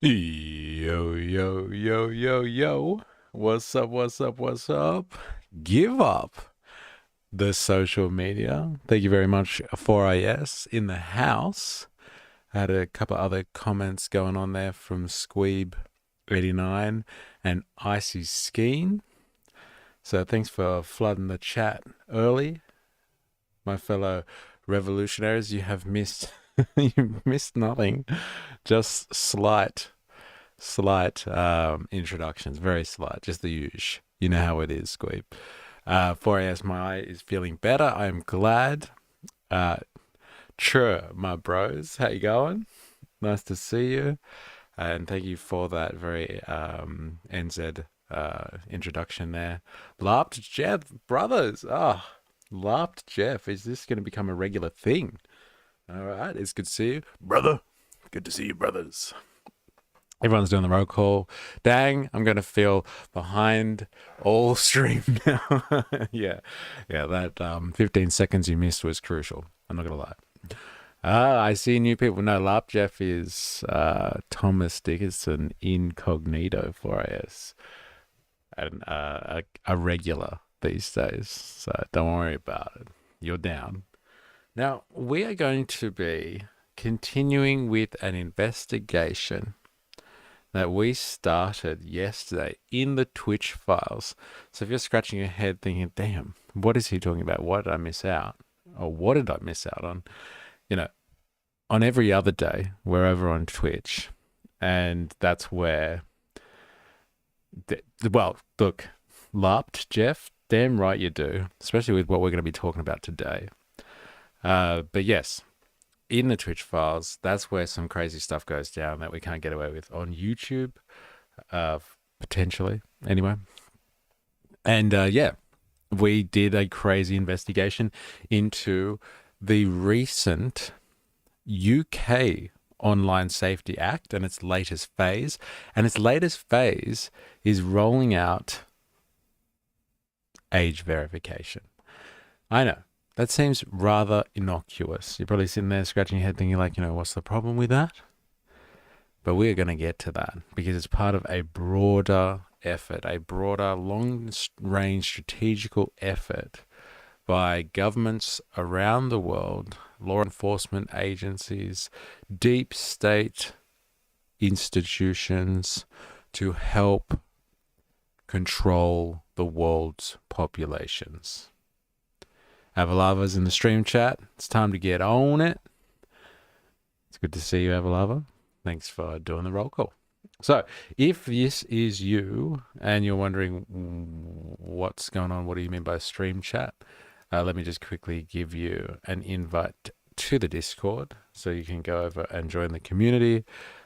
Yo, yo, yo, yo, yo. What's up, what's up, what's up? Give up the social media. Thank you very much, 4IS in the house. I had a couple other comments going on there from Squeeb89 and Icy Skeen. So thanks for flooding the chat early. My fellow revolutionaries, you have missed you missed nothing. Just slight introductions, very slight, just the usual. You know how it is, Squeeb. 4AS, my eye is feeling better. I'm glad. Uh, my bros, how you going? Nice to see you. And thank you for that very NZ introduction there. LARPed Jeff, brothers. Oh, LARPed Jeff. Is this going to become a regular thing? All right, it's good to see you, brother. Good to see you, brothers. Everyone's doing the roll call. Dang, I'm going to feel behind all stream now. yeah, that 15 seconds you missed was crucial. I'm not going to lie. I see new people. No, LARP Jeff is Thomas Dickinson incognito for us. And a regular these days. So don't worry about it. You're down. Now, we are going to be continuing with an investigation that we started yesterday in the Twitch files. So if you're scratching your head thinking, damn, what is he talking about? What did I miss out? Or what did I miss out on? You know, on every other day, we're over on Twitch. And that's where, well, look, LARPed, Jeff, damn right you do, especially with what we're going to be talking about today. But yes, in the Twitch files, that's where some crazy stuff goes down that we can't get away with on YouTube, potentially, anyway. And yeah, we did a crazy investigation into the recent UK Online Safety Act and its latest phase. And its latest phase is rolling out age verification. I know. That seems rather innocuous. You're probably sitting there scratching your head thinking like, what's the problem with that? But we're going to get to that because it's part of a broader effort, a broader long-range strategical effort by governments around the world, law enforcement agencies, deep state institutions to help control the world's populations. Avalava's in the stream chat. It's time to get on it. It's good to see you, Avalava. Thanks for doing the roll call. So, if this is you and you're wondering what's going on, what do you mean by stream chat? Let me just quickly give you an invite to the Discord so you can go over and join the community.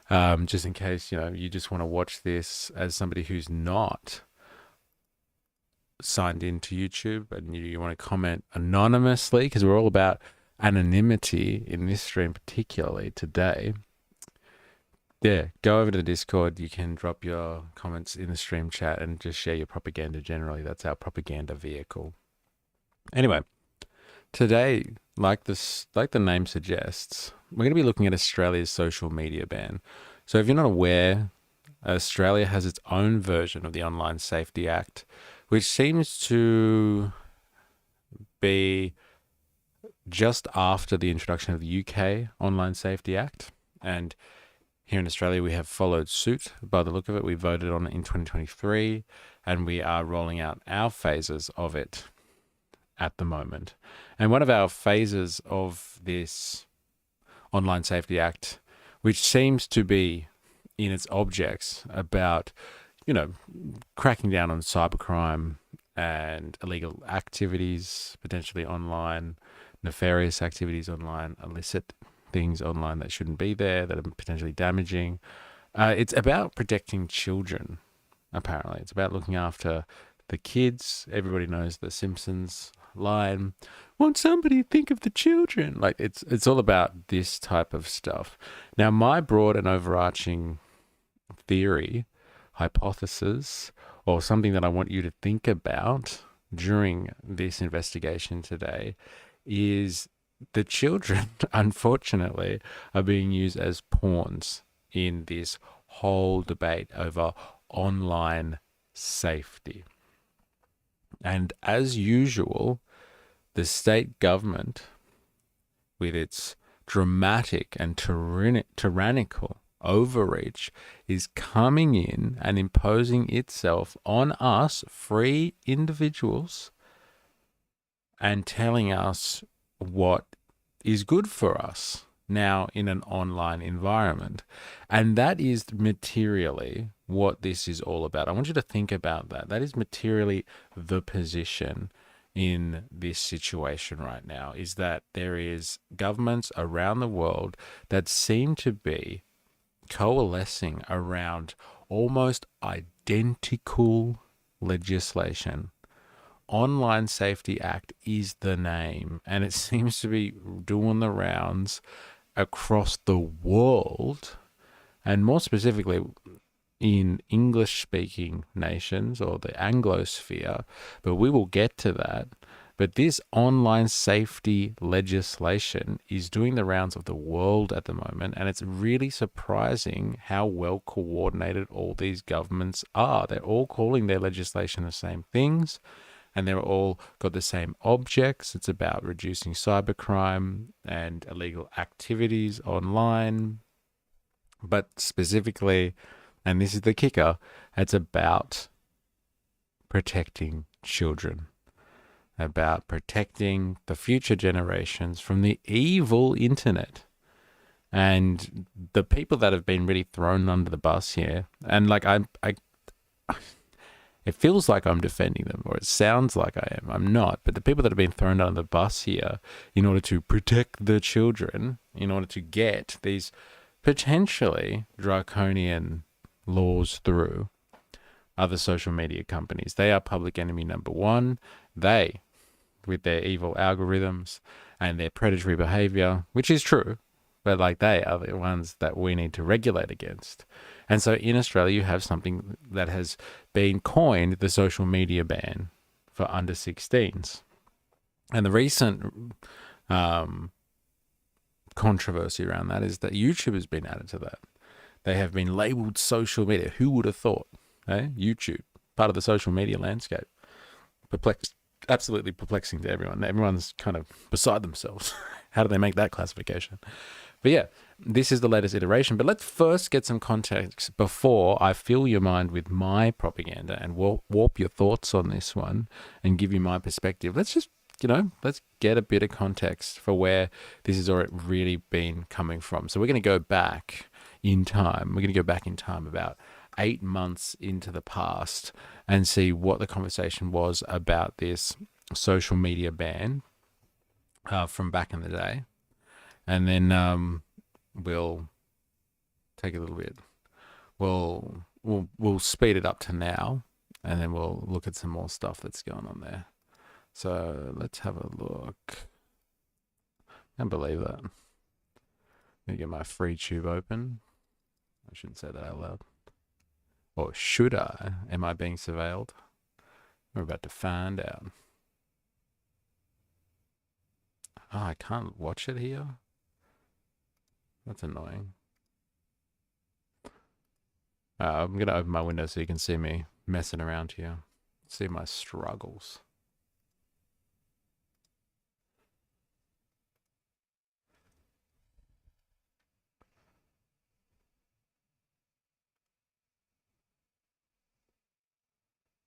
Just in case, you just want to watch this as somebody who's not signed into YouTube and you want to comment anonymously, because we're all about anonymity in this stream, particularly today. Yeah, go over to the Discord. You can drop your comments in the stream chat and just share your propaganda generally. That's our propaganda vehicle. Anyway, today, like the name suggests, we're going to be looking at Australia's social media ban. So if you're not aware, Australia has its own version of the Online Safety Act, which seems to be just after the introduction of the UK Online Safety Act. And here in Australia, we have followed suit by the look of it. We voted on it in 2023, and we are rolling out our phases of it at the moment. And one of our phases of this Online Safety Act, which seems to be in its objects about cracking down on cybercrime and illegal activities, potentially online, nefarious activities online, illicit things online that shouldn't be there, that are potentially damaging. It's about protecting children, apparently. It's about looking after the kids. Everybody knows the Simpsons line, won't somebody think of the children? Like, it's all about this type of stuff. Now, my broad and overarching theory, hypothesis, or something that I want you to think about during this investigation today is the children, unfortunately, are being used as pawns in this whole debate over online safety. And as usual, the state government, with its dramatic and tyrannical overreach, is coming in and imposing itself on us, free individuals, and telling us what is good for us now in an online environment. And that is materially what this is all about. I want you to think about that. That is materially the position in this situation right now, is that there is governments around the world that seem to be coalescing around almost identical legislation. Online Safety Act is the name, and it seems to be doing the rounds across the world, and more specifically in English-speaking nations or the Anglosphere, but we will get to that. But this online safety legislation is doing the rounds of the world at the moment, and it's really surprising how well coordinated all these governments are. They're all calling their legislation the same things, and they're all got the same objects. It's about reducing cybercrime and illegal activities online. But specifically, and this is the kicker, it's about protecting children, about protecting the future generations from the evil internet. And the people that have been really thrown under the bus here, and like I it feels like I'm defending them, or it sounds like I am. I'm not. But the people that have been thrown under the bus here in order to protect the children, in order to get these potentially draconian laws through, are the social media companies. They are public enemy number one. They, with their evil algorithms and their predatory behavior, which is true, but like they are the ones that we need to regulate against. And so in Australia, you have something that has been coined the social media ban for under 16s. And the recent controversy around that is that YouTube has been added to that. They have been labeled social media. Who would have thought? Eh? YouTube, part of the social media landscape. Absolutely perplexing to everyone. Everyone's kind of beside themselves. How do they make that classification? But yeah, this is the latest iteration. But let's first get some context before I fill your mind with my propaganda and warp your thoughts on this one and give you my perspective. Let's just, let's get a bit of context for where this has already really been coming from. So we're going to go back in time. We're going to go back in time about 8 months into the past and see what the conversation was about this social media ban from back in the day. And then we'll take a little bit. We'll speed it up to now, and then we'll look at some more stuff that's going on there. So let's have a look. I can't believe that. Let me get my free tube open. I shouldn't say that out loud. Or should I? Am I being surveilled? We're about to find out. Oh, I can't watch it here. That's annoying. I'm going to open my window so you can see me messing around here. See my struggles.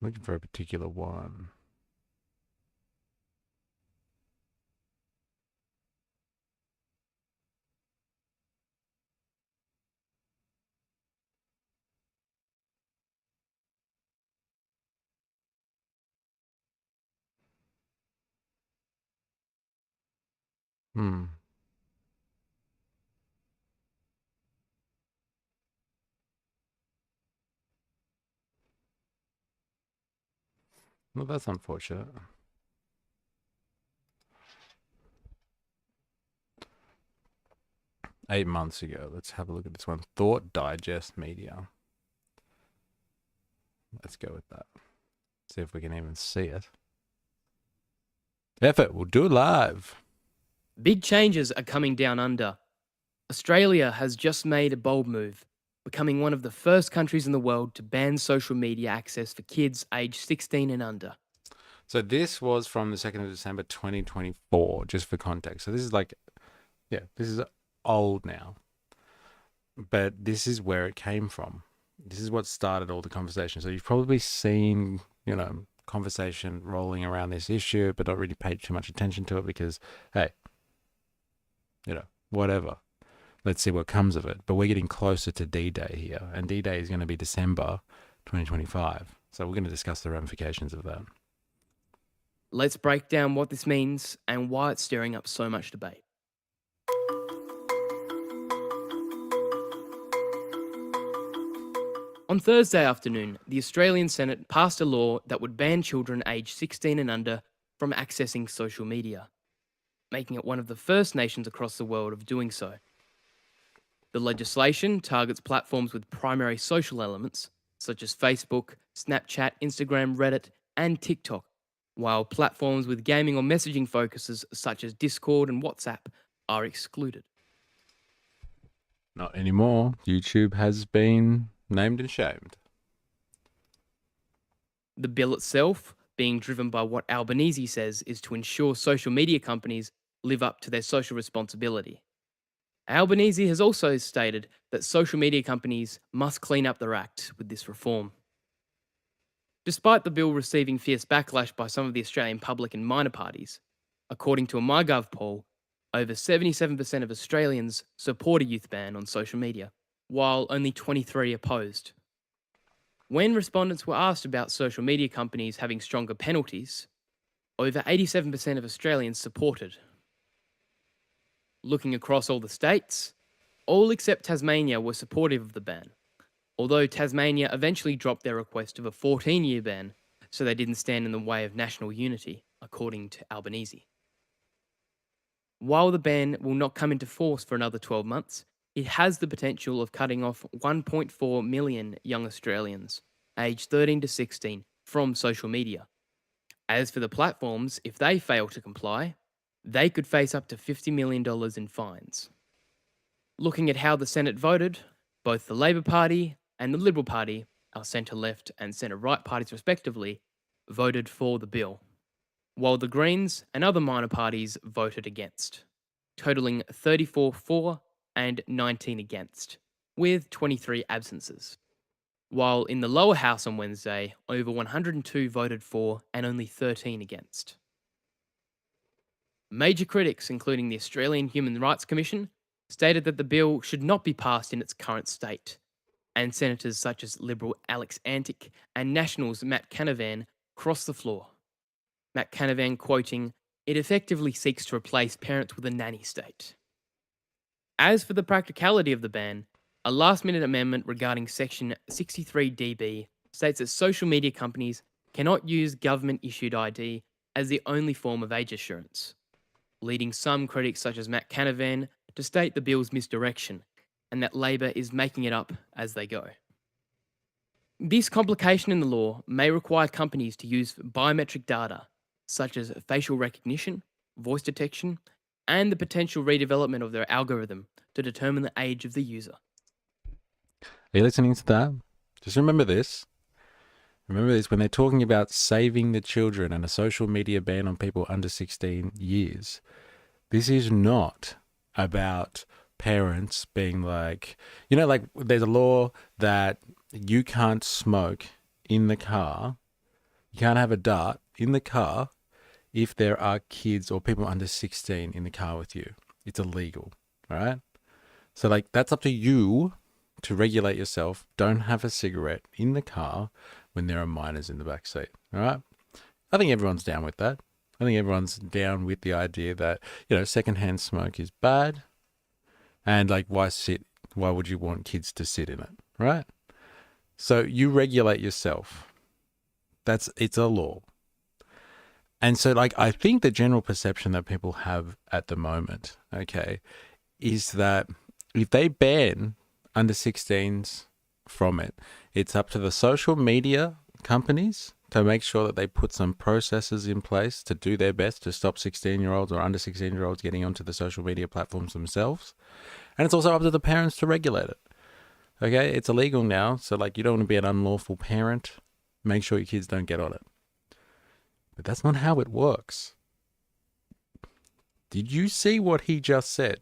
Looking for a particular one. Well, that's unfortunate. Eight months ago. Let's have a look at this one. Thought Digest Media. Let's go with that. See if we can even see it. Effort, we'll do it live. Big changes are coming down under. Australia has just made a bold move. becoming one of the first countries in the world to ban social media access for kids aged 16 and under. So this was from the 2nd of December 2024, just for context. So this is like, yeah, this is old now. But this is where it came from. This is what started all the conversation. So you've probably seen, conversation rolling around this issue, but not really paid too much attention to it because, hey, whatever. Let's see what comes of it. But we're getting closer to D-Day here, and D-Day is going to be December 2025. So we're going to discuss the ramifications of that. Let's break down what this means and why it's stirring up so much debate. On Thursday afternoon, the Australian Senate passed a law that would ban children aged 16 and under from accessing social media, making it one of the first nations across the world of doing so. The legislation targets platforms with primary social elements, such as Facebook, Snapchat, Instagram, Reddit, and TikTok, while platforms with gaming or messaging focuses, such as Discord and WhatsApp, are excluded. Not anymore. YouTube has been named and shamed. The bill itself being driven by what Albanese says is to ensure social media companies live up to their social responsibility. Albanese has also stated that social media companies must clean up their act with this reform. Despite the bill receiving fierce backlash by some of the Australian public and minor parties, according to a MyGov poll, over 77% of Australians support a youth ban on social media, while only 23% opposed. When respondents were asked about social media companies having stronger penalties, over 87% of Australians supported. Looking across all the states, all except Tasmania were supportive of the ban, although Tasmania eventually dropped their request of a 14-year ban so they didn't stand in the way of national unity, according to Albanese. While the ban will not come into force for another 12 months, it has the potential of cutting off 1.4 million young Australians, aged 13 to 16, from social media. As for the platforms, if they fail to comply, they could face up to $50 million in fines. Looking at how the Senate voted, both the Labor Party and the Liberal Party, our centre-left and centre-right parties respectively, voted for the bill, while the Greens and other minor parties voted against, totalling 34 for and 19 against, with 23 absences. While in the lower house on Wednesday, over 102 voted for and only 13 against. Major critics, including the Australian Human Rights Commission, stated that the bill should not be passed in its current state, and senators such as Liberal Alex Antic and Nationals Matt Canavan crossed the floor. Matt Canavan quoting, "It effectively seeks to replace parents with a nanny state." As for the practicality of the ban, a last-minute amendment regarding Section 63DB states that social media companies cannot use government-issued ID as the only form of age assurance, leading some critics such as Matt Canavan to state the bill's misdirection and that Labor is making it up as they go. This complication in the law may require companies to use biometric data, such as facial recognition, voice detection, and the potential redevelopment of their algorithm to determine the age of the user. Are you listening to that? Just remember this. Remember this, when they're talking about saving the children and a social media ban on people under 16 years, this is not about parents being like, like there's a law that you can't smoke in the car, you can't have a dart in the car if there are kids or people under 16 in the car with you. It's illegal, all right? So that's up to you to regulate yourself. Don't have a cigarette in the car when there are minors in the back seat, all right? I think everyone's down with that. I think everyone's down with the idea that, secondhand smoke is bad. And why would you want kids to sit in it, right? So you regulate yourself. It's a law. And so I think the general perception that people have at the moment, okay, is that if they ban under 16s from it, it's up to the social media companies to make sure that they put some processes in place to do their best to stop 16-year-olds or under 16-year-olds getting onto the social media platforms themselves. And it's also up to the parents to regulate it. Okay, it's illegal now. So like, you don't want to be an unlawful parent. Make sure your kids don't get on it. But that's not how it works. Did you see what he just said?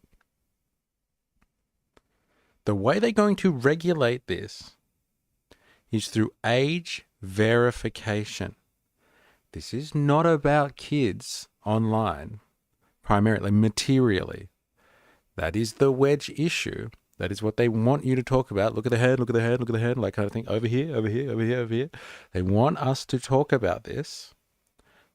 The way they're going to regulate this is through age verification. This is not about kids online, primarily, materially. That is the wedge issue. That is what they want you to talk about. Look at the head, look at the head, look at the head, like kind of thing. Over here, over here, over here, over here. They want us to talk about this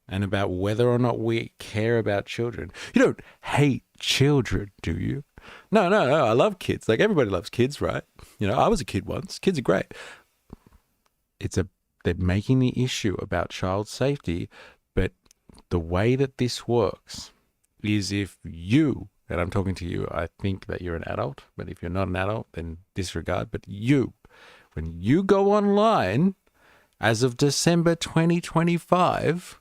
and about whether or not we care about children. You don't hate children, do you? No. I love kids. Like, everybody loves kids, right? You know, I was a kid once. Kids are great. They're making the issue about child safety, but the way that this works is if you, and I'm talking to you, I think that you're an adult, but if you're not an adult, then disregard. But when you go online as of December 2025,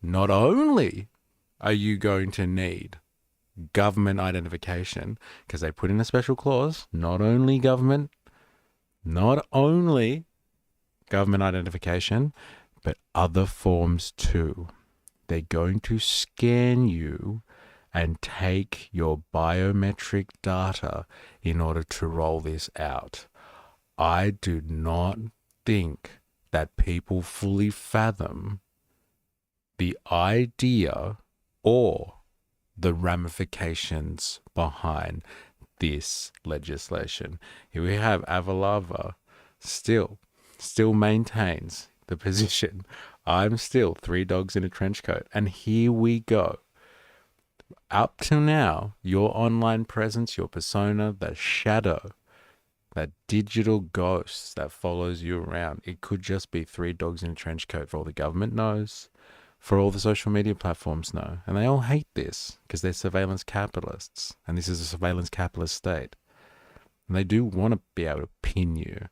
not only are you going to need government identification, because they put in a special clause, not only government identification, but other forms too. They're going to scan you and take your biometric data in order to roll this out. I do not think that people fully fathom the idea or the ramifications behind this legislation. Here we have Avalava still maintains the position. I'm still 3 dogs in a trench coat. And here we go. Up till now, your online presence, your persona, that shadow, that digital ghost that follows you around, it could just be 3 dogs in a trench coat for all the government knows, for all the social media platforms know. And they all hate this because they're surveillance capitalists. And this is a surveillance capitalist state. And they do want to be able to pin you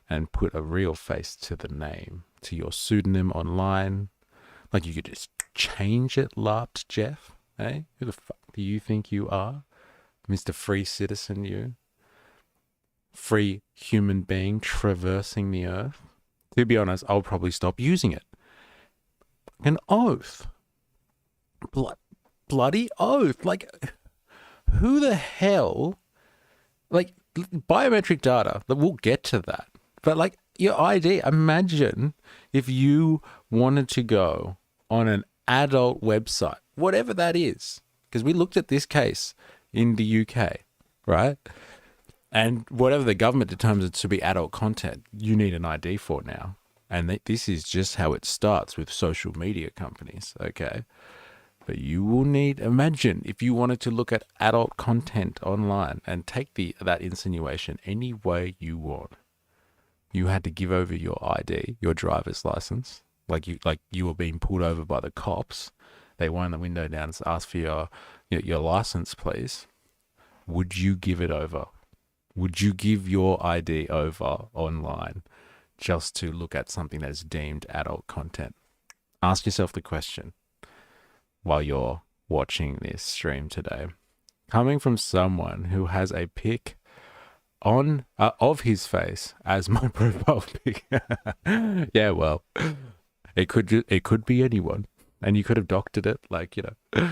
and put a real face to the name, to your pseudonym online. Like, you could just change it, laughed Jeff. Hey, who the fuck do you think you are? Mr. Free Citizen, you. Free human being traversing the earth. To be honest, I'll probably stop using it. An oath. Bloody oath. Like, who the hell? Like, biometric data, we'll get to that. But like, your ID, imagine if you wanted to go on an adult website, whatever that is, because we looked at this case in the UK, right? And whatever the government determines to be adult content, you need an ID for now. And this is just how it starts with social media companies, okay? But you will need, imagine if you wanted to look at adult content online and take that insinuation any way you want. You had to give over your ID, your driver's license, like you were being pulled over by the cops. They wind the window down and ask for your license, please. Would you give it over? Would you give your ID over online just to look at something that's deemed adult content? Ask yourself the question while you're watching this stream today. Coming from someone who has a pic on of his face as my profile pic. Yeah, well, it could be anyone, and you could have doctored it, like, you know.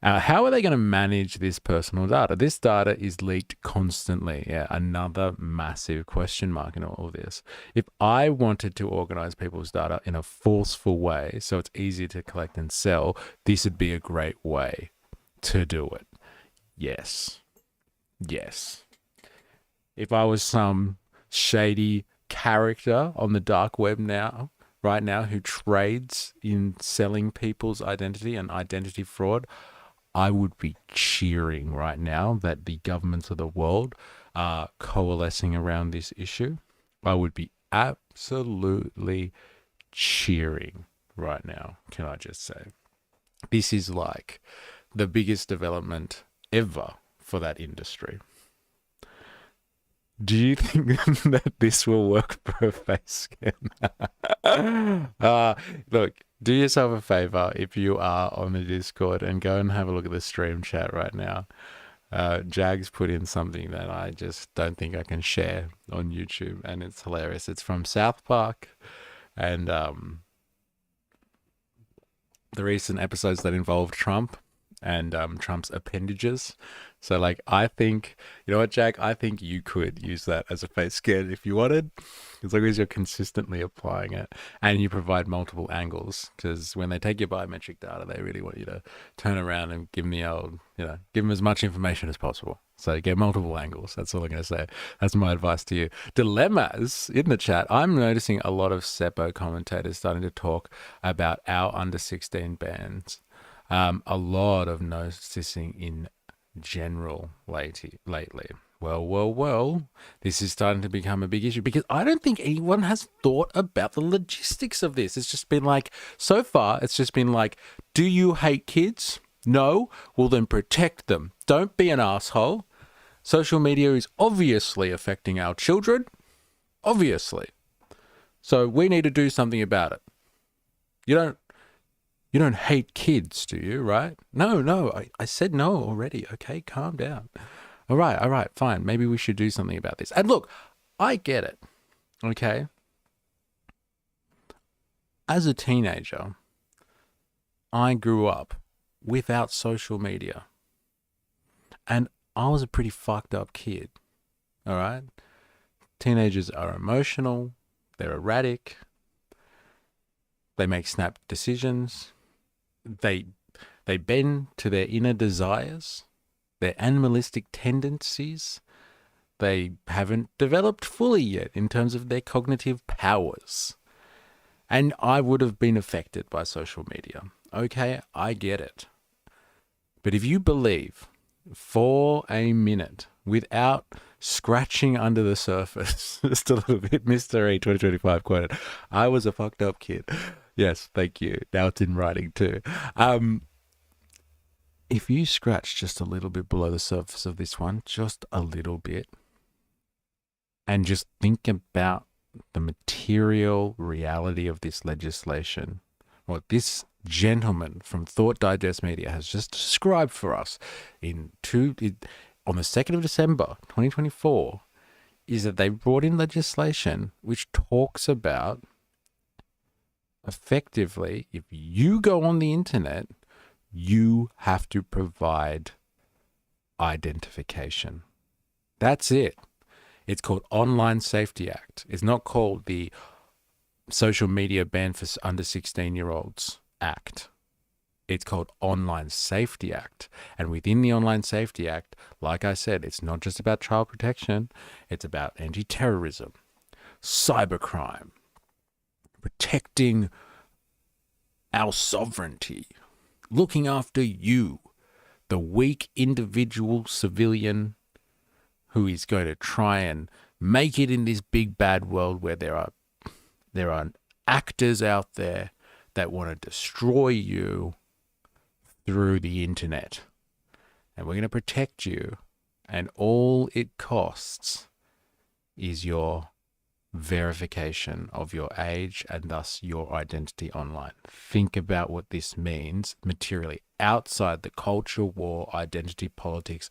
How are they going to manage this personal data? This data is leaked constantly. Yeah, another massive question mark in all of this. If I wanted to organize people's data in a forceful way so it's easier to collect and sell, this would be a great way to do it. Yes. If I was some shady character on the dark web right now, who trades in selling people's identity and identity fraud, I would be cheering right now that the governments of the world are coalescing around this issue. I would be absolutely cheering right now, can I just say. This is like the biggest development ever for that industry. Do you think that this will work for a face scan? Look, do yourself a favor if you are on the Discord and go and have a look at the stream chat right now. Jags put in something that I just don't think I can share on YouTube, and it's hilarious. It's from South Park, and the recent episodes that involved Trump and Trump's appendages. So, like, I think, you know what, Jack? I think you could use that as a face scan if you wanted, as long as you're consistently applying it and you provide multiple angles. Because when they take your biometric data, they really want you to turn around and give them the old, give them as much information as possible. So get multiple angles. That's all I'm going to say. That's my advice to you. Dilemmas in the chat. I'm noticing a lot of Seppo commentators starting to talk about our under 16 bans. A lot of noticing in general lately. Well, this is starting to become a big issue because I don't think anyone has thought about the logistics of this. It's just been like, so far, it's just been like, do you hate kids? No? Well, then protect them. Don't be an asshole. Social media is obviously affecting our children. Obviously. So we need to do something about it. You don't hate kids, do you, right? No, I said no already. Okay, calm down. All right, fine. Maybe we should do something about this. And look, I get it, okay? As a teenager, I grew up without social media. And I was a pretty fucked up kid, all right? Teenagers are emotional. They're erratic. They make snap decisions. They bend to their inner desires, their animalistic tendencies. They haven't developed fully yet in terms of their cognitive powers. And I would have been affected by social media. Okay, I get it. But if you believe for a minute without scratching under the surface, just a little bit, Mr. E 2025 quoted, I was a fucked up kid. Yes, thank you. Now it's in writing too. If you scratch just a little bit below the surface of this one, just a little bit, and just think about the material reality of this legislation, what this gentleman from Thought Digest Media has just described for us on the 2nd of December 2024, is that they brought in legislation which talks about effectively, if you go on the internet, you have to provide identification. That's it. It's called Online Safety Act. It's not called the Social Media Ban for Under 16-year-olds Act. It's called Online Safety Act. And within the Online Safety Act, like I said, it's not just about child protection. It's about anti-terrorism, cybercrime, protecting our sovereignty, looking after you, the weak individual civilian who is going to try and make it in this big bad world where there are actors out there that want to destroy you through the internet. And we're going to protect you, and all it costs is your verification of your age and thus your identity online. Think about what this means materially outside the culture war, identity politics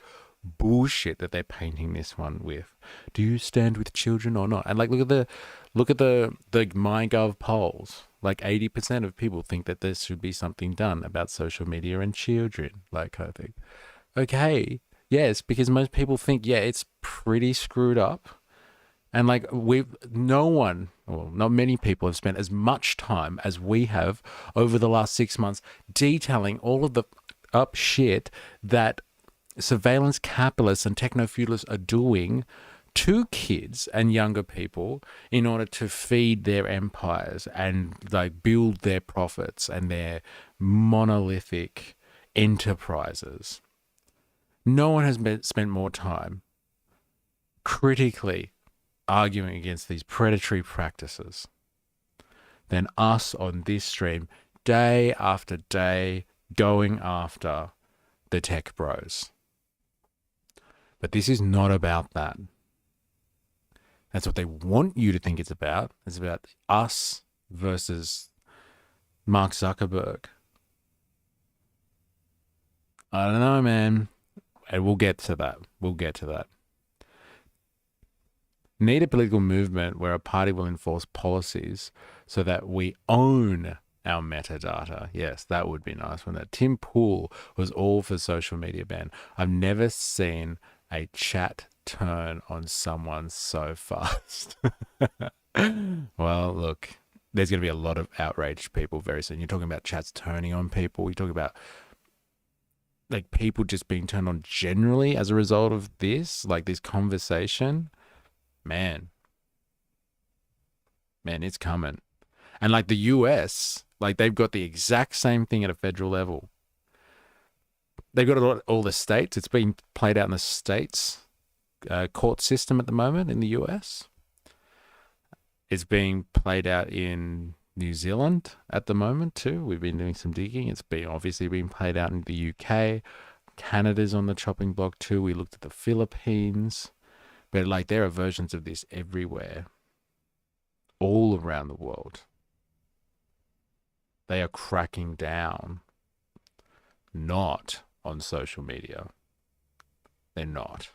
bullshit that they're painting this one with. Do you stand with children or not? And like, look at the MyGov polls. Like 80% of people think that there should be something done about social media and children, like kind of thing. Okay, yes, because most people think, yeah, it's pretty screwed up. And like not many people have spent as much time as we have over the last 6 months detailing all of the up shit that surveillance capitalists and techno-feudalists are doing to kids and younger people in order to feed their empires and like build their profits and their monolithic enterprises. No one has spent more time critically arguing against these predatory practices than us on this stream, day after day, going after the tech bros. But this is not about that. That's what they want you to think it's about. It's about us versus Mark Zuckerberg. I don't know, man. And we'll get to that. We'll get to that. Need a political movement where a party will enforce policies so that we own our metadata. Yes, that would be nice. When that Tim Pool was all for social media ban. I've never seen a chat turn on someone so fast. Well, look, there's going to be a lot of outraged people very soon. You're talking about chats turning on people. You're talking about like people just being turned on generally as a result of this, like this conversation. Man, it's coming. And like the US, like they've got the exact same thing at a federal level. They've got all the states. It's being played out in the states court system at the moment in the US. It's being played out in New Zealand at the moment too. We've been doing some digging. It's been obviously being played out in the UK. Canada's on the chopping block too. We looked at the Philippines. But like there are versions of this everywhere, all around the world. They are cracking down, not on social media. They're not.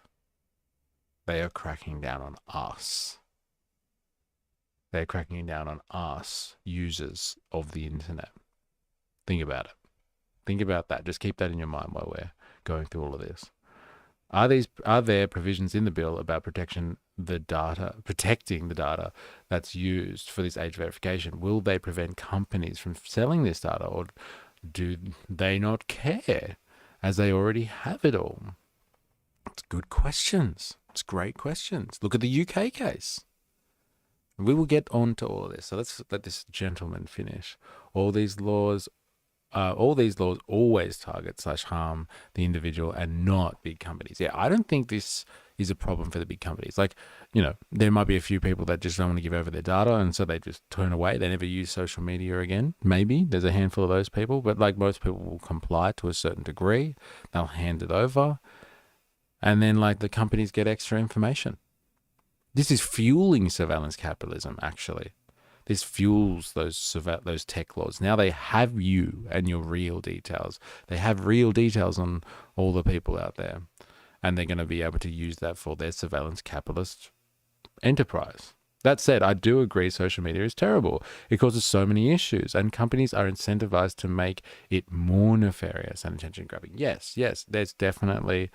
They are cracking down on us. They're cracking down on us, users of the internet. Think about it. Think about that. Just keep that in your mind while we're going through all of this. Are there provisions in the bill about protecting the data that's used for this age verification? Will they prevent companies from selling this data, or do they not care as they already have it all? It's good questions. It's great questions. Look at the UK case. We will get on to all of this. So let's let this gentleman finish. All these laws always target / harm the individual and not big companies. Yeah, I don't think this is a problem for the big companies. Like, you know, there might be a few people that just don't want to give over their data and so they just turn away. They never use social media again. Maybe there's a handful of those people, but like most people will comply to a certain degree. They'll hand it over. And then like the companies get extra information. This is fueling surveillance capitalism, actually. This fuels those tech laws. Now they have you and your real details. They have real details on all the people out there. And they're going to be able to use that for their surveillance capitalist enterprise. That said, I do agree social media is terrible. It causes so many issues, and companies are incentivized to make it more nefarious and attention grabbing. Yes, there's definitely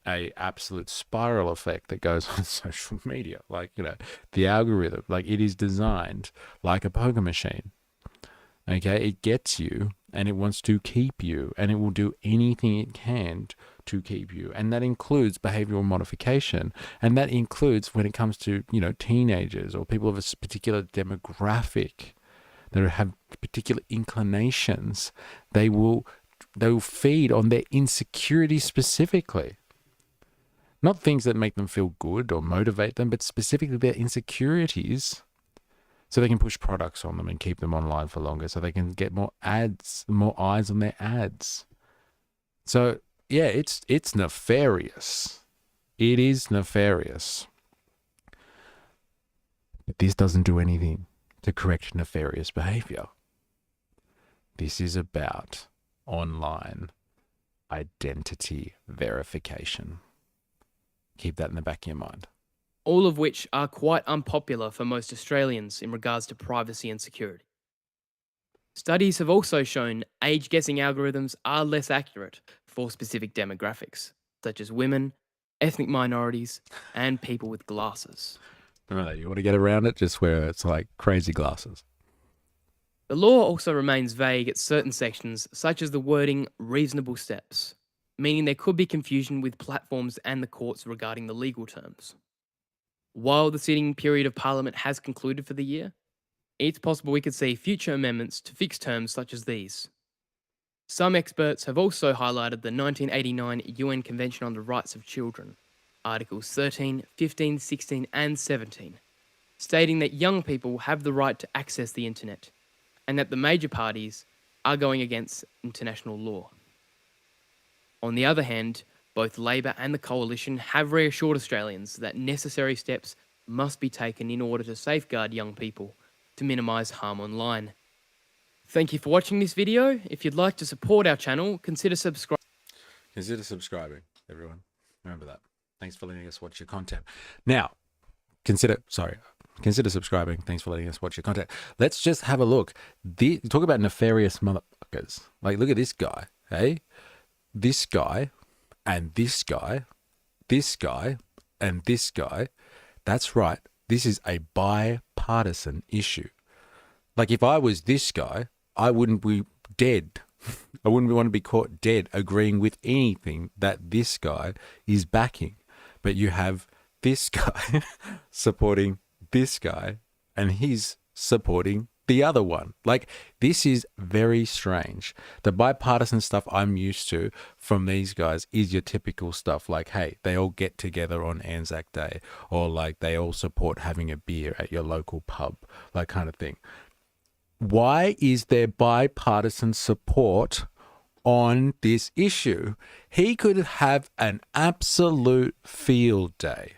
a absolute spiral effect that goes on social media. Like, you know, the algorithm, like it is designed like a poker machine. Okay, it gets you and it wants to keep you, and it will do anything it can to keep you. And that includes behavioral modification. And that includes when it comes to, you know, teenagers or people of a particular demographic that have particular inclinations. They will feed on their insecurity specifically. Not things that make them feel good or motivate them, but specifically their insecurities, so they can push products on them and keep them online for longer, so they can get more ads, more eyes on their ads. So yeah, it's nefarious. It is nefarious. But this doesn't do anything to correct nefarious behavior. This is about online identity verification. Keep that in the back of your mind. All of which are quite unpopular for most Australians in regards to privacy and security. Studies have also shown age-guessing algorithms are less accurate for specific demographics, such as women, ethnic minorities, and people with glasses. Remember that, you want to get around it, just wear it's like crazy glasses. The law also remains vague at certain sections, such as the wording reasonable steps, meaning there could be confusion with platforms and the courts regarding the legal terms. While the sitting period of Parliament has concluded for the year, it's possible we could see future amendments to fix terms such as these. Some experts have also highlighted the 1989 UN Convention on the Rights of Children, Articles 13, 15, 16 and 17, stating that young people have the right to access the internet, and that the major parties are going against international law. On the other hand, both Labor and the Coalition have reassured Australians that necessary steps must be taken in order to safeguard young people to minimise harm online. Thank you for watching this video. If you'd like to support our channel, consider subscribing. everyone. Remember that. Thanks for letting us watch your content. Now, consider subscribing. Thanks for letting us watch your content. Let's just have a look. Talk about nefarious motherfuckers. Like, look at this guy, hey? This guy, and this guy, this guy, and this guy. That's right. This is a bipartisan issue. Like, if I was this guy, I wouldn't be dead. I wouldn't want to be caught dead agreeing with anything that this guy is backing. But you have this guy supporting this guy, and he's supporting the other one. Like, this is very strange. The bipartisan stuff I'm used to from these guys is your typical stuff, like, hey, they all get together on Anzac Day, or like they all support having a beer at your local pub, like kind of thing. Why is there bipartisan support on this issue? He could have an absolute field day.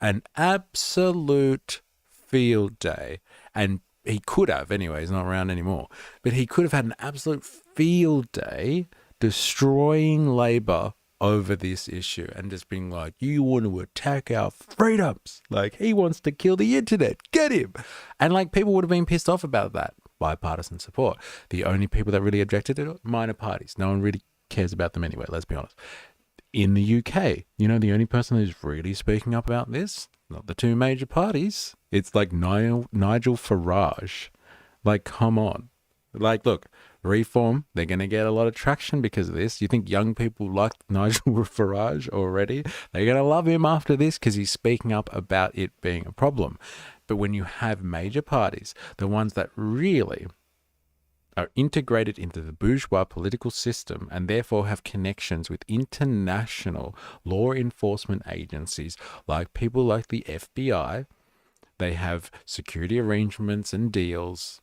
An absolute field day. And he could have, anyway, he's not around anymore. But he could have had an absolute field day destroying Labor over this issue and just being like, you want to attack our freedoms. Like, he wants to kill the internet. Get him. And like, people would have been pissed off about that. Bipartisan support. The only people that really objected to it, minor parties. No one really cares about them anyway, let's be honest. In the UK, you know, the only person who's really speaking up about this, not the two major parties, it's like Nigel Farage. Like, come on. Like, look, Reform, they're going to get a lot of traction because of this. You think young people like Nigel Farage already? They're going to love him after this because he's speaking up about it being a problem. But when you have major parties, the ones that really are integrated into the bourgeois political system and therefore have connections with international law enforcement agencies, like people like the FBI, they have security arrangements and deals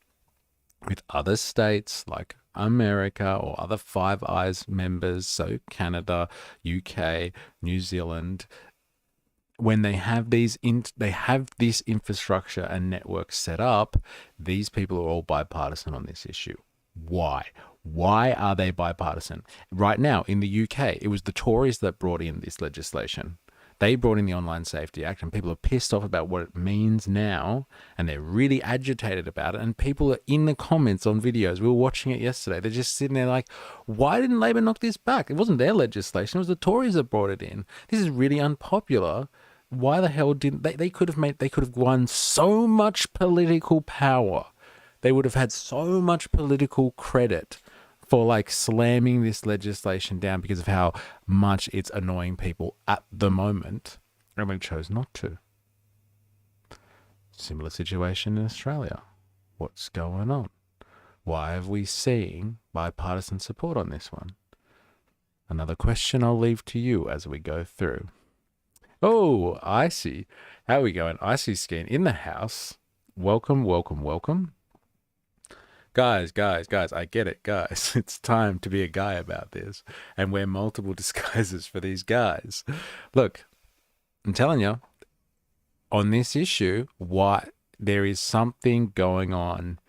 with other states like America or other Five Eyes members, so Canada, UK, New Zealand. When they have this infrastructure and network set up, these people are all bipartisan on this issue. Why? Why are they bipartisan? Right now in the UK, it was the Tories that brought in this legislation. They brought in the Online Safety Act, and people are pissed off about what it means now, and they're really agitated about it. And people are in the comments on videos. We were watching it yesterday. They're just sitting there like, why didn't Labor knock this back? It wasn't their legislation. It was the Tories that brought it in. This is really unpopular. Why the hell didn't they could have won so much political power. They would have had so much political credit for like slamming this legislation down because of how much it's annoying people at the moment. And we chose not to. Similar situation in Australia. What's going on? Why have we seen bipartisan support on this one? Another question I'll leave to you as we go through. Oh, Icy. How are we going? Icy Skin in the house. Welcome, welcome, welcome. Guys, I get it, guys. It's time to be a guy about this and wear multiple disguises for these guys. Look, I'm telling you, on this issue, there is something going on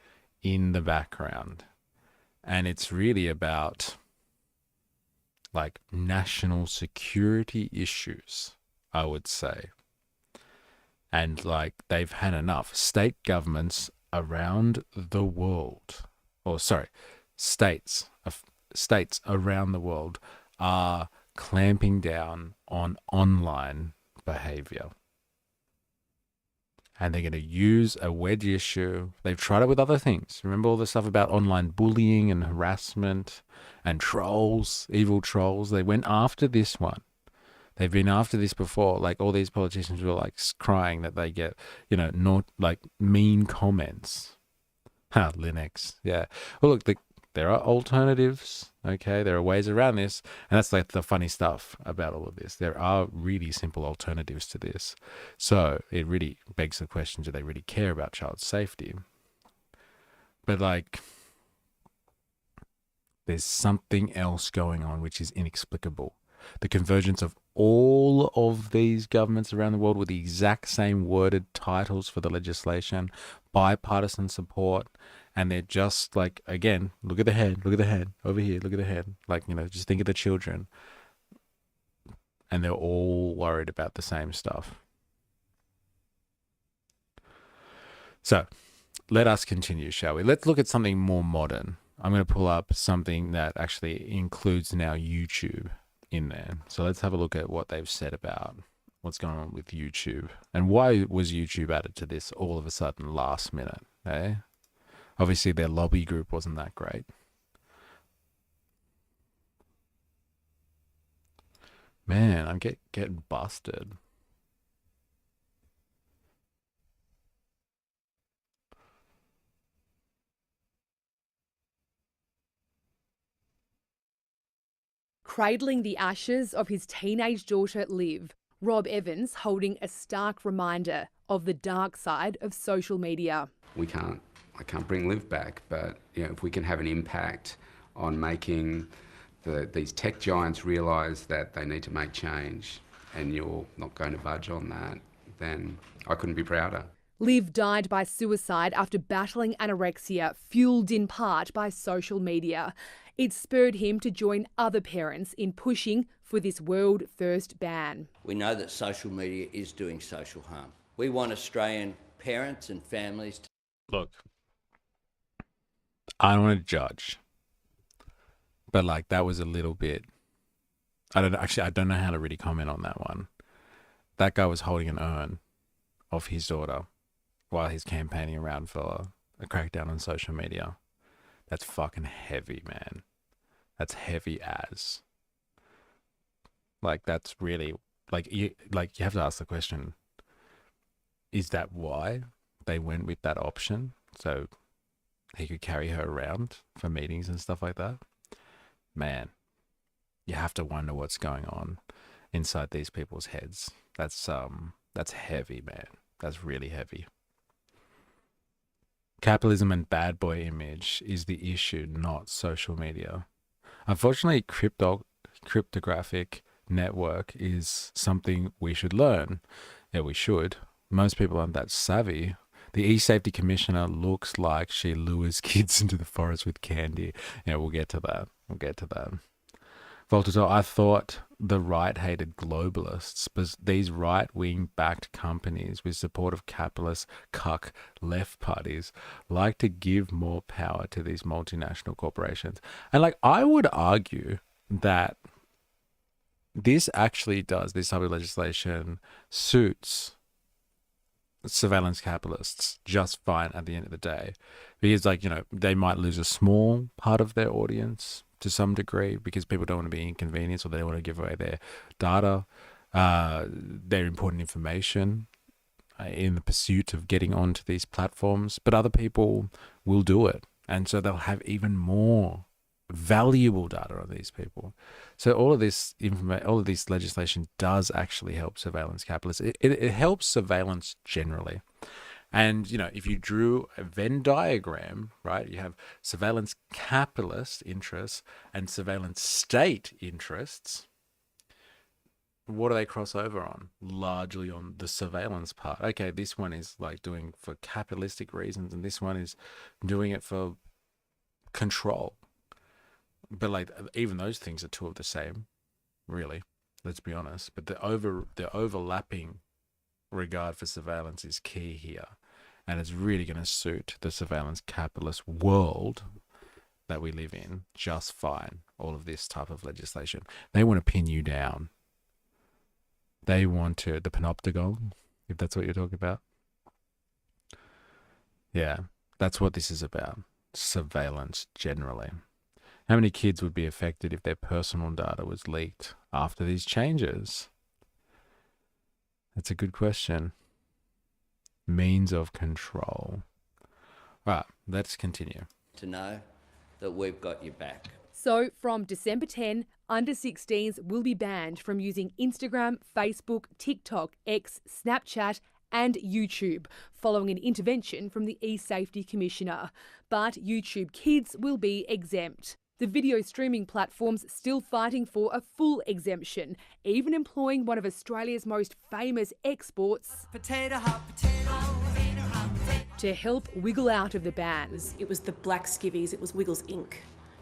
in the background. And it's really about like national security issues, I would say. And like they've had enough. State governments around the world, states around the world are clamping down on online behavior. And they're going to use a wedge issue. They've tried it with other things. Remember all the stuff about online bullying and harassment and trolls, evil trolls? They went after this one. They've been after this before. Like all these politicians were like crying that they get, not like mean comments. Linux. Yeah. Well, look, there are alternatives. Okay. There are ways around this. And that's like the funny stuff about all of this. There are really simple alternatives to this. So it really begs the question, do they really care about child safety? But like, there's something else going on which is inexplicable. The convergence of all of these governments around the world with the exact same worded titles for the legislation, bipartisan support, and they're just like, again, look at the head, over here, look at the head. Like, just think of the children. and they're all worried about the same stuff. So let us continue, shall we? Let's look at something more modern. I'm going to pull up something that actually includes now YouTube in there. So let's have a look at what they've said about what's going on with YouTube and why was YouTube added to this all of a sudden last minute, eh? Obviously their lobby group wasn't that great. Man, I'm getting busted. Cradling the ashes of his teenage daughter, Liv, Rob Evans holding a stark reminder of the dark side of social media. I can't bring Liv back, but if we can have an impact on making these tech giants realise that they need to make change and you're not going to budge on that, then I couldn't be prouder. Liv died by suicide after battling anorexia, fuelled in part by social media. It spurred him to join other parents in pushing for this world-first ban. We know that social media is doing social harm. We want Australian parents and families to... Look, I don't want to judge, but like that was a little bit, I don't know how to really comment on that one. That guy was holding an urn of his daughter while he's campaigning around for a crackdown on social media. That's fucking heavy, man. That's heavy as. Like that's really you have to ask the question, is that why they went with that option? So he could carry her around for meetings and stuff like that? Man, you have to wonder what's going on inside these people's heads. That's heavy, man. That's really heavy. Capitalism and bad boy image is the issue, not social media. Unfortunately, cryptographic network is something we should learn. Yeah, we should. Most people aren't that savvy. The eSafety commissioner looks like she lures kids into the forest with candy. Yeah, we'll get to that. Voltaire, I thought the right hated globalists, but these right-wing backed companies with support of capitalist cuck left parties like to give more power to these multinational corporations. And I would argue that this type of legislation suits surveillance capitalists just fine at the end of the day, because they might lose a small part of their audience to some degree because people don't want to be inconvenienced or they don't want to give away their data, their important information in the pursuit of getting onto these platforms, but other people will do it, and so they'll have even more valuable data on these people. So all of this legislation does actually help surveillance capitalists. It helps surveillance generally. And, if you drew a Venn diagram, right, you have surveillance capitalist interests and surveillance state interests. What do they cross over on? Largely on the surveillance part. Okay, this one is doing for capitalistic reasons and this one is doing it for control. But even those things are two of the same, really. Let's be honest. But the overlapping regard for surveillance is key here, and it's really going to suit the surveillance capitalist world that we live in just fine. All of this type of legislation, they want to pin you down. They want to the panopticon, if that's what you're talking about. Yeah, that's what this is about. Surveillance generally. How many kids would be affected if their personal data was leaked after these changes? That's a good question. Means of control. All right, let's continue. to know that we've got your back. So from December 10, under 16s will be banned from using Instagram, Facebook, TikTok, X, Snapchat and YouTube, following an intervention from the eSafety Commissioner. But YouTube Kids will be exempt. The video streaming platforms still fighting for a full exemption, even employing one of Australia's most famous exports to help wiggle out of the ban. It was the black skivvies, it was Wiggles Inc.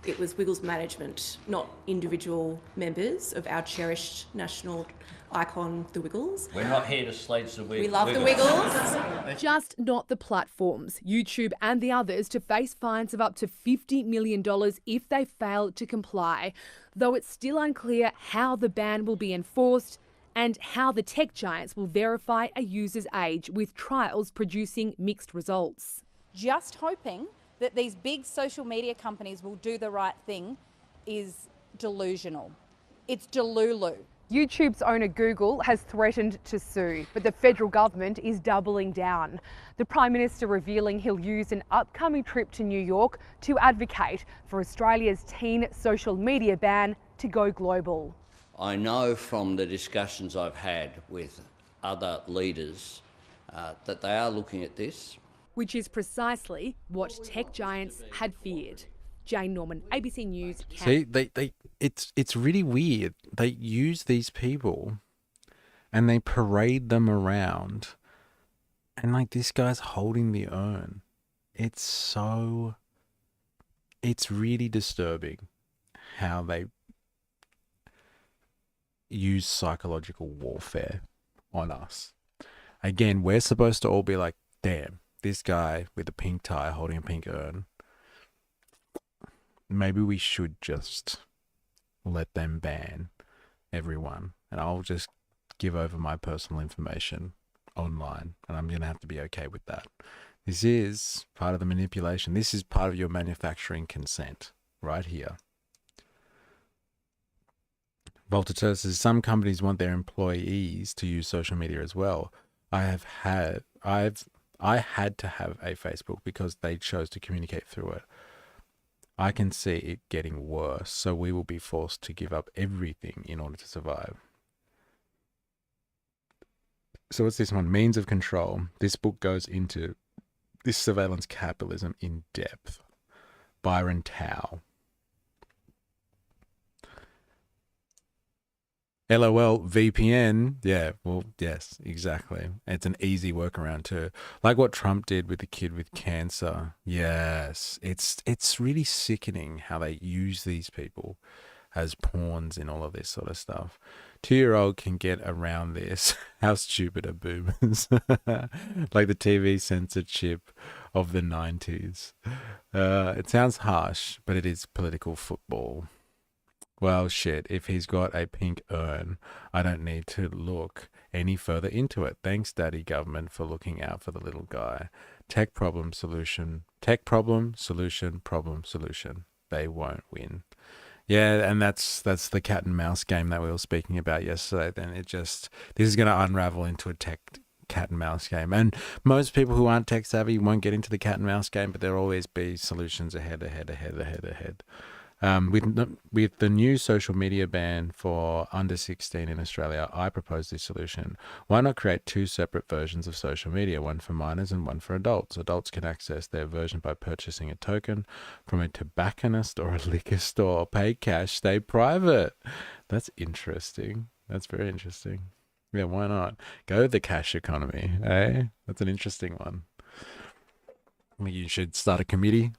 It was Wiggles management, not individual members of our cherished national icon, the Wiggles. We're not here to sledge the Wiggles. We love the Wiggles. Just not the platforms, YouTube and the others, to face fines of up to $50 million if they fail to comply, though it's still unclear how the ban will be enforced and how the tech giants will verify a user's age, with trials producing mixed results. Just hoping that these big social media companies will do the right thing is delusional. It's delulu. YouTube's owner Google has threatened to sue, but the federal government is doubling down. The Prime Minister revealing he'll use an upcoming trip to New York to advocate for Australia's teen social media ban to go global. I know from the discussions I've had with other leaders that they are looking at this. Which is precisely what tech giants had feared. Jane Norman, ABC News. See, it's really weird. They use these people and they parade them around, and like this guy's holding the urn. It's really disturbing how they use psychological warfare on us. Again, we're supposed to all be like, damn, this guy with a pink tie holding a pink urn. Maybe we should just let them ban everyone, and I'll just give over my personal information online, and I'm going to have to be okay with that. This is part of the manipulation. This is part of your manufacturing consent right here. Voltateur says some companies want their employees to use social media as well. I had to have a Facebook because they chose to communicate through it. I can see it getting worse, so we will be forced to give up everything in order to survive. So what's this one? Means of control. This book goes into this surveillance capitalism in depth. Byron Tao. LOL VPN. Yeah, well, yes, exactly. It's an easy workaround too. Like what Trump did with the kid with cancer. Yes, it's really sickening how they use these people as pawns in all of this sort of stuff. 2-year-old can get around this. How stupid are boomers? Like the TV censorship of the 90s. It sounds harsh, but it is political football. Well, shit, if he's got a pink urn, I don't need to look any further into it. Thanks, Daddy Government, for looking out for the little guy. Tech problem, solution. Tech problem, solution, problem, solution. They won't win. Yeah, and that's the cat and mouse game that we were speaking about yesterday. Then this is going to unravel into a tech cat and mouse game. And most people who aren't tech savvy won't get into the cat and mouse game, but there'll always be solutions ahead. With the new social media ban for under 16 in Australia, I propose this solution. Why not create 2 separate versions of social media, one for minors and one for adults? Adults can access their version by purchasing a token from a tobacconist or a liquor store. Pay cash, stay private. That's interesting. That's very interesting. Yeah, why not? Go the cash economy, eh? That's an interesting one. I think you should start a committee.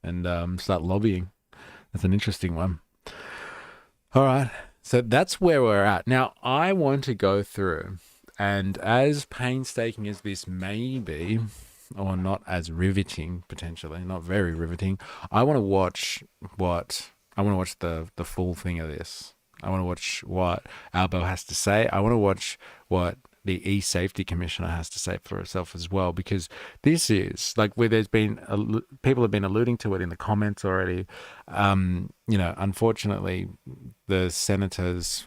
And start lobbying. That's an interesting one. All right. So that's where we're at. Now, I want to go through, and as painstaking as this may be, or not as riveting, potentially, not very riveting, I want to watch the full thing of this. I want to watch what Auspol has to say. I want to watch what the eSafety Commissioner has to say for herself as well, because this is like where there's been people have been alluding to it in the comments already. Unfortunately, the senators,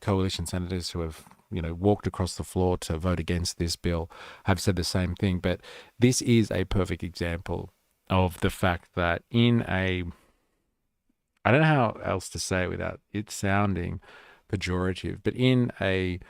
coalition senators who have walked across the floor to vote against this bill have said the same thing. But this is a perfect example of the fact that I don't know how else to say it without it sounding pejorative, but in a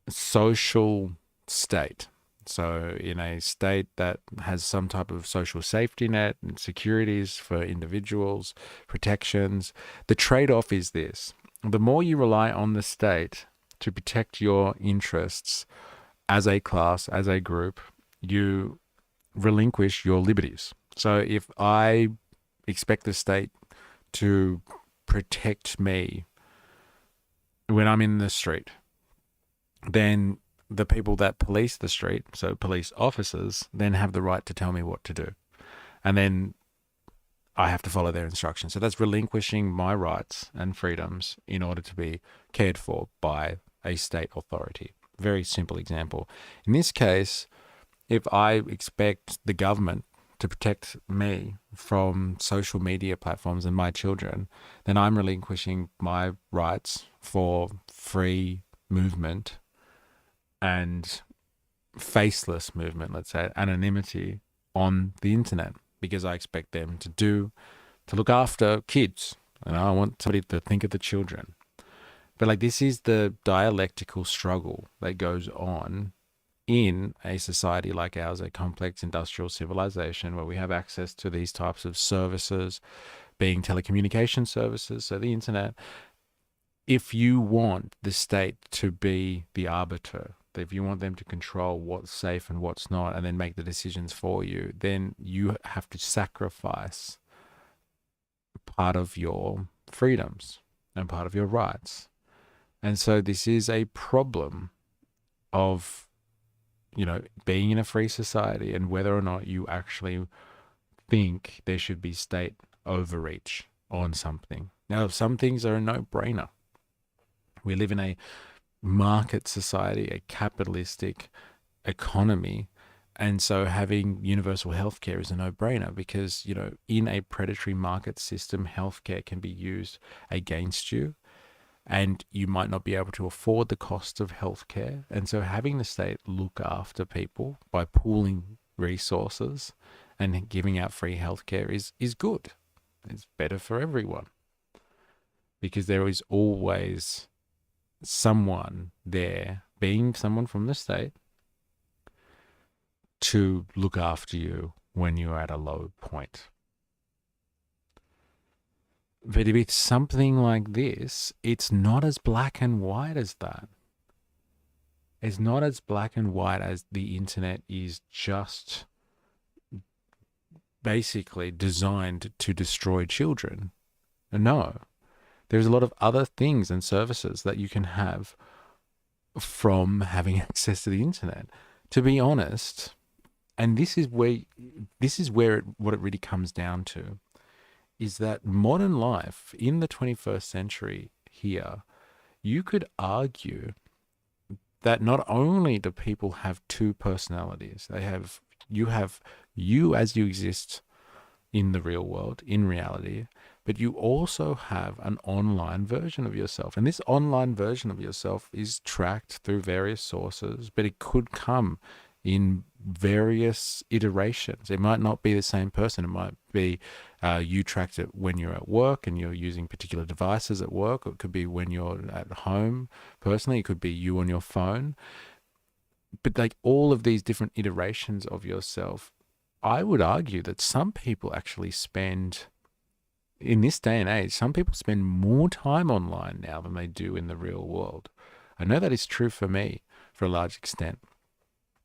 social state, so in a state that has some type of social safety net and securities for individuals, protections, the trade-off is this: the more you rely on the state to protect your interests as a class, as a group, you relinquish your liberties. So if I expect the state to protect me when I'm in the street, then the people that police the street, so police officers, then have the right to tell me what to do. And then I have to follow their instructions. So that's relinquishing my rights and freedoms in order to be cared for by a state authority. Very simple example. In this case, if I expect the government to protect me from social media platforms and my children, then I'm relinquishing my rights for free movement and faceless movement, let's say, anonymity on the internet, because I expect them to look after kids. And I want somebody to think of the children. But like, this is the dialectical struggle that goes on in a society like ours, a complex industrial civilization where we have access to these types of services, being telecommunication services, so the internet. If you want the state to be the arbiter, if you want them to control what's safe and what's not, and then make the decisions for you, then you have to sacrifice part of your freedoms and part of your rights. And so this is a problem of, you know, being in a free society and whether or not you actually think there should be state overreach on something. Now, some things are a no-brainer. We live in a market society, a capitalistic economy, and so having universal healthcare is a no-brainer because, you know, in a predatory market system, healthcare can be used against you, and you might not be able to afford the cost of healthcare. And so having the state look after people by pooling resources and giving out free healthcare is good. It's better for everyone because there is always someone there, being someone from the state, to look after you when you're at a low point. But with something like this, it's not as black and white as that. It's not as black and white as the internet is just basically designed to destroy children. No. There's a lot of other things and services that you can have from having access to the internet. To be honest, and what it really comes down to, is that modern life in the 21st century here, you could argue that not only do people have two personalities, you have you as you exist in the real world, in reality, but you also have an online version of yourself. And this online version of yourself is tracked through various sources, but it could come in various iterations. It might not be the same person. It might be you tracked it when you're at work and you're using particular devices at work. It could be when you're at home personally. It could be you on your phone. But like all of these different iterations of yourself, I would argue that some people actually spend, in this day and age, some people spend more time online now than they do in the real world. I know that is true for me for a large extent.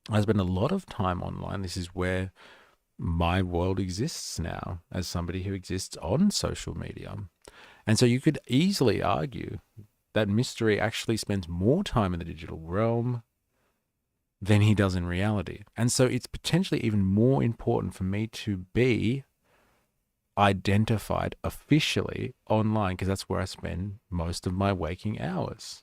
I spend a lot of time online. This is where my world exists now as somebody who exists on social media. And so you could easily argue that Mystery actually spends more time in the digital realm than he does in reality. And so it's potentially even more important for me to be identified officially online, because that's where I spend most of my waking hours.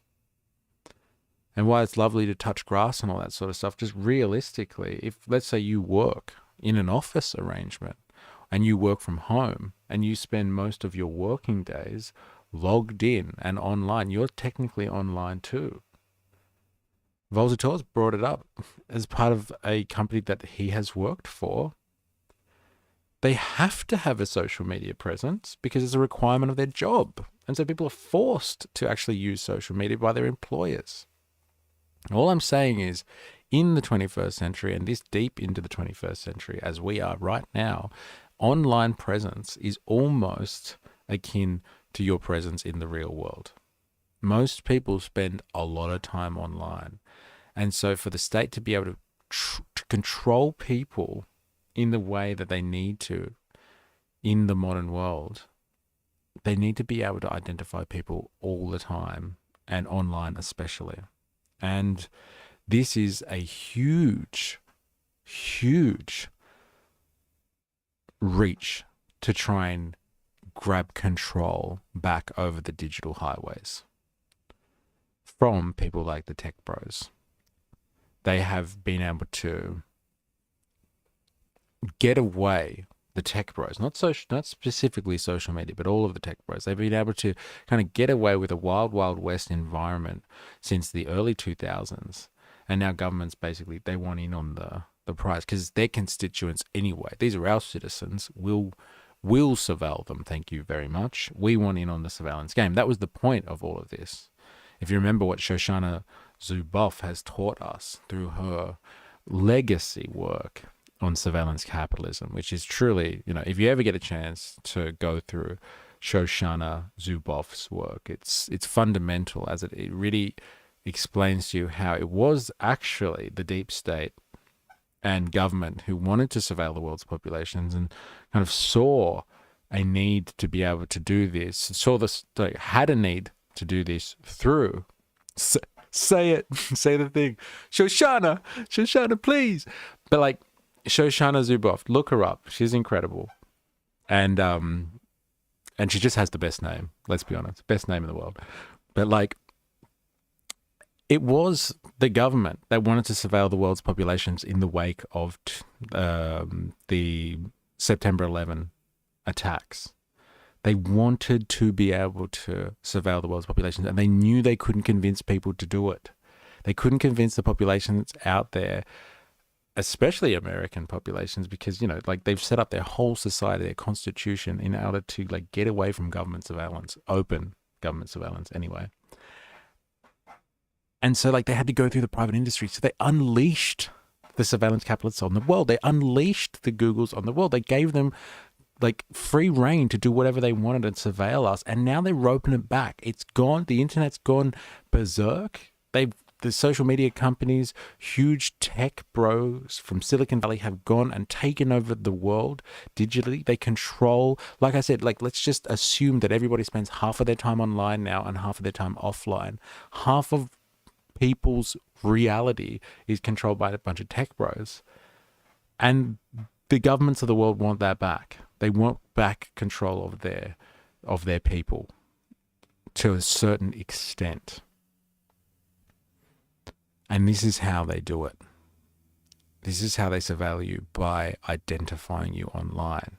And while it's lovely to touch grass and all that sort of stuff, just realistically, if let's say you work in an office arrangement and you work from home and you spend most of your working days logged in and online, you're technically online too. Volzatore's brought it up as part of a company that he has worked for. They have to have a social media presence because it's a requirement of their job. And so people are forced to actually use social media by their employers. All I'm saying is, in the 21st century, and this deep into the 21st century as we are right now, online presence is almost akin to your presence in the real world. Most people spend a lot of time online. And so for the state to be able to control people in the way that they need to, in the modern world, they need to be able to identify people all the time, and online especially. And this is a huge, huge reach to try and grab control back over the digital highways from people like the tech bros. They have been able to get away, the tech bros, not specifically social media, but all of the tech bros. They've been able to kind of get away with a wild, wild west environment since the early 2000s. And now governments basically, they want in on the prize because their constituents anyway, these are our citizens, will surveil them. Thank you very much. We want in on the surveillance game. That was the point of all of this. If you remember what Shoshana Zuboff has taught us through her legacy work on surveillance capitalism, which is truly, if you ever get a chance to go through Shoshana Zuboff's work, it's fundamental, as it really explains to you how it was actually the deep state and government who wanted to surveil the world's populations and kind of saw a need to be able to do this, had a need to do this through, say it, say the thing, Shoshana, please. But like Shoshana Zuboff, look her up. She's incredible. And she just has the best name, let's be honest, best name in the world. But like, it was the government that wanted to surveil the world's populations in the wake of the September 11 attacks. They wanted to be able to surveil the world's populations, and they knew they couldn't convince people to do it. They couldn't convince the populations out there, especially American populations, because, they've set up their whole society, their constitution, in order to get away from government surveillance, open government surveillance anyway. And so they had to go through the private industry. So they unleashed the surveillance capitalists on the world. They unleashed the Googles on the world. They gave them free reign to do whatever they wanted and surveil us. And now they're roping it back. It's gone. The internet's gone berserk. The social media companies, huge tech bros from Silicon Valley have gone and taken over the world digitally. They control, like I said, let's just assume that everybody spends half of their time online now and half of their time offline. Half of people's reality is controlled by a bunch of tech bros. And the governments of the world want that back. They want back control of their people to a certain extent. And this is how they do it. This is how they surveil you, by identifying you online.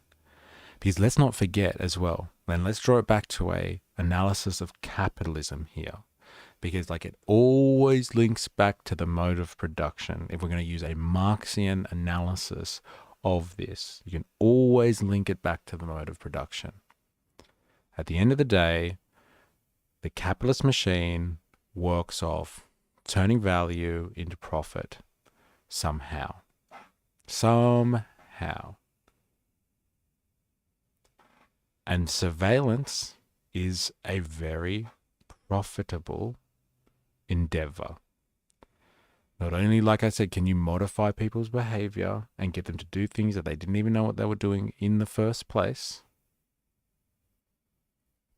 Because let's not forget as well, and let's draw it back to a analysis of capitalism here. Because it always links back to the mode of production. If we're going to use a Marxian analysis of this, you can always link it back to the mode of production. At the end of the day, the capitalist machine works off turning value into profit somehow. And surveillance is a very profitable endeavor. Not only, like I said, can you modify people's behavior and get them to do things that they didn't even know what they were doing in the first place.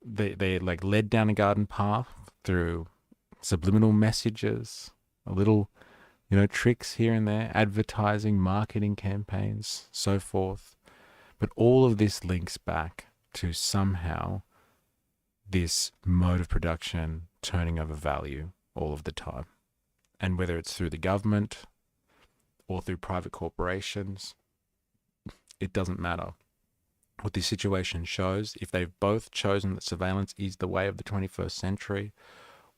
They're led down a garden path through subliminal messages, a little, tricks here and there, advertising, marketing campaigns, so forth. But all of this links back to somehow this mode of production turning over value all of the time. And whether it's through the government or through private corporations, it doesn't matter. What this situation shows, if they've both chosen that surveillance is the way of the 21st century,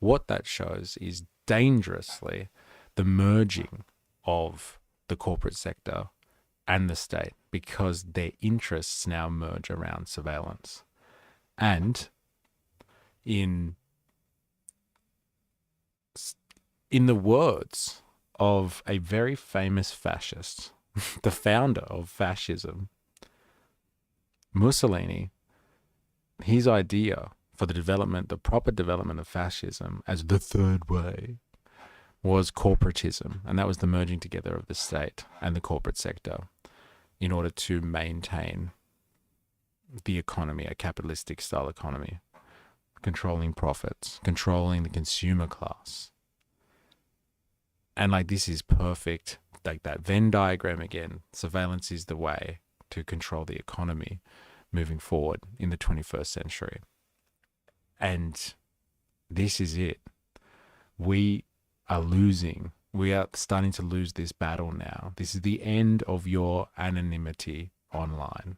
what that shows is dangerously the merging of the corporate sector and the state, because their interests now merge around surveillance. And in the words of a very famous fascist, the founder of fascism, Mussolini, his idea for the proper development of fascism as the third way was corporatism. And that was the merging together of the state and the corporate sector in order to maintain the economy, a capitalistic style economy, controlling profits, controlling the consumer class. And like, this is perfect, like that Venn diagram again. Surveillance is the way to control the economy moving forward in the 21st century. And this is it. We are losing. We are starting to lose this battle now. This is the end of your anonymity online.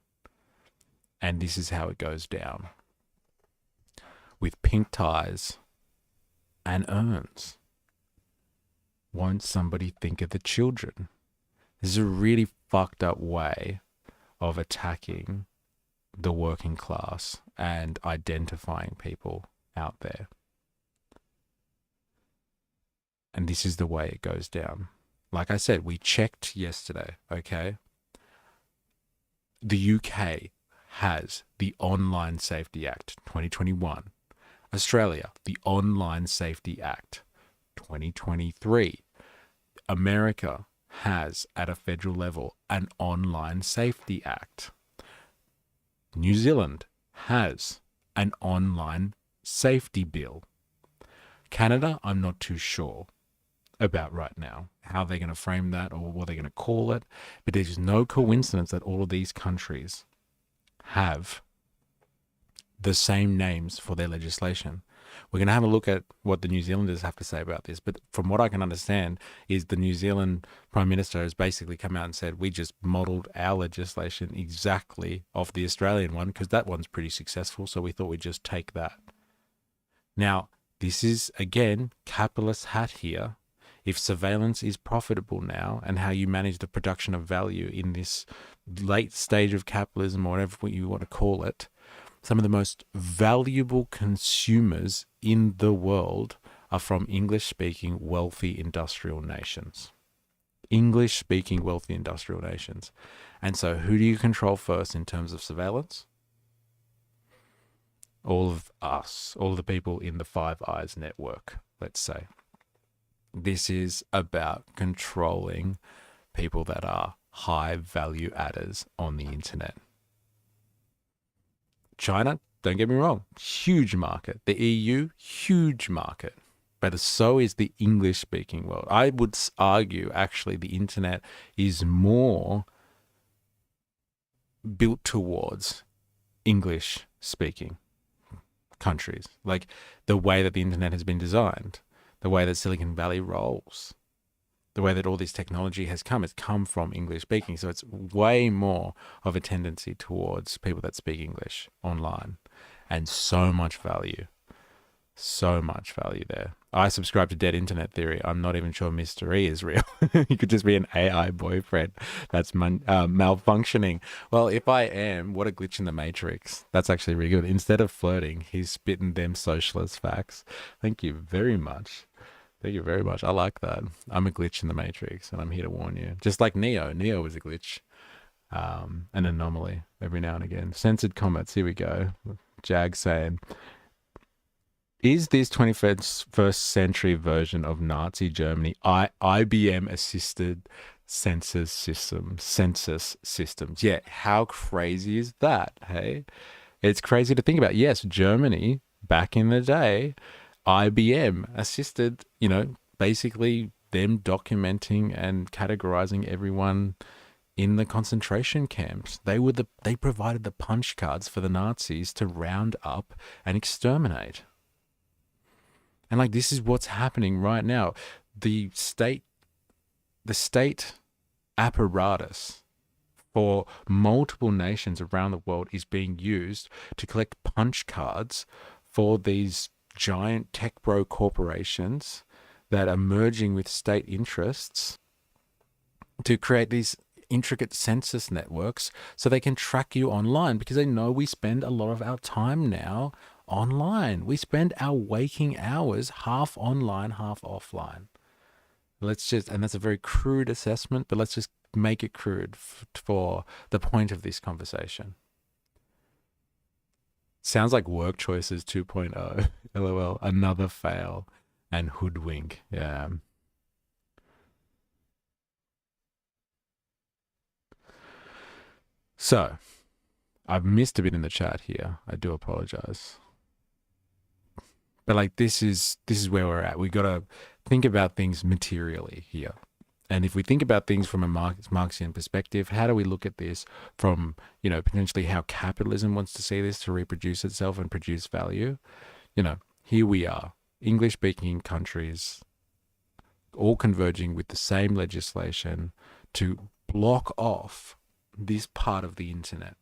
And this is how it goes down. With pink ties and urns. Won't somebody think of the children? This is a really fucked up way of attacking the working class and identifying people out there. And this is the way it goes down. Like I said, we checked yesterday, okay? The UK has the Online Safety Act 2021. Australia, the Online Safety Act 2023. America has, at a federal level, an Online Safety Act. New Zealand has an Online Safety Bill. Canada, I'm not too sure about right now, how they're going to frame that or what they're going to call it. But there's no coincidence that all of these countries have the same names for their legislation. We're going to have a look at what the New Zealanders have to say about this. But from what I can understand is the New Zealand Prime Minister has basically come out and said, we just modelled our legislation exactly off the Australian one because that one's pretty successful. So we thought we'd just take that. Now, this is, again, capitalist hat here. If surveillance is profitable now and how you manage the production of value in this late stage of capitalism or whatever you want to call it, some of the most valuable consumers in the world are from English-speaking wealthy industrial nations. English-speaking wealthy industrial nations. And so who do you control first in terms of surveillance? All of us, all of the people in the Five Eyes network, let's say. This is about controlling people that are high value adders on the internet. China, don't get me wrong, huge market. The EU, huge market. But so is the English-speaking world. I would argue, actually, the internet is more built towards English-speaking countries. Like the way that the internet has been designed, the way that Silicon Valley rolls, the way that all this technology has come, it's come from English speaking. So it's way more of a tendency towards people that speak English online, and so much value there. I subscribe to Dead Internet Theory. I'm not even sure Mr. E is real. He could just be an AI boyfriend that's malfunctioning. Well, if I am, what a glitch in the Matrix. That's actually really good. Instead of flirting, he's spitting them socialist facts. Thank you very much. Thank you very much. I like that. I'm a glitch in the Matrix, and I'm here to warn you. Just like Neo. Neo was a glitch. An anomaly every now and again. Censored comments. Here we go. Jag saying, is this 21st century version of Nazi Germany IBM-assisted census systems? Yeah, how crazy is that, hey? It's crazy to think about. Yes, Germany, back in the day, IBM assisted, basically them documenting and categorizing everyone in the concentration camps. They provided the punch cards for the Nazis to round up and exterminate. And like, this is what's happening right now. The state apparatus for multiple nations around the world is being used to collect punch cards for these giant tech bro corporations that are merging with state interests to create these intricate census networks so they can track you online, because they know we spend a lot of our time now online. We spend our waking hours half online, half offline. And that's a very crude assessment, but let's just make it crude for the point of this conversation. Sounds like Work Choices 2.0. LOL. Another fail and hoodwink. Yeah. So, I've missed a bit in the chat here. I do apologize. But like this is where we're at. We got to think about things materially here. And if we think about things from a Marxian perspective, how do we look at this from, potentially how capitalism wants to see this to reproduce itself and produce value? Here we are, English-speaking countries all converging with the same legislation to block off this part of the internet.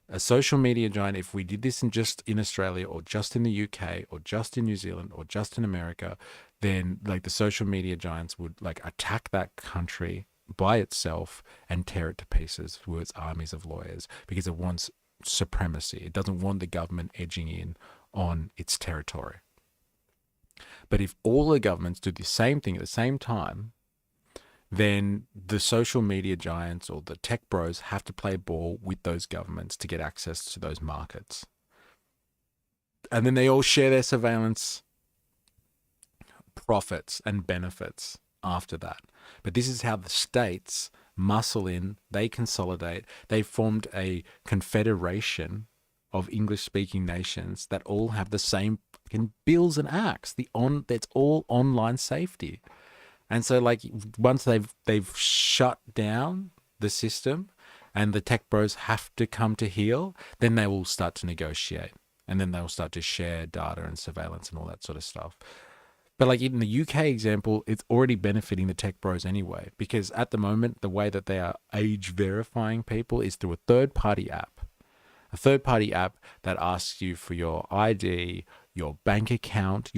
A social media giant, if we did this just in Australia or just in the UK or just in New Zealand or just in America, then like the social media giants would like attack that country by itself and tear it to pieces with its armies of lawyers because it wants supremacy. It doesn't want the government edging in on its territory. But if all the governments do the same thing at the same time, then the social media giants or the tech bros have to play ball with those governments to get access to those markets. And then they all share their surveillance profits and benefits after that. But this is how the states muscle in, they consolidate, they formed a confederation of English-speaking nations that all have the same fucking bills and acts. That's all online safety. And so like once they've shut down the system and the tech bros have to come to heel, then they will start to negotiate. And then they'll start to share data and surveillance and all that sort of stuff. But like in the UK example, it's already benefiting the tech bros anyway, because at the moment, the way that they are age verifying people is through a third-party app. A third-party app that asks you for your ID, your bank account.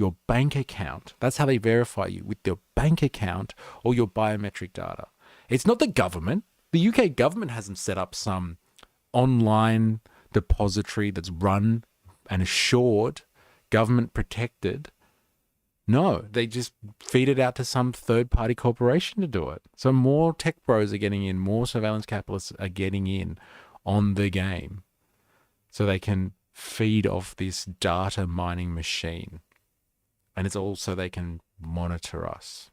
That's how they verify you, with your bank account or your biometric data. It's not the government. The UK government hasn't set up some online depository that's run and assured, government protected. No, they just feed it out to some third-party corporation to do it. So more tech bros are getting in, more surveillance capitalists are getting in on the game. So they can feed off this data mining machine. And it's also they can monitor us.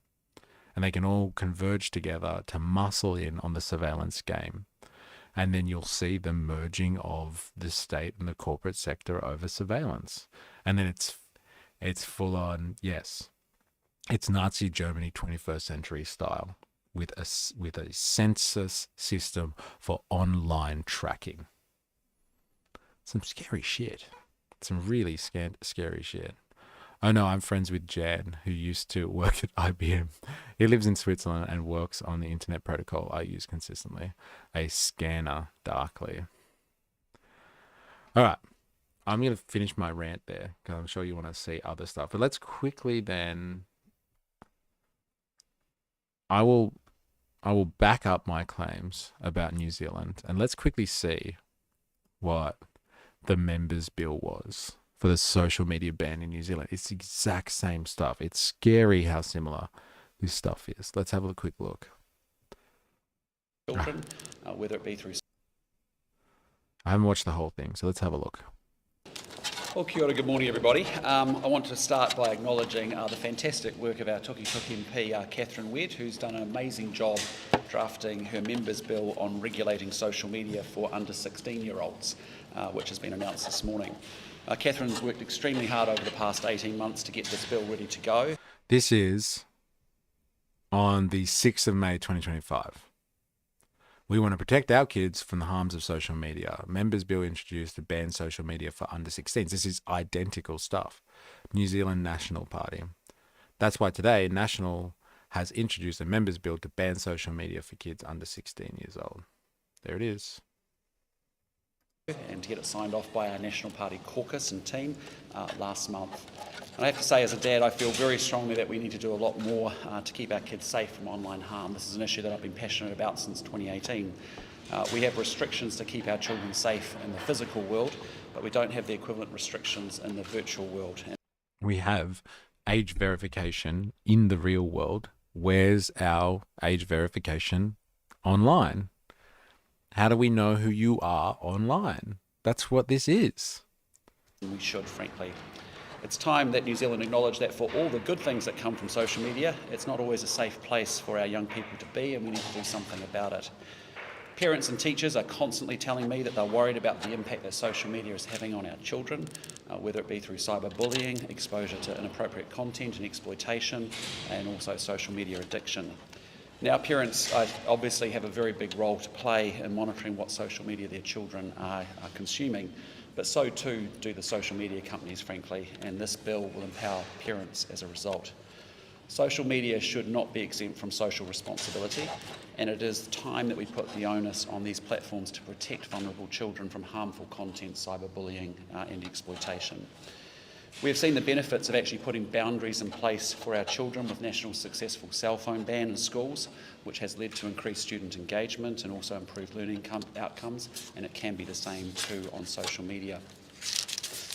And they can all converge together to muscle in on the surveillance game. And then you'll see the merging of the state and the corporate sector over surveillance. And then it's full on, yes, it's Nazi Germany 21st century style with a census system for online tracking. Some scary shit. Some really scary shit. Oh no, I'm friends with Jan, who used to work at IBM. He lives in Switzerland and works on the internet protocol I use consistently, a scanner darkly. All right, I'm going to finish my rant there because I'm sure you want to see other stuff. But let's quickly then, I will back up my claims about New Zealand, and let's quickly see what the members' bill was for the social media ban in New Zealand. It's the exact same stuff. It's scary how similar this stuff is. Let's have a quick look. Children, whether it be through... I haven't watched the whole thing, so let's have a look. Well, kia ora, good morning everybody. I want to start by acknowledging the fantastic work of our Tuki MP, Catherine Wedd, who's done an amazing job drafting her members' bill on regulating social media for under 16-year-olds, which has been announced this morning. Catherine's worked extremely hard over the past 18 months to get this bill ready to go. This is on the 6th of May 2025. We want to protect our kids from the harms of social media. Members' bill introduced to ban social media for under 16s. This is identical stuff. New Zealand National Party. That's why today National has introduced a members' bill to ban social media for kids under 16 years old. There it is. And to get it signed off by our National Party caucus and team last month. And I have to say, as a dad, I feel very strongly that we need to do a lot more to keep our kids safe from online harm. This is an issue that I've been passionate about since 2018. We have restrictions to keep our children safe in the physical world, but we don't have the equivalent restrictions in the virtual world. We have age verification in the real world. Where's our age verification online? How do we know who you are online? That's what this is. We should, frankly. It's time that New Zealand acknowledge that for all the good things that come from social media, it's not always a safe place for our young people to be, and we need to do something about it. Parents and teachers are constantly telling me that they're worried about the impact that social media is having on our children, whether it be through cyberbullying, exposure to inappropriate content and exploitation, and also social media addiction. Now, parents obviously have a very big role to play in monitoring what social media their children are consuming, but so too do the social media companies, frankly, and this bill will empower parents as a result. Social media should not be exempt from social responsibility, and it is time that we put the onus on these platforms to protect vulnerable children from harmful content, cyberbullying and exploitation. We have seen the benefits of actually putting boundaries in place for our children with National's successful cell phone ban in schools, which has led to increased student engagement and also improved learning outcomes, and it can be the same too on social media.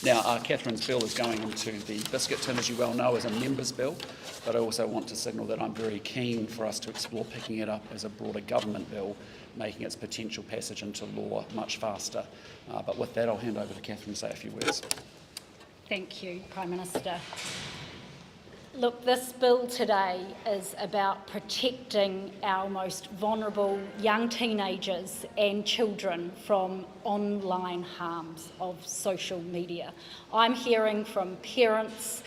Now, Catherine's bill is going into the biscuit tin, as you well know, as a members' bill, but I also want to signal that I'm very keen for us to explore picking it up as a broader government bill, making its potential passage into law much faster. But with that, I'll hand over to Catherine to say a few words. Thank you, Prime Minister. Look, this bill today is about protecting our most vulnerable young teenagers and children from online harms of social media. I'm hearing from parents,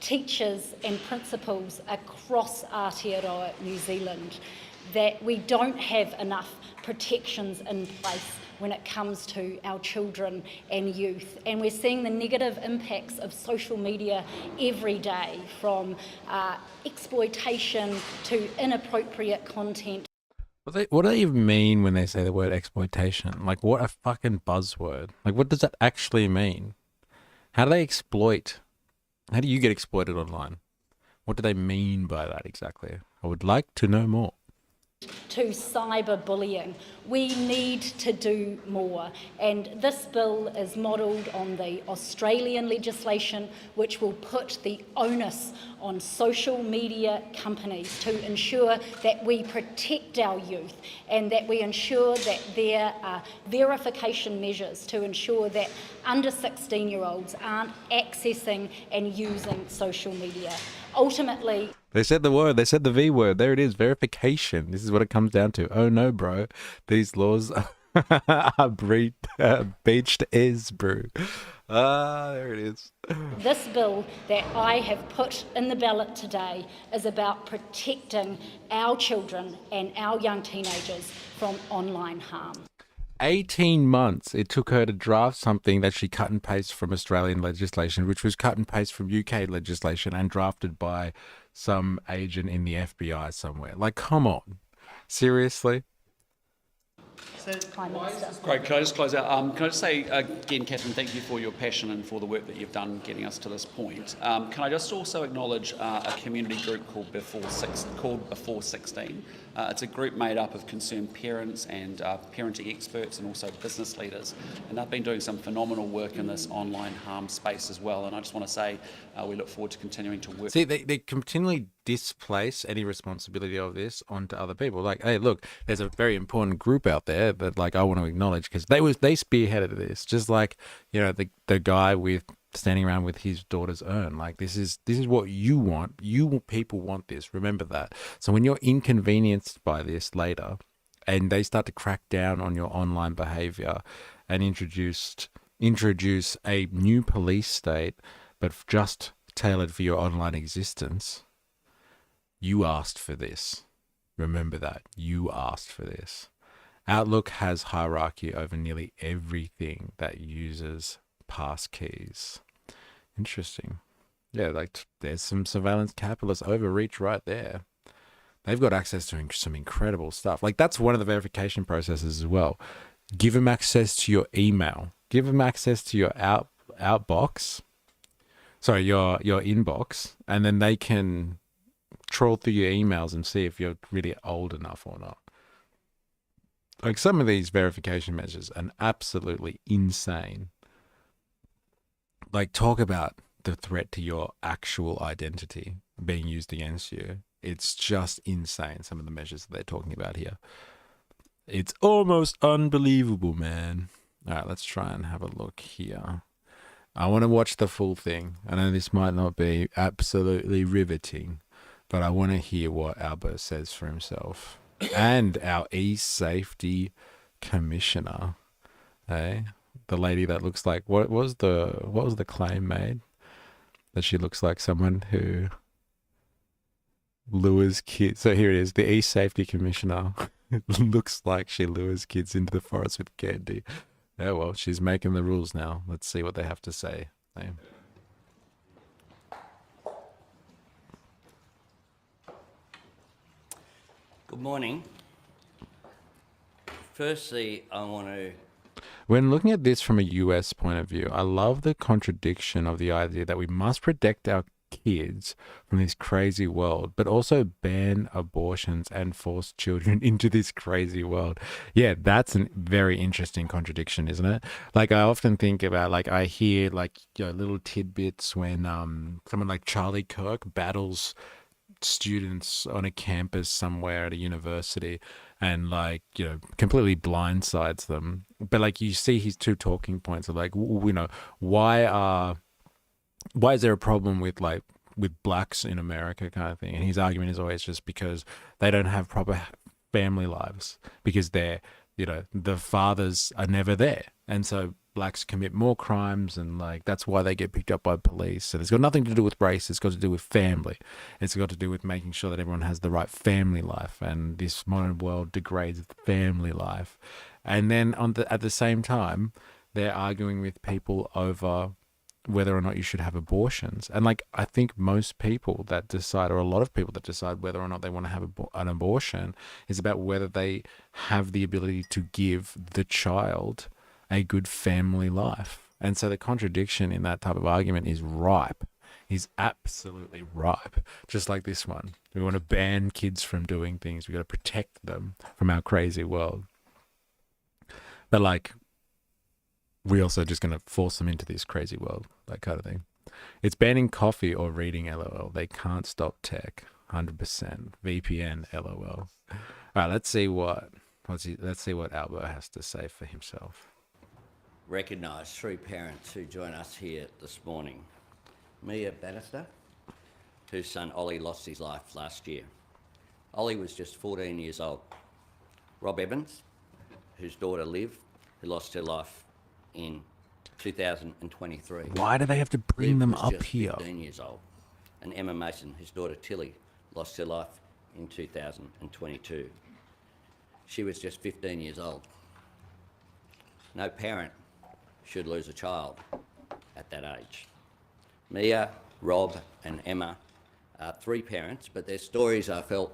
teachers and principals across Aotearoa, New Zealand, that we don't have enough protections in place when it comes to our children and youth. And we're seeing the negative impacts of social media every day, from exploitation to inappropriate content. What do they even mean when they say the word exploitation? Like, what a fucking buzzword. Like, what does that actually mean? How do they exploit? How do you get exploited online? What do they mean by that exactly? I would like to know more. To cyberbullying. We need to do more, and this bill is modelled on the Australian legislation, which will put the onus on social media companies to ensure that we protect our youth and that we ensure that there are verification measures to ensure that under 16-year-olds aren't accessing and using social media. Ultimately, They said the word. They said the V word. There it is. Verification. This is what it comes down to. Oh no, bro. These laws are beached as brew. There it is. this bill that I have put in the ballot today is about protecting our children and our young teenagers from online harm. 18 months it took her to draft something that she cut and paste from Australian legislation, which was cut and paste from UK legislation and drafted by some agent in the FBI somewhere. Like, come on. Seriously? Prime Minister. Great. Can I just close out? Can I just say again, Catherine, thank you for your passion and for the work that you've done getting us to this point. Can I just also acknowledge a community group called Before 16? It's a group made up of concerned parents and parenting experts and also business leaders, and they've been doing some phenomenal work in this online harm space as well. And I just want to say we look forward to continuing to work. See, they continually displace any responsibility of this onto other people. Like, hey, look, there's a very important group out there that, like, I want to acknowledge because they spearheaded this. Just like, you know, the guy with standing around with his daughter's urn. Like, this is what you want. You people want this. Remember that. So when you're inconvenienced by this later, and they start to crack down on your online behavior and introduce a new police state, but just tailored for your online existence. You asked for this. Remember that. You asked for this. Outlook has hierarchy over nearly everything that uses pass keys. Interesting. Yeah, like there's some surveillance capitalist overreach right there. They've got access to some incredible stuff. Like, that's one of the verification processes as well. Give them access to your email. Give them access to your outbox. Sorry, your inbox, and then they can troll through your emails and see if you're really old enough or not. Like, some of these verification measures are absolutely insane. Like, talk about the threat to your actual identity being used against you. It's just insane, some of the measures that they're talking about here. It's almost unbelievable, man. All right, let's try and have a look here. I want to watch the full thing. I know this might not be absolutely riveting, but I want to hear what Albert says for himself. And our eSafety commissioner, eh? The lady that looks like what was the claim made? That she looks like someone who lures kids. So here it is. The eSafety commissioner looks like she lures kids into the forest with candy. Yeah, well, she's making the rules now. Let's see what they have to say. Good morning. Firstly, I want to... When looking at this from a US point of view, I love the contradiction of the idea that we must protect our kids from this crazy world, but also ban abortions and force children into this crazy world. Yeah, that's a very interesting contradiction, isn't it? Like, I often think about, like, I hear, like, little tidbits when someone like Charlie Kirk battles students on a campus somewhere at a university and, like, completely blindsides them. But, like, you see his two talking points of, like, why is there a problem with, like, with blacks in America, kind of thing? And his argument is always just because they don't have proper family lives, because they're, the fathers are never there. And so blacks commit more crimes, and, like, that's why they get picked up by police. And it's got nothing to do with race. It's got to do with family. It's got to do with making sure that everyone has the right family life. And this modern world degrades family life. And then at the same time, they're arguing with people over whether or not you should have abortions. And, like, I think most people that decide, or a lot of people that decide whether or not they want to have an abortion, is about whether they have the ability to give the child a good family life. And so the contradiction in that type of argument is ripe. Is absolutely ripe. Just like this one. We want to ban kids from doing things. We got to protect them from our crazy world. But, like, we also just going to force them into this crazy world, that kind of thing. It's banning coffee or reading, LOL. They can't stop tech. 100%. VPN, LOL. All right, let's see what Albert has to say for himself. Recognise three parents who join us here this morning. Mia Bannister, whose son Ollie lost his life last year. Ollie was just 14 years old. Rob Evans, whose daughter Liv, who lost her life in 2023. Why do they have to bring Liv them was up just here? 15 years old. And Emma Mason, whose daughter Tilly, lost her life in 2022. She was just 15 years old. No parent should lose a child at that age. Mia, Rob and Emma are three parents, but their stories are felt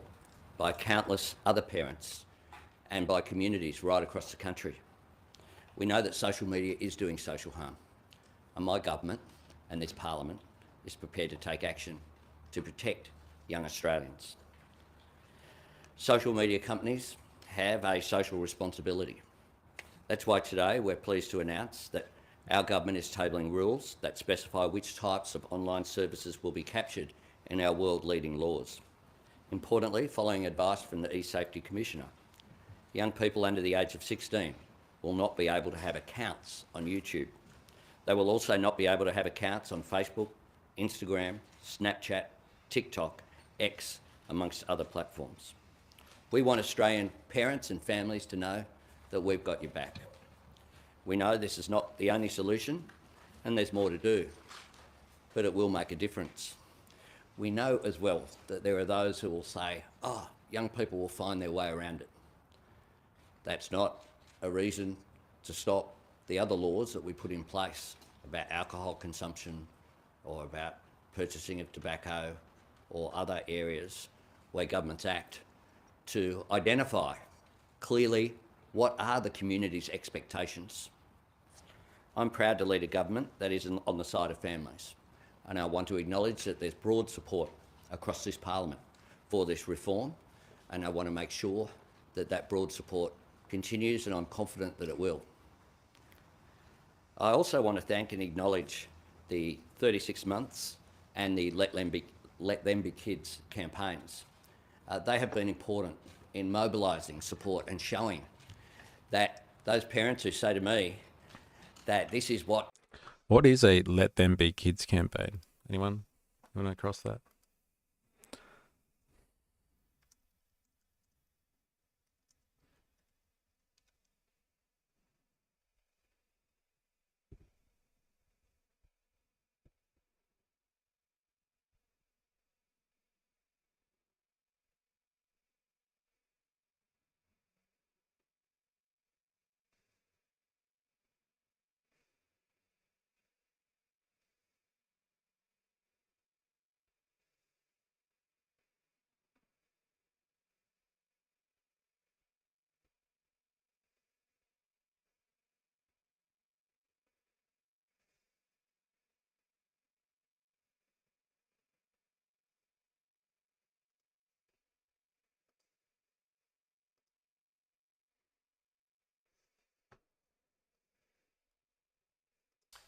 by countless other parents and by communities right across the country. We know that social media is doing social harm, and my government and this parliament is prepared to take action to protect young Australians. Social media companies have a social responsibility. That's why today we're pleased to announce that our government is tabling rules that specify which types of online services will be captured in our world-leading laws. Importantly, following advice from the eSafety Commissioner, young people under the age of 16 will not be able to have accounts on YouTube. They will also not be able to have accounts on Facebook, Instagram, Snapchat, TikTok, X, amongst other platforms. We want Australian parents and families to know that we've got your back. We know this is not the only solution, and there's more to do, but it will make a difference. We know as well that there are those who will say, young people will find their way around it. That's not a reason to stop the other laws that we put in place about alcohol consumption or about purchasing of tobacco or other areas where governments act to identify clearly what are the community's expectations. I'm proud to lead a government that is on the side of families, and I want to acknowledge that there's broad support across this parliament for this reform, and I want to make sure that that broad support continues, and I'm confident that it will. I also want to thank and acknowledge the 36 months and the Let Them Be Kids campaigns. They have been important in mobilising support and showing that those parents who say to me that this is what... What is a Let Them Be Kids campaign? Anyone want to cross that?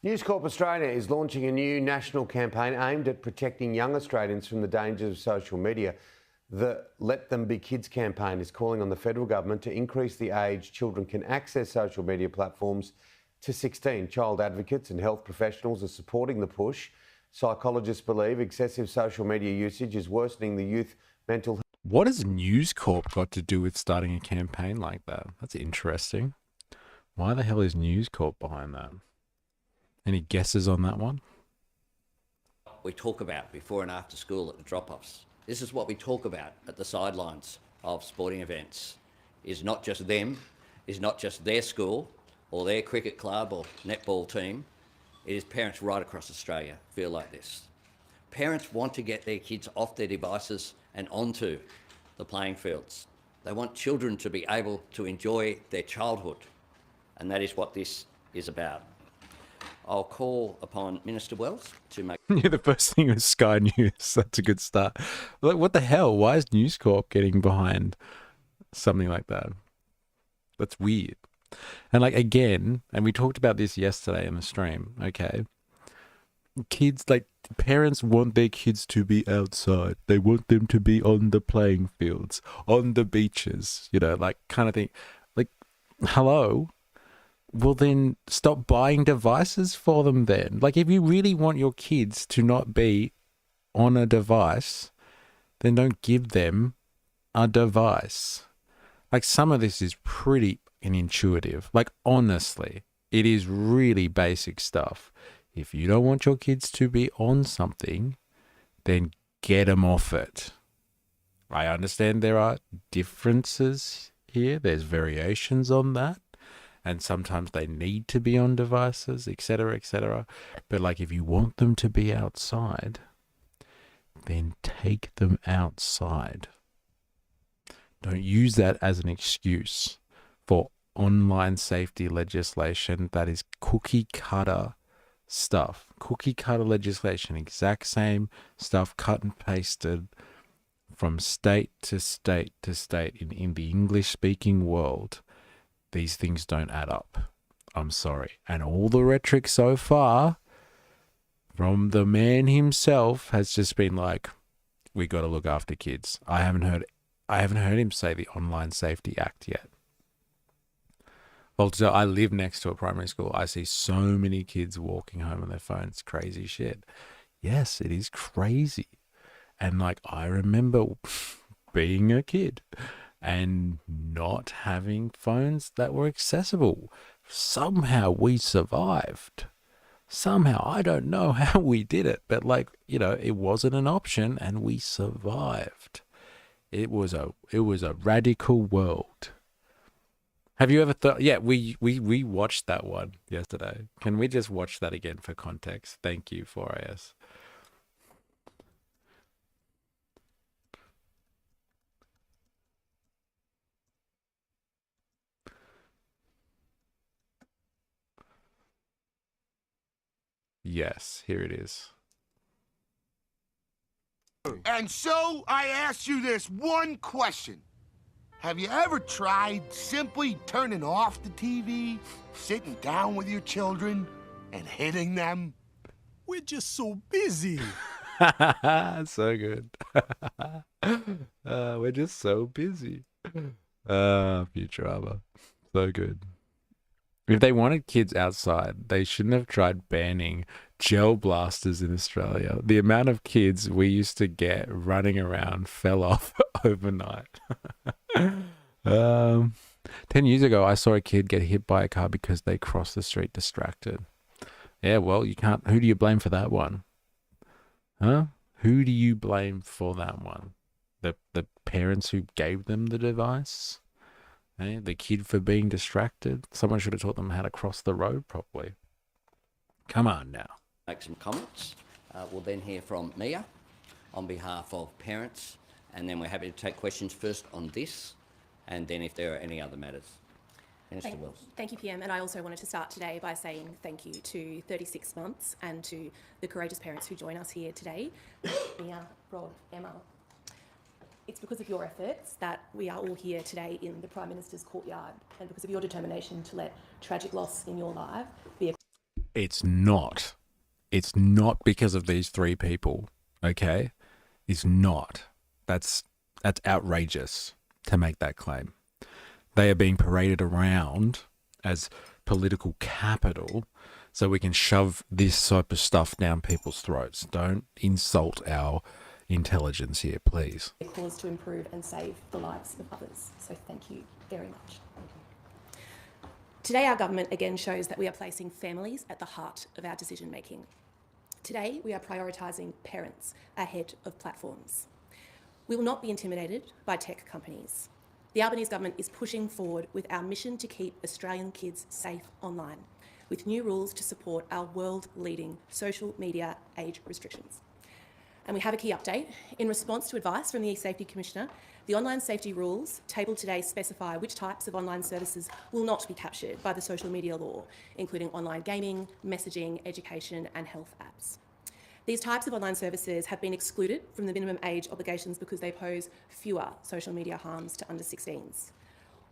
News Corp Australia is launching a new national campaign aimed at protecting young Australians from the dangers of social media. The Let Them Be Kids campaign is calling on the federal government to increase the age children can access social media platforms to 16. Child advocates and health professionals are supporting the push. Psychologists believe excessive social media usage is worsening the youth mental health. What has News Corp got to do with starting a campaign like that? That's interesting. Why the hell is News Corp behind that? Any guesses on that one? We talk about before and after school at the drop-offs. This is what we talk about at the sidelines of sporting events. Is not just them, is not just their school or their cricket club or netball team. It is parents right across Australia feel like this. Parents want to get their kids off their devices and onto the playing fields. They want children to be able to enjoy their childhood, and that is what this is about. I'll call upon Minister Wells to make... Yeah, the first thing was Sky News. That's a good start. Like, what the hell? Why is News Corp getting behind something like that? That's weird. And like, again, and we talked about this yesterday in the stream, okay? Kids, like, parents want their kids to be outside. They want them to be on the playing fields, on the beaches, you know, like, kind of thing. Like, hello? Well, then stop buying devices for them then. Like, if you really want your kids to not be on a device, then don't give them a device. Like, some of this is pretty intuitive. Like, honestly, it is really basic stuff. If you don't want your kids to be on something, then get them off it. I understand there are differences here. There's variations on that. And sometimes they need to be on devices, etc., etc. But like, if you want them to be outside, then take them outside. Don't use that as an excuse for online safety legislation that is cookie cutter stuff. Cookie cutter legislation, exact same stuff cut and pasted from state to state to state in the English speaking world. These things don't add up. I'm sorry. And all the rhetoric so far from the man himself has just been like, we got to look after kids. I haven't heard him say the Online Safety Act yet. Well, so I live next to a primary school. I see so many kids walking home on their phones. Crazy shit. Yes, it is crazy. And like, I remember being a kid and not having phones that were accessible. Somehow we survived. Somehow, I don't know how we did it, but like, you know, it wasn't an option and we survived. It was a radical world. Have you ever thought, yeah, we watched that one yesterday. Can we just watch that again for context? Thank you, 4AS. Yes, here it is. And so I ask you this one question. Have you ever tried simply turning off the TV, sitting down with your children, and hitting them? We're just so busy. So good. We're just so busy. Futurama. So good. If they wanted kids outside, they shouldn't have tried banning gel blasters in Australia. The amount of kids we used to get running around fell off overnight. 10 years ago, I saw a kid get hit by a car because they crossed the street distracted. Yeah, well, you can't. Who do you blame for that one? Huh? Who do you blame for that one? The parents who gave them the device? The kid for being distracted? Someone should have taught them how to cross the road properly. Come on now. Make some comments. We'll then hear from Nia on behalf of parents, and then we're happy to take questions first on this, and then if there are any other matters. Minister Wells. Thank you, PM. And I also wanted to start today by saying thank you to 36 months and to the courageous parents who join us here today. Mia, Rod, Emma. It's because of your efforts that we are all here today in the Prime Minister's courtyard, and because of your determination to let tragic loss in your life be a... It's not. It's not because of these three people, okay? It's not. That's outrageous to make that claim. They are being paraded around as political capital so we can shove this type of stuff down people's throats. Don't insult our intelligence here, please. A cause to improve and save the lives of others. So thank you very much. Today, our government again shows that we are placing families at the heart of our decision making. Today, we are prioritising parents ahead of platforms. We will not be intimidated by tech companies. The Albanese government is pushing forward with our mission to keep Australian kids safe online, with new rules to support our world-leading social media age restrictions. And we have a key update. In response to advice from the eSafety Commissioner, the online safety rules tabled today specify which types of online services will not be captured by the social media law, including online gaming, messaging, education and health apps. These types of online services have been excluded from the minimum age obligations because they pose fewer social media harms to under 16s.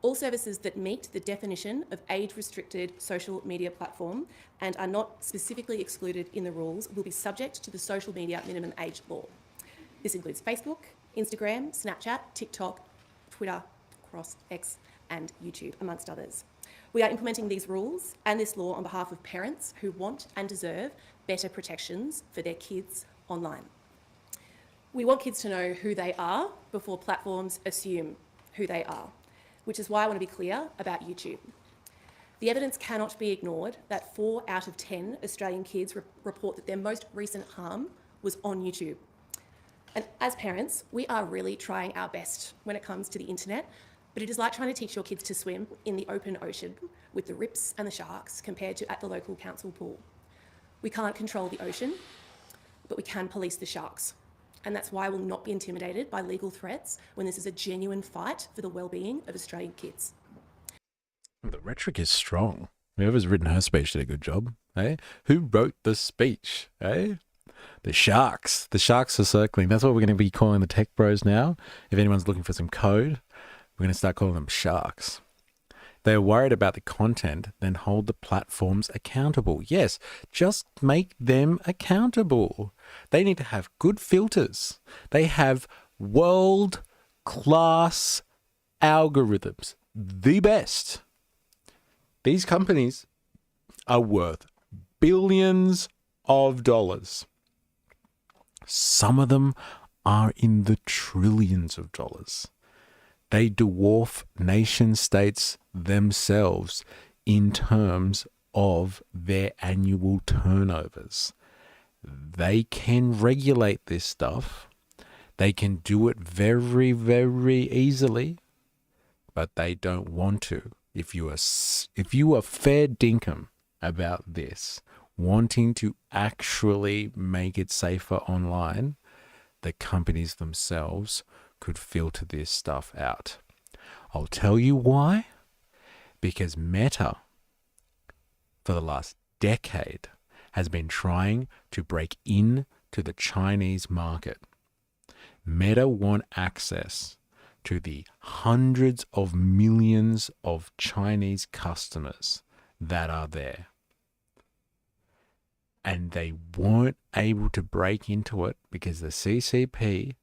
All services that meet the definition of age-restricted social media platform and are not specifically excluded in the rules will be subject to the social media minimum age law. This includes Facebook, Instagram, Snapchat, TikTok, Twitter, Cross, X and YouTube, amongst others. We are implementing these rules and this law on behalf of parents who want and deserve better protections for their kids online. We want kids to know who they are before platforms assume who they are, which is why I want to be clear about YouTube. The evidence cannot be ignored that 4 out of 10 Australian kids report that their most recent harm was on YouTube. And as parents, we are really trying our best when it comes to the internet, but it is like trying to teach your kids to swim in the open ocean with the rips and the sharks compared to at the local council pool. We can't control the ocean, but we can police the sharks. And that's why I will not be intimidated by legal threats when this is a genuine fight for the well-being of Australian kids. The rhetoric is strong. Whoever's written her speech did a good job, eh? Who wrote the speech, eh? The sharks. The sharks are circling. That's what we're going to be calling the tech bros now. If anyone's looking for some code, we're going to start calling them sharks. They're worried about the content, then hold the platforms accountable. Yes, just make them accountable. They need to have good filters. They have world-class algorithms. The best. These companies are worth billions of dollars. Some of them are in the trillions of dollars. They dwarf nation states themselves in terms of their annual turnovers. They can regulate this stuff. They can do it very, very easily, but they don't want to. If you are fair dinkum about this, wanting to actually make it safer online, the companies themselves could filter this stuff out. I'll tell you why. Because Meta, for the last decade, has been trying to break into the Chinese market. Meta want access to the hundreds of millions of Chinese customers that are there. And they weren't able to break into it because the CCP,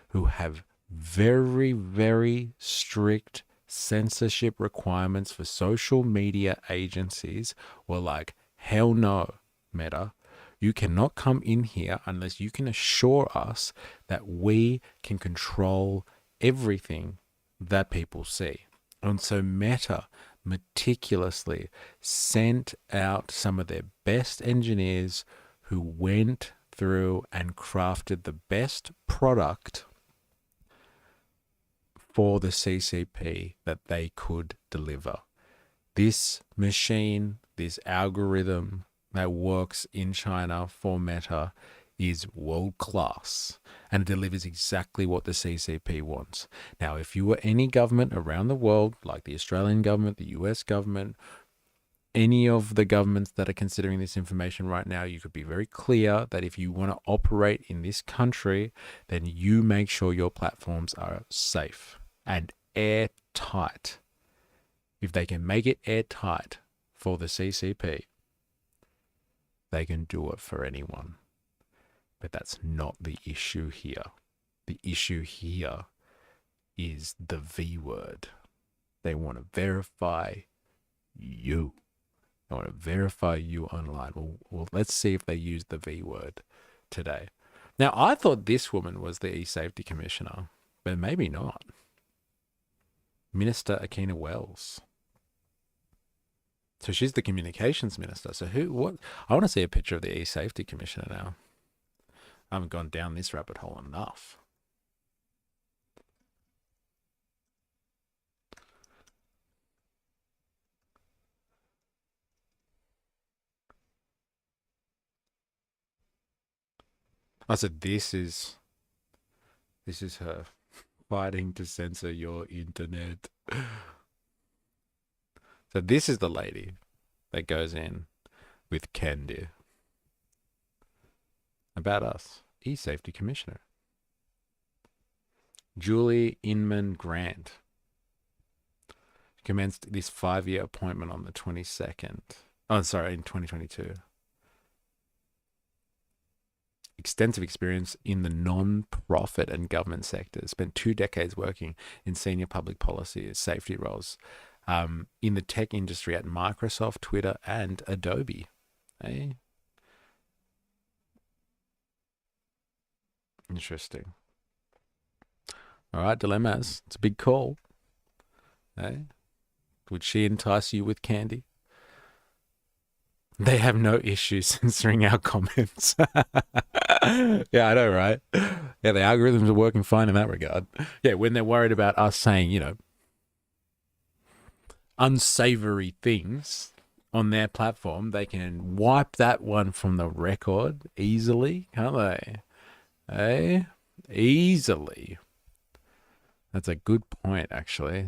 who have very, very strict censorship requirements for social media agencies, were like, hell no, Meta. You cannot come in here unless you can assure us that we can control everything that people see. And so Meta meticulously sent out some of their best engineers who went through and crafted the best product for the CCP that they could deliver. This machine, this algorithm that works in China for Meta is world class and it delivers exactly what the CCP wants. Now, if you were any government around the world, like the Australian government, the US government, any of the governments that are considering this information right now, you could be very clear that if you want to operate in this country, then you make sure your platforms are safe and airtight. If they can make it airtight for the CCP, they can do it for anyone. But that's not the issue here. The issue here is the V word. They want to verify you. They want to verify you online. Well, let's see if they use the V word today. Now, I thought this woman was the eSafety Commissioner, but maybe not. Minister Akina Wells. So she's the Communications Minister. So what? I want to see a picture of the eSafety Commissioner now. I haven't gone down this rabbit hole enough. I said, this is her fighting to censor your internet. So this is the lady that goes in with Candy about us, eSafety Commissioner. Julie Inman Grant commenced this 5-year appointment on the 22nd. Oh, sorry, in 2022. Extensive experience in the non-profit and government sector. Spent 2 decades working in senior public policy safety roles in the tech industry at Microsoft, Twitter, and Adobe. Hey? Interesting. All right, dilemmas. It's a big call. Hey? Would she entice you with candy? They have no issue censoring our comments. Yeah, I know, right? Yeah, the algorithms are working fine in that regard. Yeah, when they're worried about us saying, unsavory things on their platform, they can wipe that one from the record easily, can't they? Hey? Easily. That's a good point, actually.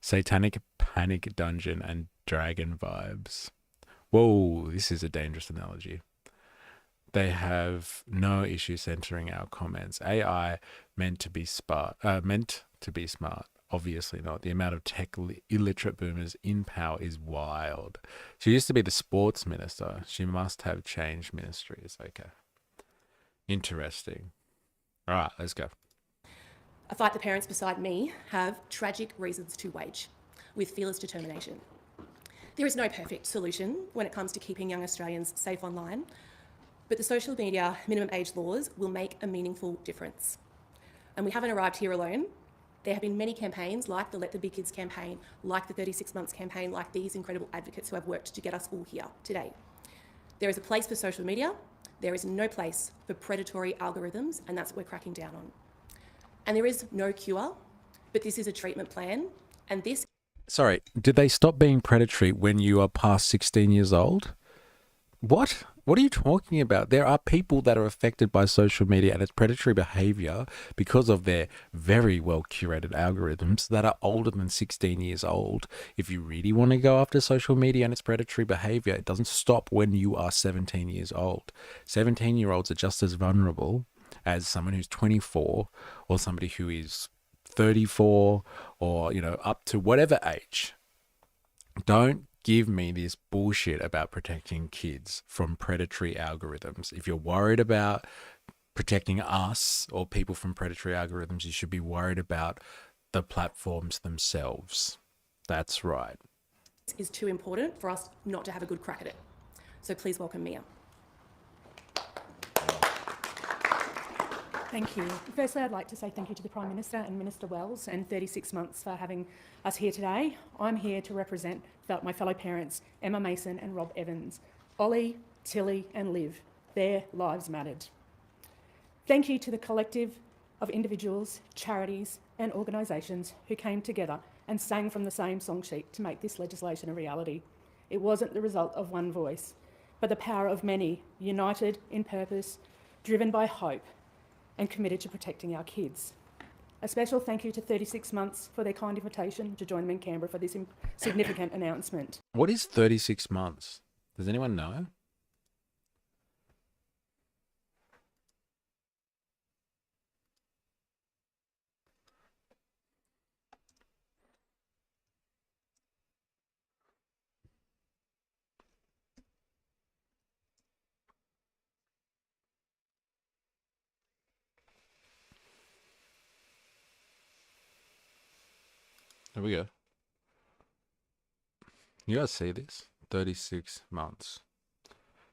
Satanic Panic Dungeon and Dragon vibes. Whoa, this is a dangerous analogy. They have no issue censoring our comments. AI meant to be smart. Obviously not. The amount of tech illiterate boomers in power is wild. She used to be the sports minister. She must have changed ministries. Okay. Interesting. All right, let's go. A fight the parents beside me have tragic reasons to wage, with fearless determination. There is no perfect solution when it comes to keeping young Australians safe online, but the social media minimum age laws will make a meaningful difference. And we haven't arrived here alone. There have been many campaigns like the Let the Big Kids campaign, like the 36 Months campaign, like these incredible advocates who have worked to get us all here today. There is a place for social media. There is no place for predatory algorithms, and that's what we're cracking down on. And there is no cure, but this is a treatment plan, and this... Sorry, did they stop being predatory when you are past 16 years old? What? What are you talking about? There are people that are affected by social media and its predatory behavior because of their very well curated algorithms that are older than 16 years old. If you really want to go after social media and its predatory behavior, it doesn't stop when you are 17 years old. 17-year-olds are just as vulnerable as someone who's 24 or somebody who is 34 or, up to whatever age. Don't give me this bullshit about protecting kids from predatory algorithms. If you're worried about protecting us or people from predatory algorithms, you should be worried about the platforms themselves. That's right. Is too important for us not to have a good crack at it. So please welcome Mia. Thank you. Firstly, I'd like to say thank you to the Prime Minister and Minister Wells and 36 Months for having us here today. I'm here to represent my fellow parents, Emma Mason and Rob Evans. Ollie, Tilly and Liv, their lives mattered. Thank you to the collective of individuals, charities and organisations who came together and sang from the same song sheet to make this legislation a reality. It wasn't the result of one voice, but the power of many, united in purpose, driven by hope and committed to protecting our kids. A special thank you to 36 Months for their kind invitation to join them in Canberra for this significant announcement. What is 36 months? Does anyone know? There we go. You guys see this? 36 months.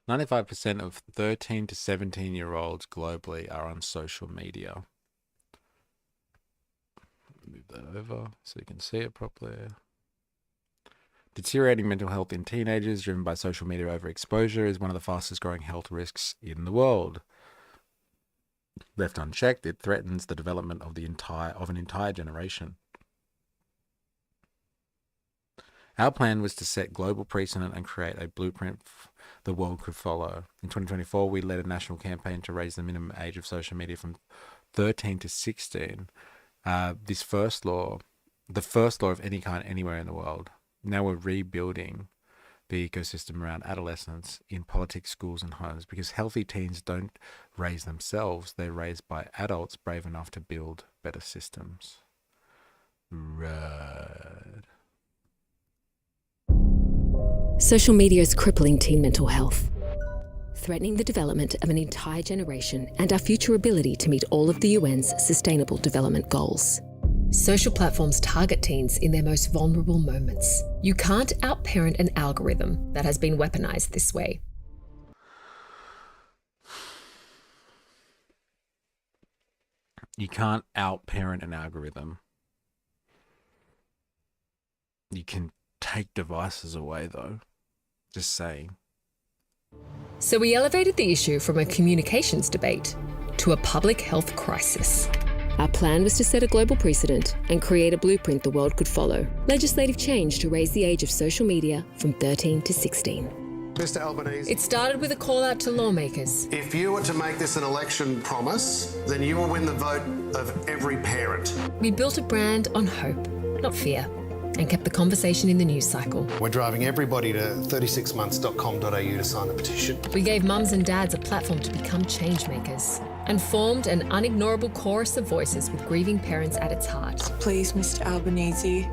95% of 13 to 17-year-olds globally are on social media. Move that over so you can see it properly. Deteriorating mental health in teenagers driven by social media overexposure is one of the fastest growing health risks in the world. Left unchecked, it threatens the development of an entire generation. Our plan was to set global precedent and create a blueprint the world could follow. In 2024, we led a national campaign to raise the minimum age of social media from 13 to 16. The first law of any kind anywhere in the world. Now we're rebuilding the ecosystem around adolescence in politics, schools, and homes, because healthy teens don't raise themselves. They're raised by adults brave enough to build better systems. Right. Social media is crippling teen mental health, threatening the development of an entire generation and our future ability to meet all of the UN's Sustainable Development Goals. Social platforms target teens in their most vulnerable moments. You can't outparent an algorithm that has been weaponized this way. You can't outparent an algorithm. You can take devices away, though. Just saying. So we elevated the issue from a communications debate to a public health crisis. Our plan was to set a global precedent and create a blueprint the world could follow. Legislative change to raise the age of social media from 13 to 16. Mr. Albanese. It started with a call out to lawmakers. If you were to make this an election promise, then you will win the vote of every parent. We built a brand on hope, not fear, and kept the conversation in the news cycle. We're driving everybody to 36months.com.au to sign the petition. We gave mums and dads a platform to become change makers and formed an unignorable chorus of voices with grieving parents at its heart. Please, Mr. Albanese,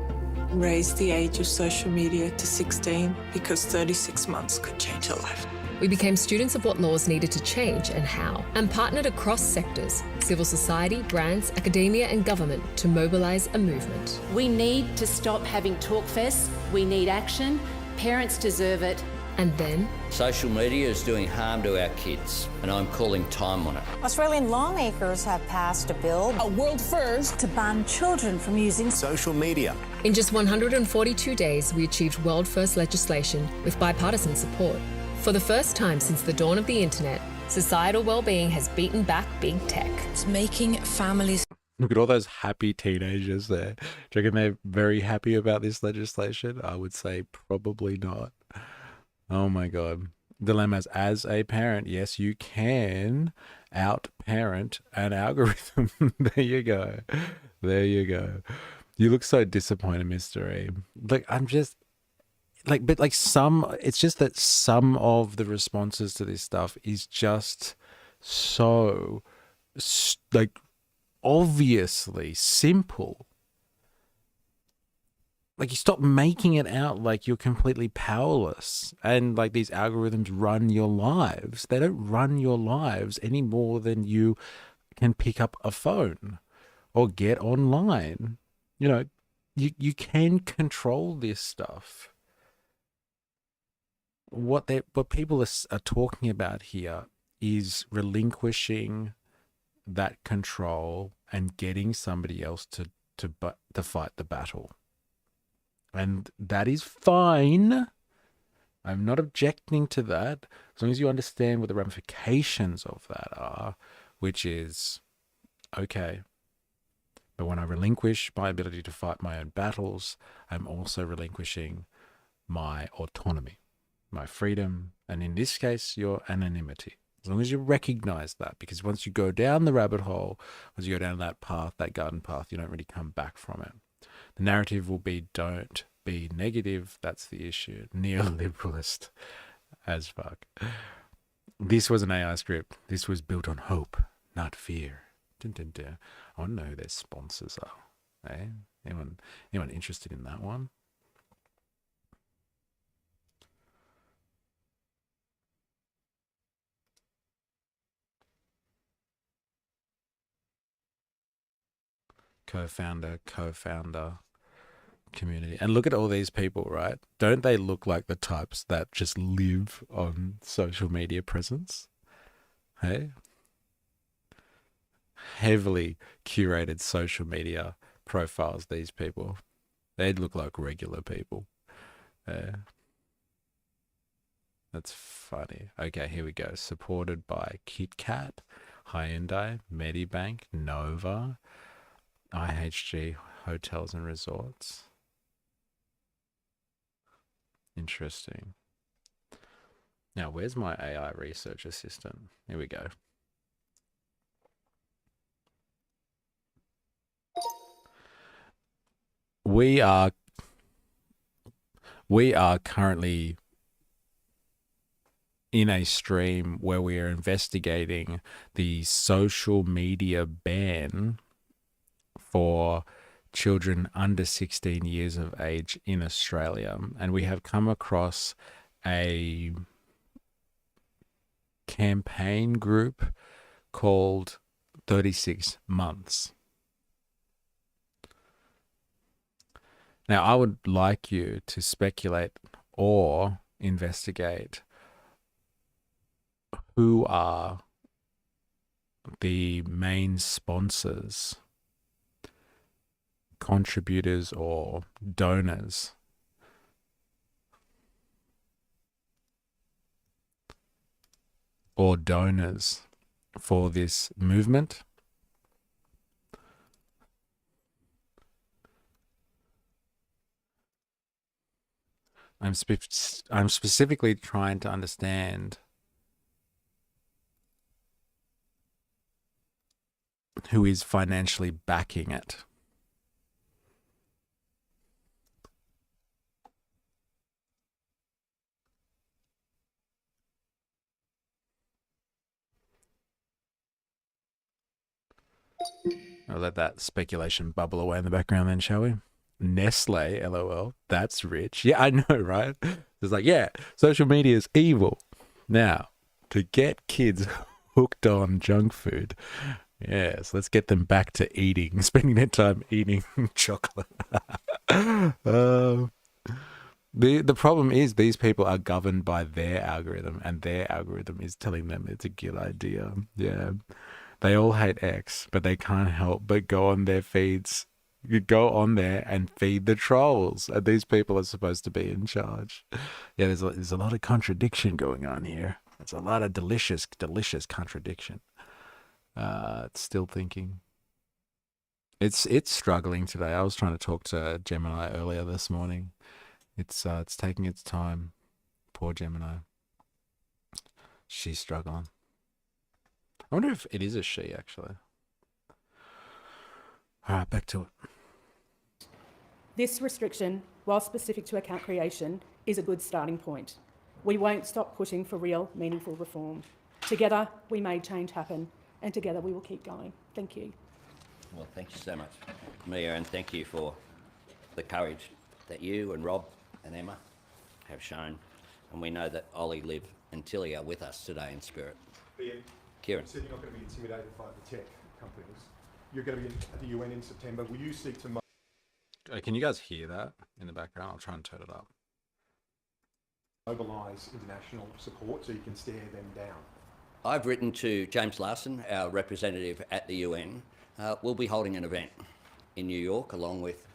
raise the age of social media to 16 because 36 months could change a life. We became students of what laws needed to change and how, and partnered across sectors, civil society, brands, academia and government to mobilise a movement. We need to stop having talk fests. We need action. Parents deserve it. And then? Social media is doing harm to our kids, and I'm calling time on it. Australian lawmakers have passed a bill, a world first, to ban children from using social media. In just 142 days, we achieved world-first legislation with bipartisan support. For the first time since the dawn of the internet, societal well-being has beaten back big tech. It's making families... Look at all those happy teenagers there. Do you reckon they're very happy about this legislation? I would say probably not. Oh my God. Dilemmas as a parent. Yes, you can out-parent an algorithm. There you go. There you go. You look so disappointed, Mr. E. Like, it's just that some of the responses to this stuff is just so, obviously simple. Like, you stop making it out like you're completely powerless and like these algorithms run your lives. They don't run your lives any more than you can pick up a phone or get online. You know, you can control this stuff. What people are talking about here is relinquishing that control and getting somebody else to fight the battle. And that is fine. I'm not objecting to that, as long as you understand what the ramifications of that are, which is, okay, but when I relinquish my ability to fight my own battles, I'm also relinquishing my autonomy, my freedom, and in this case, your anonymity. As long as you recognize that, because once you go down the rabbit hole, once you go down that path, that garden path, you don't really come back from it. The narrative will be, don't be negative. That's the issue. Neoliberalist as fuck. This was an AI script. This was built on hope, not fear. Dun, dun, dun. I want to know who their sponsors are. Eh? Anyone interested in that one? Co-founder. community. And look at all these people, right? Don't they look like the types that just live on social media presence? Hey? Heavily curated social media profiles, these people. They look like regular people. That's funny. Okay, here we go. Supported by KitKat, Hyundai, Medibank, Nova, IHG Hotels and Resorts. Interesting. Now, where's my AI research assistant? Here we go. We are currently in a stream where we are investigating the social media ban for children under 16 years of age in Australia. And we have come across a campaign group called 36 Months. Now, I would like you to speculate or investigate who are the main sponsors, contributors, or donors for this movement. I'm specifically trying to understand who is financially backing it. I'll let that speculation bubble away in the background then, shall we? Nestle, LOL. That's rich. Yeah, I know, right? It's like, yeah, social media is evil. Now, to get kids hooked on junk food, yes, let's get them back to eating, spending their time eating chocolate. The problem is these people are governed by their algorithm, and their algorithm is telling them it's a good idea. Yeah. They all hate X, but they can't help but go on their feeds. You go on there and feed the trolls, and these people are supposed to be in charge. Yeah, there's a lot of contradiction going on here. There's a lot of delicious contradiction. It's still thinking. It's struggling today. I was trying to talk to Gemini earlier this morning. It's taking its time. Poor Gemini. She's struggling. I wonder if it is a she, actually. All right, back to it. This restriction, while specific to account creation, is a good starting point. We won't stop pushing for real, meaningful reform. Together, we made change happen, and together we will keep going. Thank you. Well, thank you so much, Mia, and thank you for the courage that you and Rob and Emma have shown. And we know that Ollie, Liv and Tilly are with us today in spirit. Ian, Kieran. you said you're not going to be intimidated by the tech companies. You're going to be at the UN in September. Will you seek to... Can you guys hear that in the background? I'll try and turn it up. Mobilise international support so you can stare them down? I've written to James Larson, our representative at the UN. We'll be holding an event in New York along with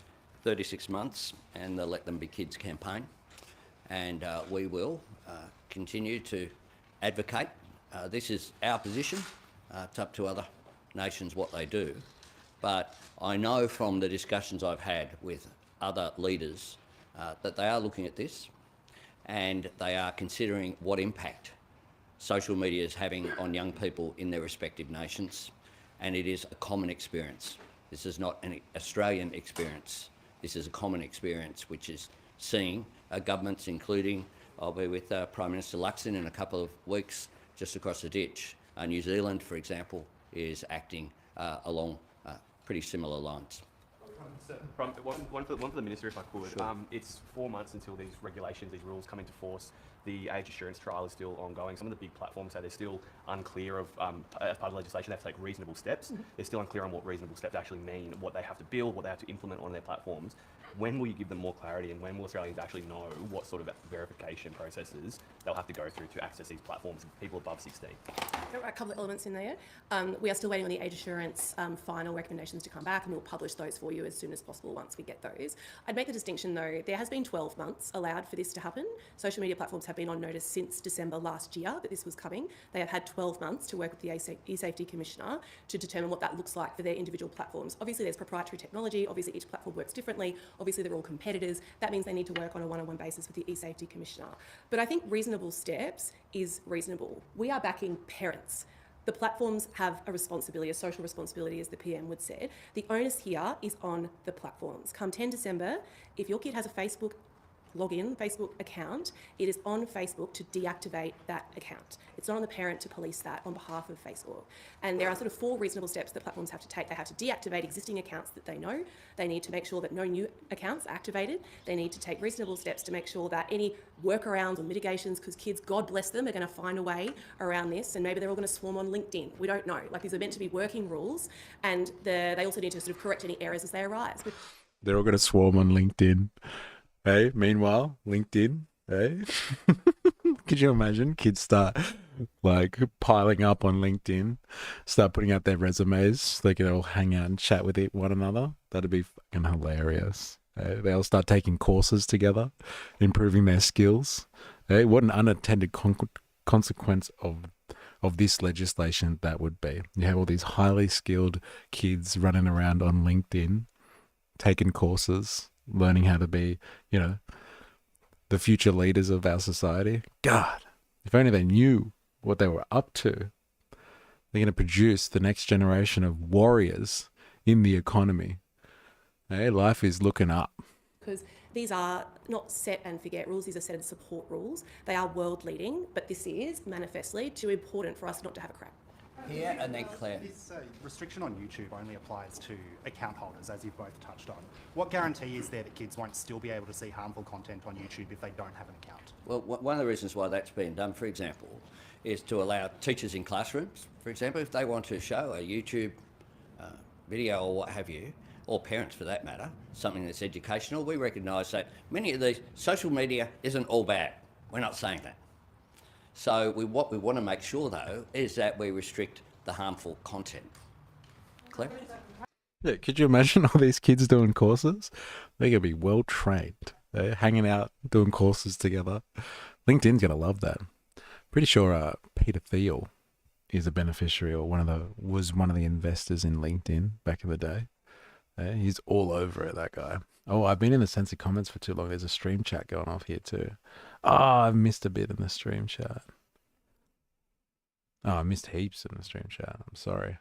36 Months and the Let Them Be Kids campaign. And we will continue to advocate. This is our position. It's up to other nations what they do. But I know from the discussions I've had with other leaders that they are looking at this and they are considering what impact social media is having on young people in their respective nations. And it is a common experience. This is not an Australian experience. This is a common experience which is seeing governments, including, I'll be with Prime Minister Luxon in a couple of weeks, just across the ditch. New Zealand, for example, is acting along pretty similar lines. One for the Minister, if I could. Sure. It's 4 months until these regulations, these rules come into force. The age assurance trial is still ongoing. Some of the big platforms say they're still unclear of, as part of legislation, they have to take reasonable steps. They're still unclear on what reasonable steps actually mean, what they have to build, what they have to implement on their platforms. When will you give them more clarity, and when will Australians actually know what sort of verification processes they'll have to go through to access these platforms, people above 16? There are a couple of elements in there. We are still waiting on the age assurance final recommendations to come back, and we'll publish those for you as soon as possible once we get those. I'd make the distinction though, there has been 12 months allowed for this to happen. Social media platforms have been on notice since December last year that this was coming. They have had 12 months to work with the eSafety Commissioner to determine what that looks like for their individual platforms. Obviously there's proprietary technology, obviously each platform works differently, obviously they're all competitors. That means they need to work on a one-on-one basis with the eSafety Commissioner. But I think reasonable steps is reasonable. We are backing parents. The platforms have a responsibility, a social responsibility, as the PM would say. The onus here is on the platforms. Come 10 December, if your kid has a Facebook login, Facebook account, it is on Facebook to deactivate that account. It's not on the parent to police that on behalf of Facebook. And there are sort of 4 reasonable steps that platforms have to take. They have to deactivate existing accounts that they know. They need to make sure that no new accounts are activated. They need to take reasonable steps to make sure that any workarounds or mitigations, because kids, God bless them, are going to find a way around this, and maybe they're all going to swarm on LinkedIn. We don't know. Like, these are meant to be working rules, and they also need to sort of correct any errors as they arise. They're all going to swarm on LinkedIn. Hey, meanwhile, LinkedIn, hey? Could you imagine kids start like piling up on LinkedIn, start putting out their resumes, they can all hang out and chat with one another? That'd be fucking hilarious. Hey? They all start taking courses together, improving their skills. Hey? What an unintended consequence of this legislation that would be. You have all these highly skilled kids running around on LinkedIn, taking courses, learning how to be, you know, the future leaders of our society. God, if only they knew what they were up to. They're going to produce the next generation of warriors in the economy. Hey, life is looking up. Because these are not set and forget rules, these are set and support rules. They are world leading, but this is manifestly too important for us not to have a crack. Here and then Claire. This restriction on YouTube only applies to account holders, as you've both touched on. What guarantee is there that kids won't still be able to see harmful content on YouTube if they don't have an account? Well, one of the reasons why that's been done, for example, is to allow teachers in classrooms, for example, if they want to show a YouTube video or what have you, or parents for that matter, something that's educational, we recognise that many of these social media isn't all bad. We're not saying that. So what we want to make sure, though, is that we restrict the harmful content. Claire? Yeah, could you imagine all these kids doing courses? They're going to be well trained. They're hanging out, doing courses together. LinkedIn's going to love that. Pretty sure Peter Thiel is a beneficiary or was one of the investors in LinkedIn back in the day. He's all over it, that guy. Oh, I've been in the censored comments for too long. There's a stream chat going off here too. Oh, I've missed a bit in the stream chat. Oh, I missed heaps in the stream chat. I'm sorry.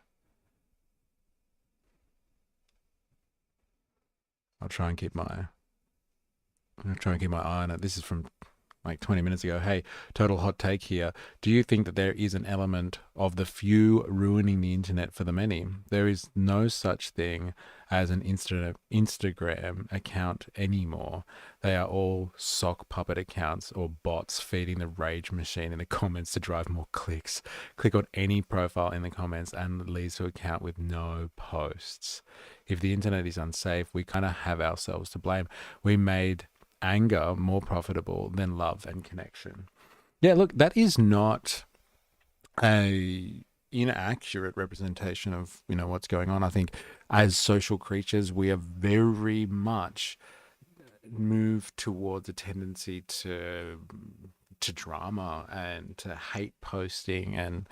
I'll try and keep my eye on it. This is from like 20 minutes ago. Hey, total hot take here. Do you think that there is an element of the few ruining the internet for the many? There is no such thing as an Instagram account anymore. They are all sock puppet accounts or bots feeding the rage machine in the comments to drive more clicks. Click on any profile in the comments and it leads to an account with no posts. If the internet is unsafe, we kind of have ourselves to blame. We made anger more profitable than love and connection. Yeah, look, that is not a inaccurate representation of, you know, what's going on. I think as social creatures, we are very much moved towards a tendency to drama and to hate posting, and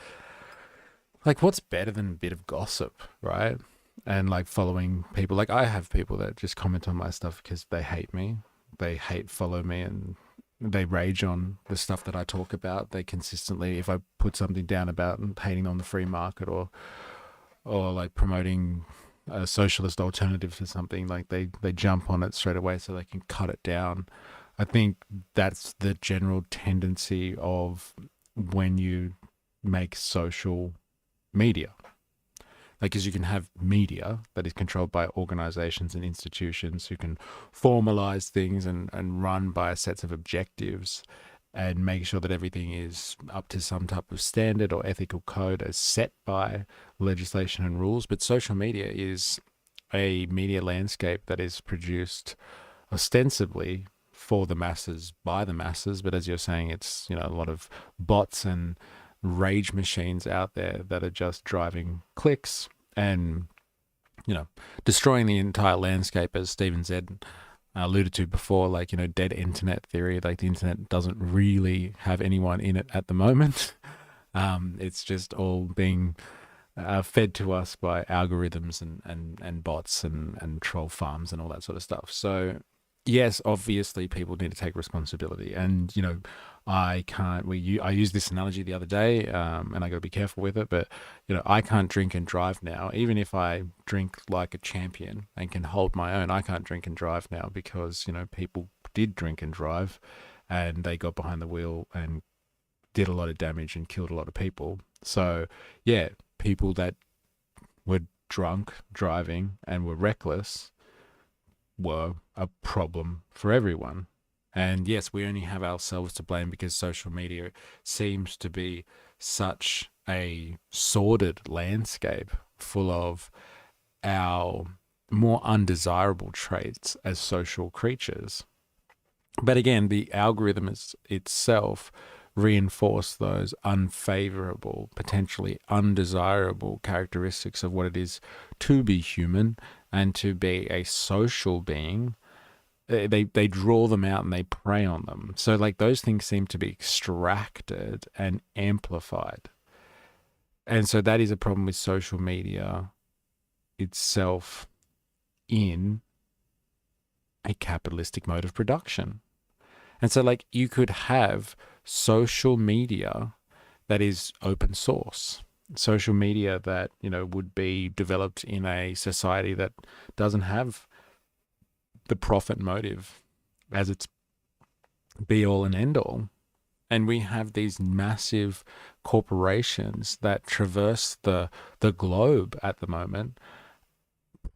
like, what's better than a bit of gossip, right? And like following people. Like, I have people that just comment on my stuff because they hate me. They follow me, and they rage on the stuff that I talk about. They consistently, if I put something down about hating on the free market or like promoting a socialist alternative to something, like they jump on it straight away so they can cut it down. I think that's the general tendency of when you make social media. Like, because you can have media that is controlled by organizations and institutions who can formalize things and run by sets of objectives. and make sure that everything is up to some type of standard or ethical code as set by legislation and rules. But social media is a media landscape that is produced ostensibly for the masses by the masses, but as you're saying, it's, you know, a lot of bots and rage machines out there that are just driving clicks and, you know, destroying the entire landscape, as Stephen Zed alluded to before, like, you know, dead internet theory. Like, the internet doesn't really have anyone in it at the moment. It's just all being fed to us by algorithms and bots and troll farms and all that sort of stuff. So yes, obviously people need to take responsibility. And, you know, I used this analogy the other day, and I got to be careful with it, but, you know, I can't drink and drive now. Even if I drink like a champion and can hold my own, I can't drink and drive now because, you know, people did drink and drive and they got behind the wheel and did a lot of damage and killed a lot of people. So yeah, people that were drunk driving and were reckless were a problem for everyone. And yes, we only have ourselves to blame because social media seems to be such a sordid landscape full of our more undesirable traits as social creatures. But again, the algorithm itself reinforce those unfavorable, potentially undesirable characteristics of what it is to be human and to be a social being. They draw them out and they prey on them. So like those things seem to be extracted and amplified. And so that is a problem with social media itself in a capitalistic mode of production. And so like you could have social media that is open source, social media that, you know, would be developed in a society that doesn't have the profit motive as its be all and end all. And we have these massive corporations that traverse the globe at the moment,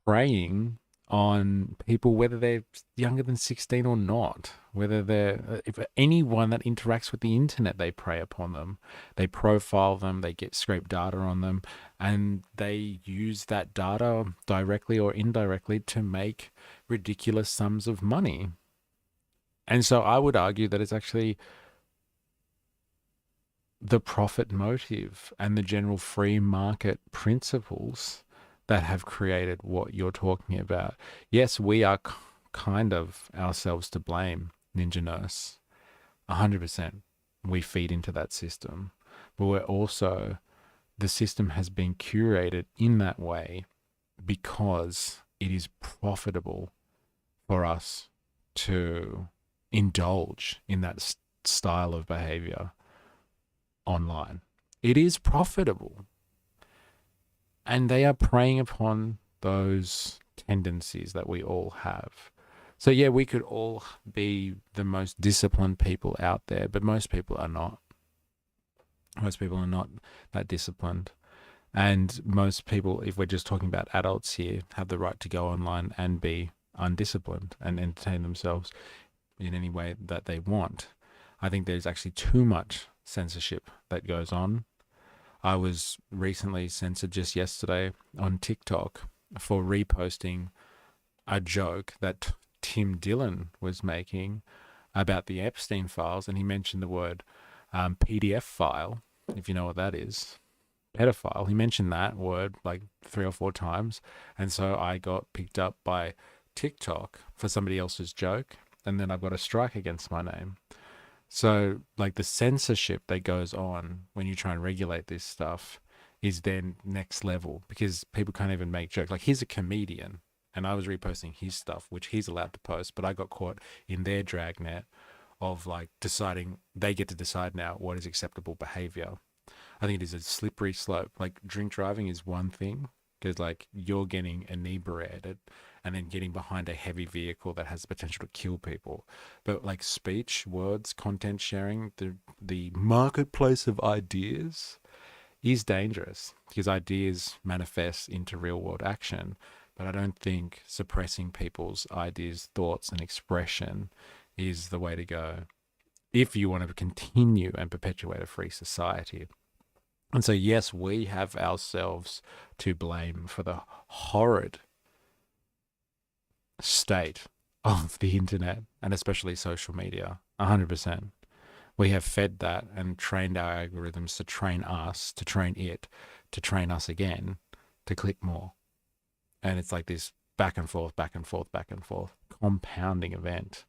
preying on people, whether they're younger than 16 or not, whether if anyone that interacts with the internet, they prey upon them, they profile them, they get scrape data on them, and they use that data directly or indirectly to make ridiculous sums of money. And so I would argue that it's actually the profit motive and the general free market principles that have created what you're talking about. Yes, we are kind of ourselves to blame, Ninja Nurse. 100%. We feed into that system. But we're also, the system has been curated in that way because it is profitable for us to indulge in that style of behavior online. It is profitable. And they are preying upon those tendencies that we all have. So yeah, we could all be the most disciplined people out there, but most people are not. Most people are not that disciplined. And most people, if we're just talking about adults here, have the right to go online and be undisciplined and entertain themselves in any way that they want. I think there's actually too much censorship that goes on. I was recently censored just yesterday on TikTok for reposting a joke that Tim Dillon was making about the Epstein files, and he mentioned the word PDF file, if you know what that is, pedophile. He mentioned that word like 3 or 4 times, and so I got picked up by TikTok for somebody else's joke, and then I've got a strike against my name. So like the censorship that goes on when you try and regulate this stuff is then next level, because people can't even make jokes. Like, he's a comedian and I was reposting his stuff, which he's allowed to post, but I got caught in their dragnet of like deciding, they get to decide now what is acceptable behavior. I think it is a slippery slope. Like, drink driving is one thing, because like you're getting inebriated and then getting behind a heavy vehicle that has the potential to kill people. But like speech, words, content sharing, the marketplace of ideas is dangerous, because ideas manifest into real world action. But I don't think suppressing people's ideas, thoughts, and expression is the way to go. if you want to continue and perpetuate a free society. And so, yes, we have ourselves to blame for the horrid state of the internet and especially social media. 100%. We have fed that and trained our algorithms to train us, to train it, to train us again, to click more. And it's like this back and forth, back and forth, back and forth, compounding event.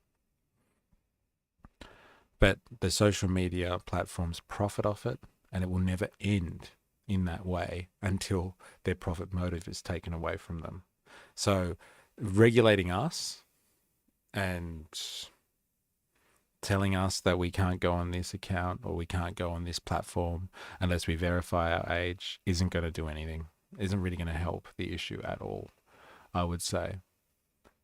But the social media platforms profit off it, and it will never end in that way until their profit motive is taken away from them. So regulating us and telling us that we can't go on this account or we can't go on this platform unless we verify our age isn't going to do anything, isn't really going to help the issue at all, I would say.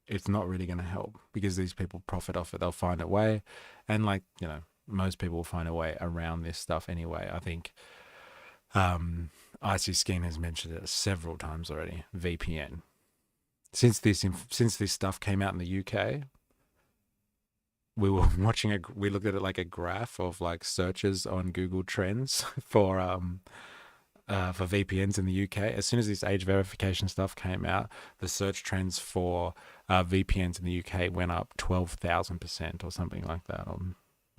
It's not really going to help because these people profit off it. They'll find a way. And like, you know, most people will find a way around this stuff anyway. I think IC Skeen has mentioned it several times already, VPN. Since this stuff came out in the UK, we were watching we looked at it like a graph of like searches on Google Trends for VPNs in the UK. As soon as this age verification stuff came out, the search trends for VPNs in the UK went up 12,000% or something like that. Or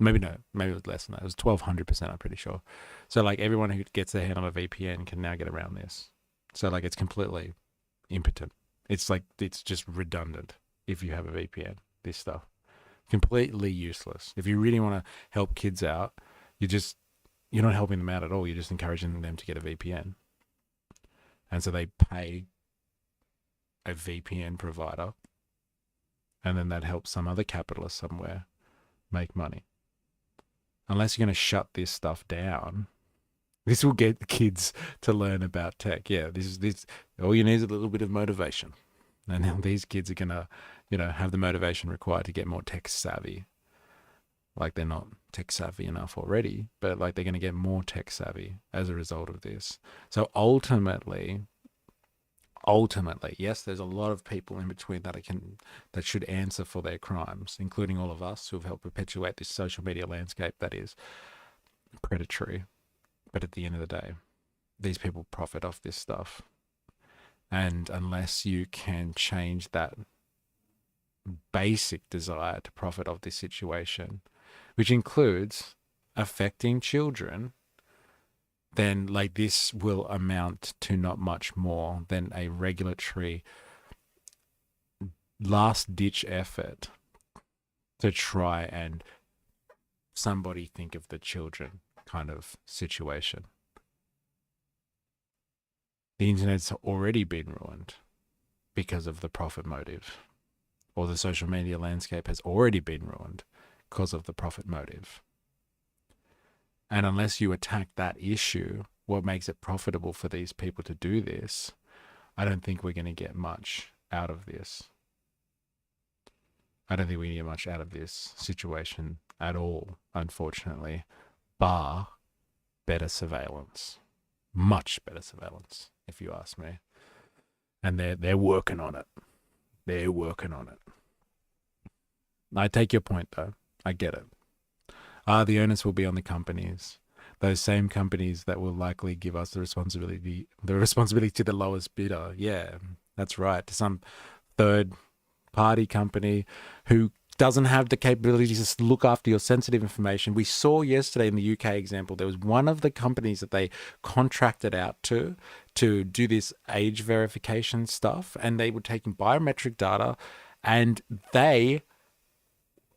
maybe it was less than that. It was 1,200%, I'm pretty sure. So like everyone who gets their hand on a VPN can now get around this. So like it's completely impotent. It's like, it's just redundant if you have a VPN, this stuff. Completely useless. If you really want to help kids out, you're not helping them out at all. You're just encouraging them to get a VPN. And so they pay a VPN provider, and then that helps some other capitalist somewhere make money. Unless you're going to shut this stuff down, this will get the kids to learn about tech. Yeah, this all you need is a little bit of motivation. And now these kids are going to, have the motivation required to get more tech savvy. Like they're not tech savvy enough already, but like they're going to get more tech savvy as a result of this. So ultimately, yes, there's a lot of people in between that should answer for their crimes, including all of us who have helped perpetuate this social media landscape that is predatory. But at the end of the day, these people profit off this stuff. And unless you can change that basic desire to profit off this situation, which includes affecting children, then like this will amount to not much more than a regulatory last ditch effort to try and somebody think of the children kind of situation. The internet's already been ruined because of the profit motive, or the social media landscape has already been ruined because of the profit motive. And unless you attack that issue, what makes it profitable for these people to do this, I don't think we're going to get much out of this. I don't think we get much out of this situation at all, unfortunately, bar better surveillance. Much better surveillance, if you ask me. And they're working on it. They're working on it. I take your point, though. I get it. The onus will be on the companies. Those same companies that will likely give us the responsibility to the lowest bidder. Yeah, that's right. To some third party company who doesn't have the capability to look after your sensitive information. We saw yesterday in the UK example, there was one of the companies that they contracted out to do this age verification stuff, and they were taking biometric data, and they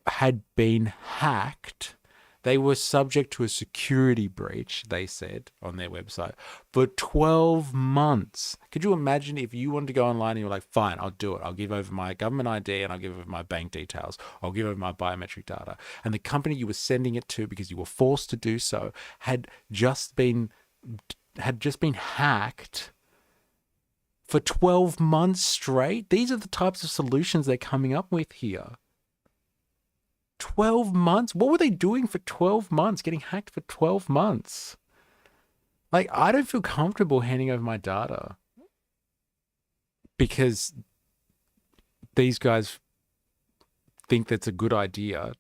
had been hacked. They were subject to a security breach, they said on their website, for 12 months. Could you imagine if you wanted to go online and you were like, fine, I'll do it. I'll give over my government ID and I'll give over my bank details. I'll give over my biometric data. And the company you were sending it to because you were forced to do so had just been hacked for 12 months straight. These are the types of solutions they're coming up with here. 12 months? What were they doing for 12 months? Getting hacked for 12 months? Like, I don't feel comfortable handing over my data because these guys think that's a good idea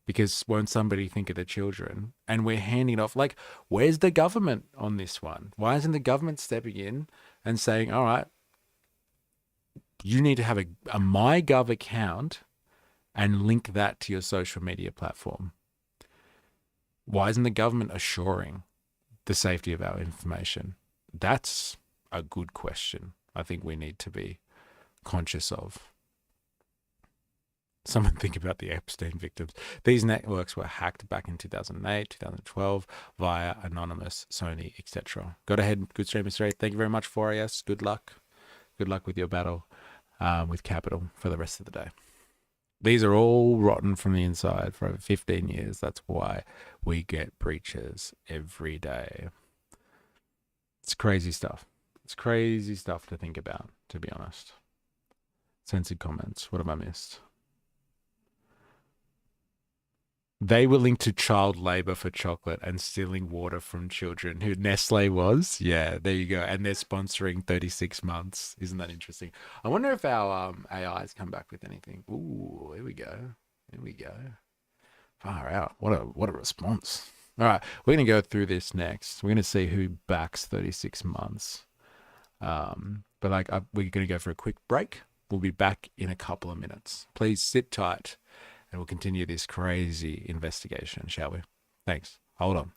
because won't somebody think of the children? And we're handing it off. Like, where's the government on this one? Why isn't the government stepping in and saying, all right, you need to have a MyGov account and link that to your social media platform? Why isn't the government assuring the safety of our information? That's a good question I think we need to be conscious of. Someone think about the Epstein victims. These networks were hacked back in 2008, 2012 via Anonymous, Sony, etc. Go ahead, good streamers. Thank you very much, 4AS. Good luck. Good luck with your battle with Capital for the rest of the day. These are all rotten from the inside for over 15 years. That's why we get breaches every day. It's crazy stuff. It's crazy stuff to think about, to be honest. Censored comments. What have I missed? They were linked to child labor for chocolate and stealing water from children. Who Nestle was? Yeah, there you go. And they're sponsoring 36 months. Isn't that interesting? I wonder if our AIs come back with anything. Ooh, here we go. Here we go. Far out. What a response. All right, we're going to go through this next. We're going to see who backs 36 months. But we're going to go for a quick break. We'll be back in a couple of minutes. Please sit tight. And we'll continue this crazy investigation, shall we? Thanks. Hold on.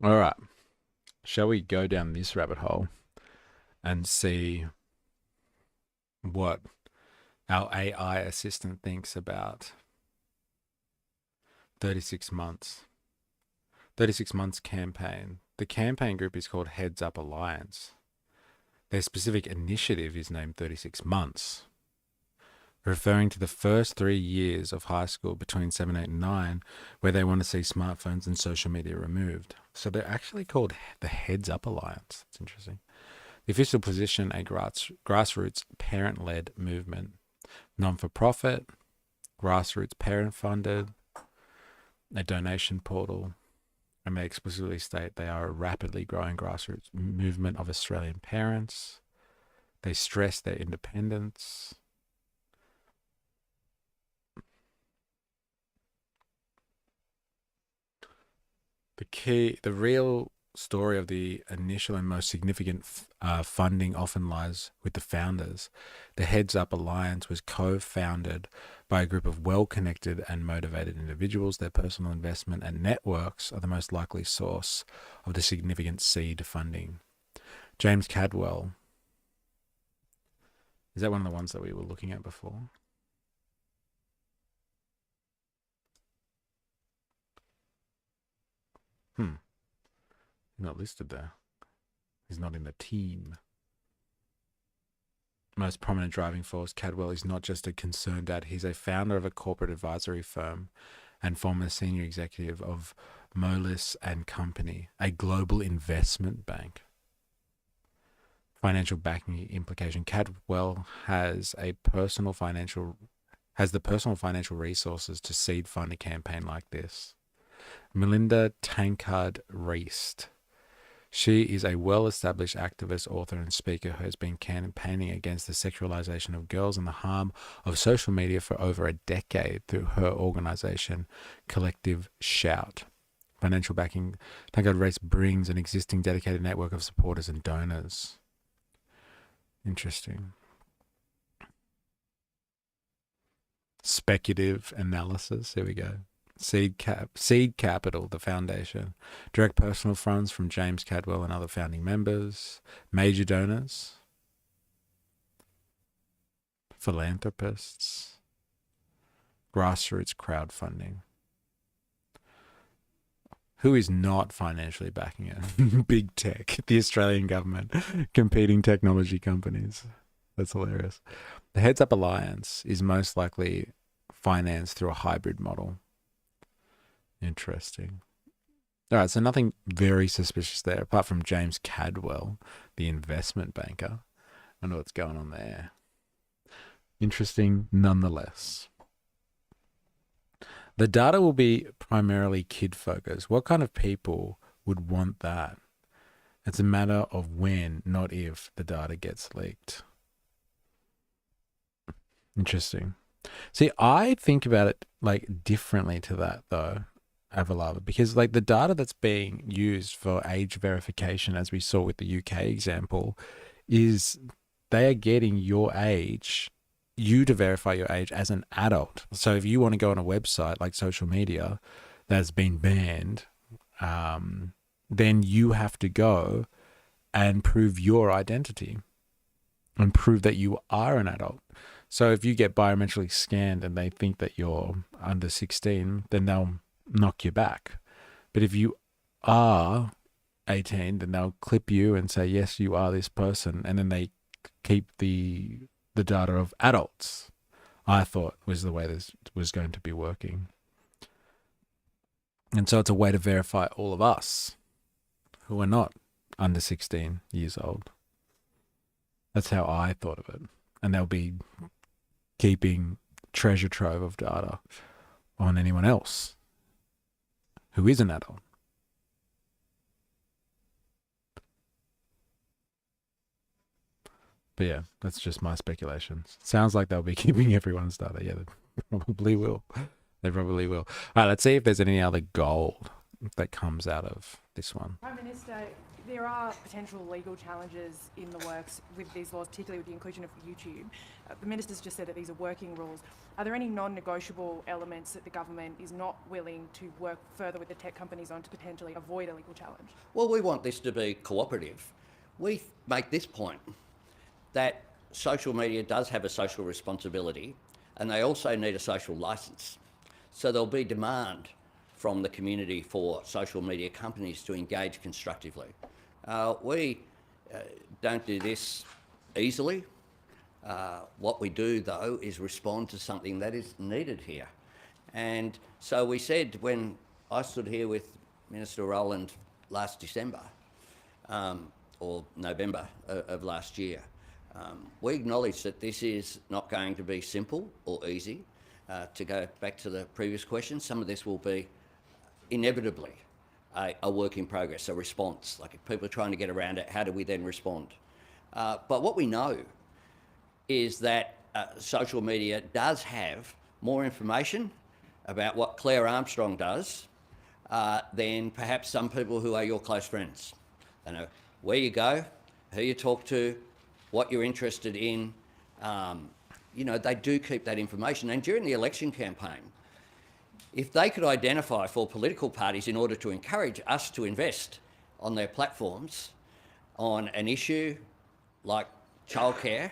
All right. Shall we go down this rabbit hole and see what our AI assistant thinks about 36 months? 36 months campaign. The campaign group is called Heads Up Alliance. Their specific initiative is named 36 months, referring to the first 3 years of high school between 7, 8, and 9, where they want to see smartphones and social media removed. So they're actually called the Heads Up Alliance. It's interesting. The official position, a grassroots parent-led movement, non-for-profit, grassroots parent-funded, a donation portal, and they explicitly state they are a rapidly growing grassroots movement of Australian parents. They stress their independence. The real story of the initial and most significant funding often lies with the founders. The Heads Up Alliance was co-founded by a group of well-connected and motivated individuals. Their personal investment and networks are the most likely source of the significant seed funding. James Cadwell, Is that one of the ones that we were looking at before? He's not listed there. He's not in the team. Most prominent driving force, Cadwell is not just a concerned dad. He's a founder of a corporate advisory firm and former senior executive of Moelis and Company, a global investment bank. Financial backing implication. Cadwell has the personal financial resources to seed fund a campaign like this. Melinda Tankard-Reist. She is a well-established activist, author, and speaker who has been campaigning against the sexualization of girls and the harm of social media for over a decade through her organization, Collective Shout. Financial backing. Tankard-Reist brings an existing dedicated network of supporters and donors. Interesting. Speculative analysis. Here we go. Seed Capital, the foundation. Direct personal funds from James Cadwell and other founding members. Major donors. Philanthropists. Grassroots crowdfunding. Who is not financially backing it? Big tech, the Australian government, competing technology companies. That's hilarious. The Heads Up Alliance is most likely financed through a hybrid model. Interesting. All right, so nothing very suspicious there, apart from James Cadwell, the investment banker. I don't know what's going on there. Interesting nonetheless. The data will be primarily kid-focused. What kind of people would want that? It's a matter of when, not if, the data gets leaked. Interesting. See, I think about it like differently to that though, Avalava, because like the data that's being used for age verification, as we saw with the UK example, is they are getting your age, you to verify your age as an adult. So if you want to go on a website like social media that's been banned, then you have to go and prove your identity and prove that you are an adult. So if you get biometrically scanned and they think that you're under 16, then they'll knock you back. But if you are 18, then they'll clip you and say, yes, you are this person. And then they keep the data of adults, I thought was the way this was going to be working. And so it's a way to verify all of us who are not under 16 years old. That's how I thought of it. And they'll be keeping treasure trove of data on anyone else who is an adult. But yeah, that's just my speculations. Sounds like they'll be keeping everyone's data. Yeah, they probably will. They probably will. All right, let's see if there's any other gold that comes out of this one. Prime Minister, there are potential legal challenges in the works with these laws, particularly with the inclusion of YouTube. The Minister's just said that these are working rules. Are there any non-negotiable elements that the government is not willing to work further with the tech companies on to potentially avoid a legal challenge? Well, we want this to be cooperative. We make this point, that social media does have a social responsibility and they also need a social licence. So there'll be demand from the community for social media companies to engage constructively. We don't do this easily. What we do, though, is respond to something that is needed here. And so we said, when I stood here with Minister Rowland last December, or November of last year, we acknowledge that this is not going to be simple or easy. To go back to the previous question, some of this will be inevitably a work in progress, a response. Like if people are trying to get around it, how do we then respond? But what we know is that social media does have more information about what Claire Armstrong does than perhaps some people who are your close friends. They know where you go, who you talk to, what you're interested in. You know, they do keep that information. And during the election campaign, if they could identify for political parties in order to encourage us to invest on their platforms on an issue like childcare,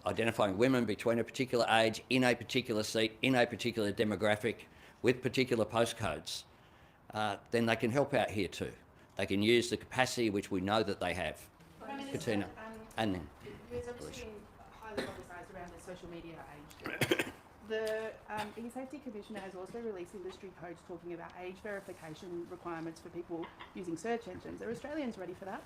identifying women between a particular age, in a particular seat, in a particular demographic, with particular postcodes, then they can help out here too. They can use the capacity which we know that they have. Katina, and then. There's obviously highly publicised around the social media age group. The eSafety Commissioner has also released industry codes talking about age verification requirements for people using search engines. Are Australians ready for that?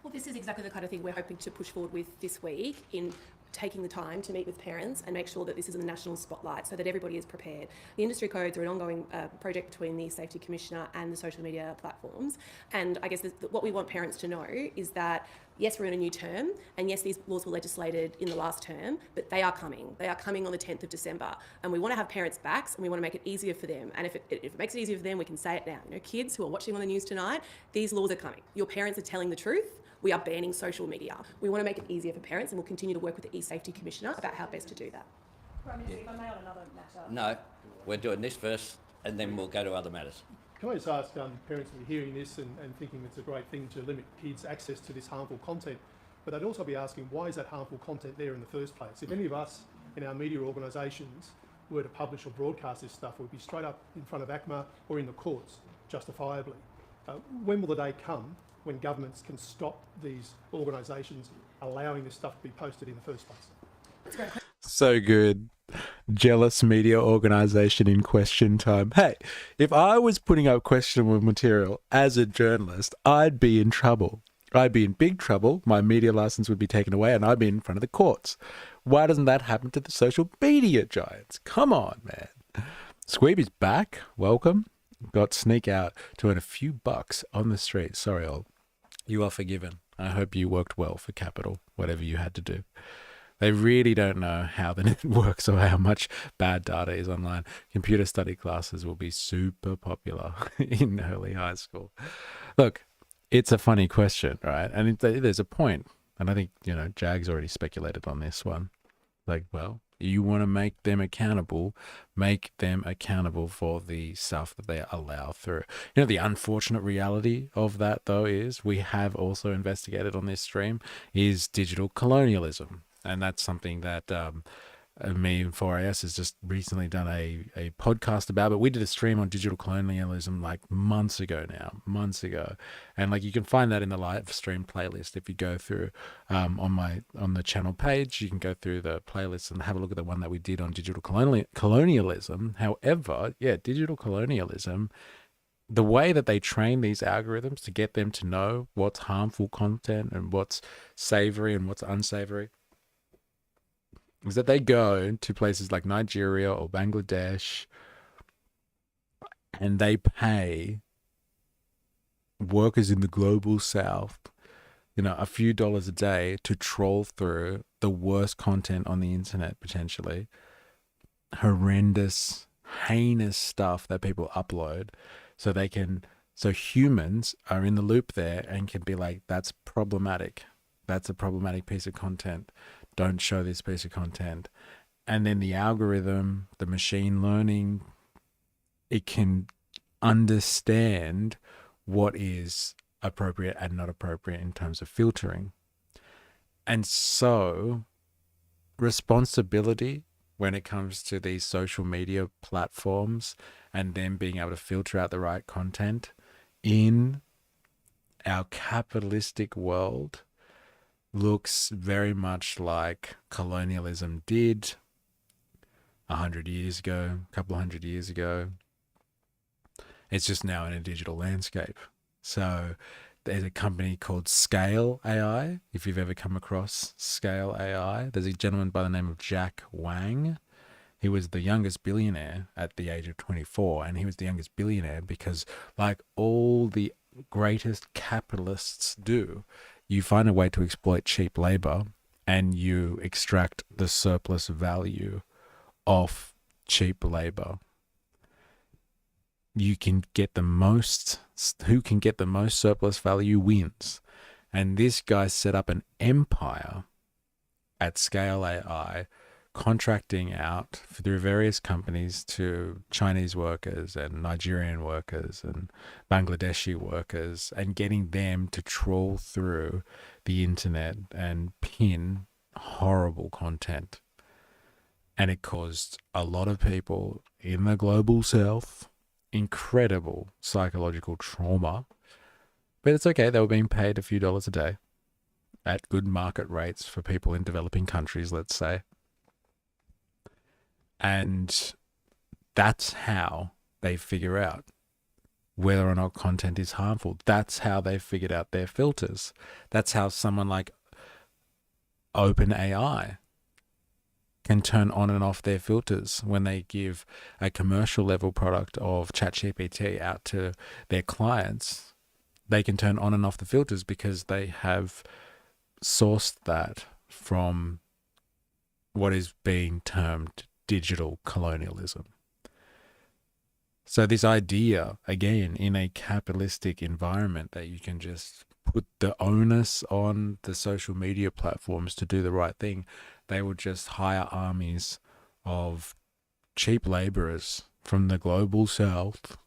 Well, this is exactly the kind of thing we're hoping to push forward with this week in taking the time to meet with parents and make sure that this is in the national spotlight so that everybody is prepared. The industry codes are an ongoing project between the Safety Commissioner and the social media platforms. And I guess what we want parents to know is that, yes, we're in a new term, and yes, these laws were legislated in the last term, but they are coming. They are coming on the 10th of December. And we want to have parents' backs, and we want to make it easier for them. And if it makes it easier for them, we can say it now. You know, kids who are watching on the news tonight, these laws are coming. Your parents are telling the truth. We are banning social media. We want to make it easier for parents, and we'll continue to work with the eSafety Commissioner about how best to do that. Prime Minister, if I may, on another matter. No, we're doing this first, and then we'll go to other matters. Can I just ask parents who are hearing this and thinking it's a great thing to limit kids' access to this harmful content, but they'd also be asking, why is that harmful content there in the first place? If any of us in our media organisations were to publish or broadcast this stuff, we'd be straight up in front of ACMA or in the courts, justifiably. When will the day come when governments can stop these organisations allowing this stuff to be posted in the first place? So good. Jealous media organisation in question time. Hey, if I was putting up questionable material as a journalist, I'd be in trouble. I'd be in big trouble. My media licence would be taken away and I'd be in front of the courts. Why doesn't that happen to the social media giants? Come on, man. Squeeby's back. Welcome. Got sneak out to earn a few bucks on the street. Sorry, all. You are forgiven. I hope you worked well for Capital, whatever you had to do. They really don't know how the net works or how much bad data is online. Computer study classes will be super popular in early high school. Look, it's a funny question, right? And there's a point. And I think, Jag's already speculated on this one. Like, well, you want to make them accountable for the stuff that they allow through. The unfortunate reality of that, though, is we have also investigated on this stream is digital colonialism. And that's something that me and 4AS has just recently done a podcast about. But we did a stream on digital colonialism like months ago. And like you can find that in the live stream playlist. If you go through on the channel page, you can go through the playlist and have a look at the one that we did on digital colonialism. However, digital colonialism, the way that they train these algorithms to get them to know what's harmful content and what's savory and what's unsavory, is that they go to places like Nigeria or Bangladesh and they pay workers in the global south, a few dollars a day to troll through the worst content on the internet, potentially. Horrendous, heinous stuff that people upload so humans are in the loop there and can be like, that's problematic. That's a problematic piece of content. Don't show this piece of content. And then the algorithm, the machine learning, it can understand what is appropriate and not appropriate in terms of filtering. And so responsibility when it comes to these social media platforms and them being able to filter out the right content in our capitalistic world looks very much like colonialism did 100 years ago, a couple of hundred years ago. It's just now in a digital landscape. So there's a company called Scale AI. If you've ever come across Scale AI, there's a gentleman by the name of Jack Wang. He was the youngest billionaire at the age of 24, and he was the youngest billionaire because, like all the greatest capitalists do, you find a way to exploit cheap labor and you extract the surplus value of cheap labor. You can get the most, who can get the most surplus value wins. And this guy set up an empire at Scale AI, contracting out through various companies to Chinese workers and Nigerian workers and Bangladeshi workers and getting them to trawl through the internet and pin horrible content. And it caused a lot of people in the global south incredible psychological trauma. But it's okay. They were being paid a few dollars a day at good market rates for people in developing countries, let's say. And that's how they figure out whether or not content is harmful. That's how they figured out their filters. That's how someone like OpenAI can turn on and off their filters when they give a commercial level product of ChatGPT out to their clients. They can turn on and off the filters because they have sourced that from what is being termed digital colonialism. So this idea, again, in a capitalistic environment, that you can just put the onus on the social media platforms to do the right thing, they will just hire armies of cheap laborers from the global south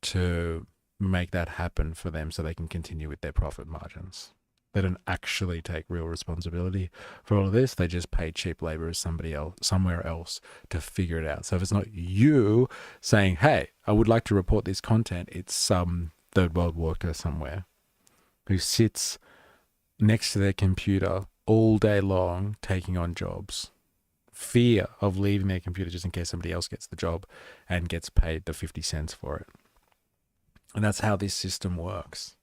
to make that happen for them so they can continue with their profit margins. They don't actually take real responsibility for all of this. They just pay cheap laborers somewhere else to figure it out. So if it's not you saying, hey, I would like to report this content, it's some third world worker somewhere who sits next to their computer all day long taking on jobs. Fear of leaving their computer just in case somebody else gets the job and gets paid the 50 cents for it. And that's how this system works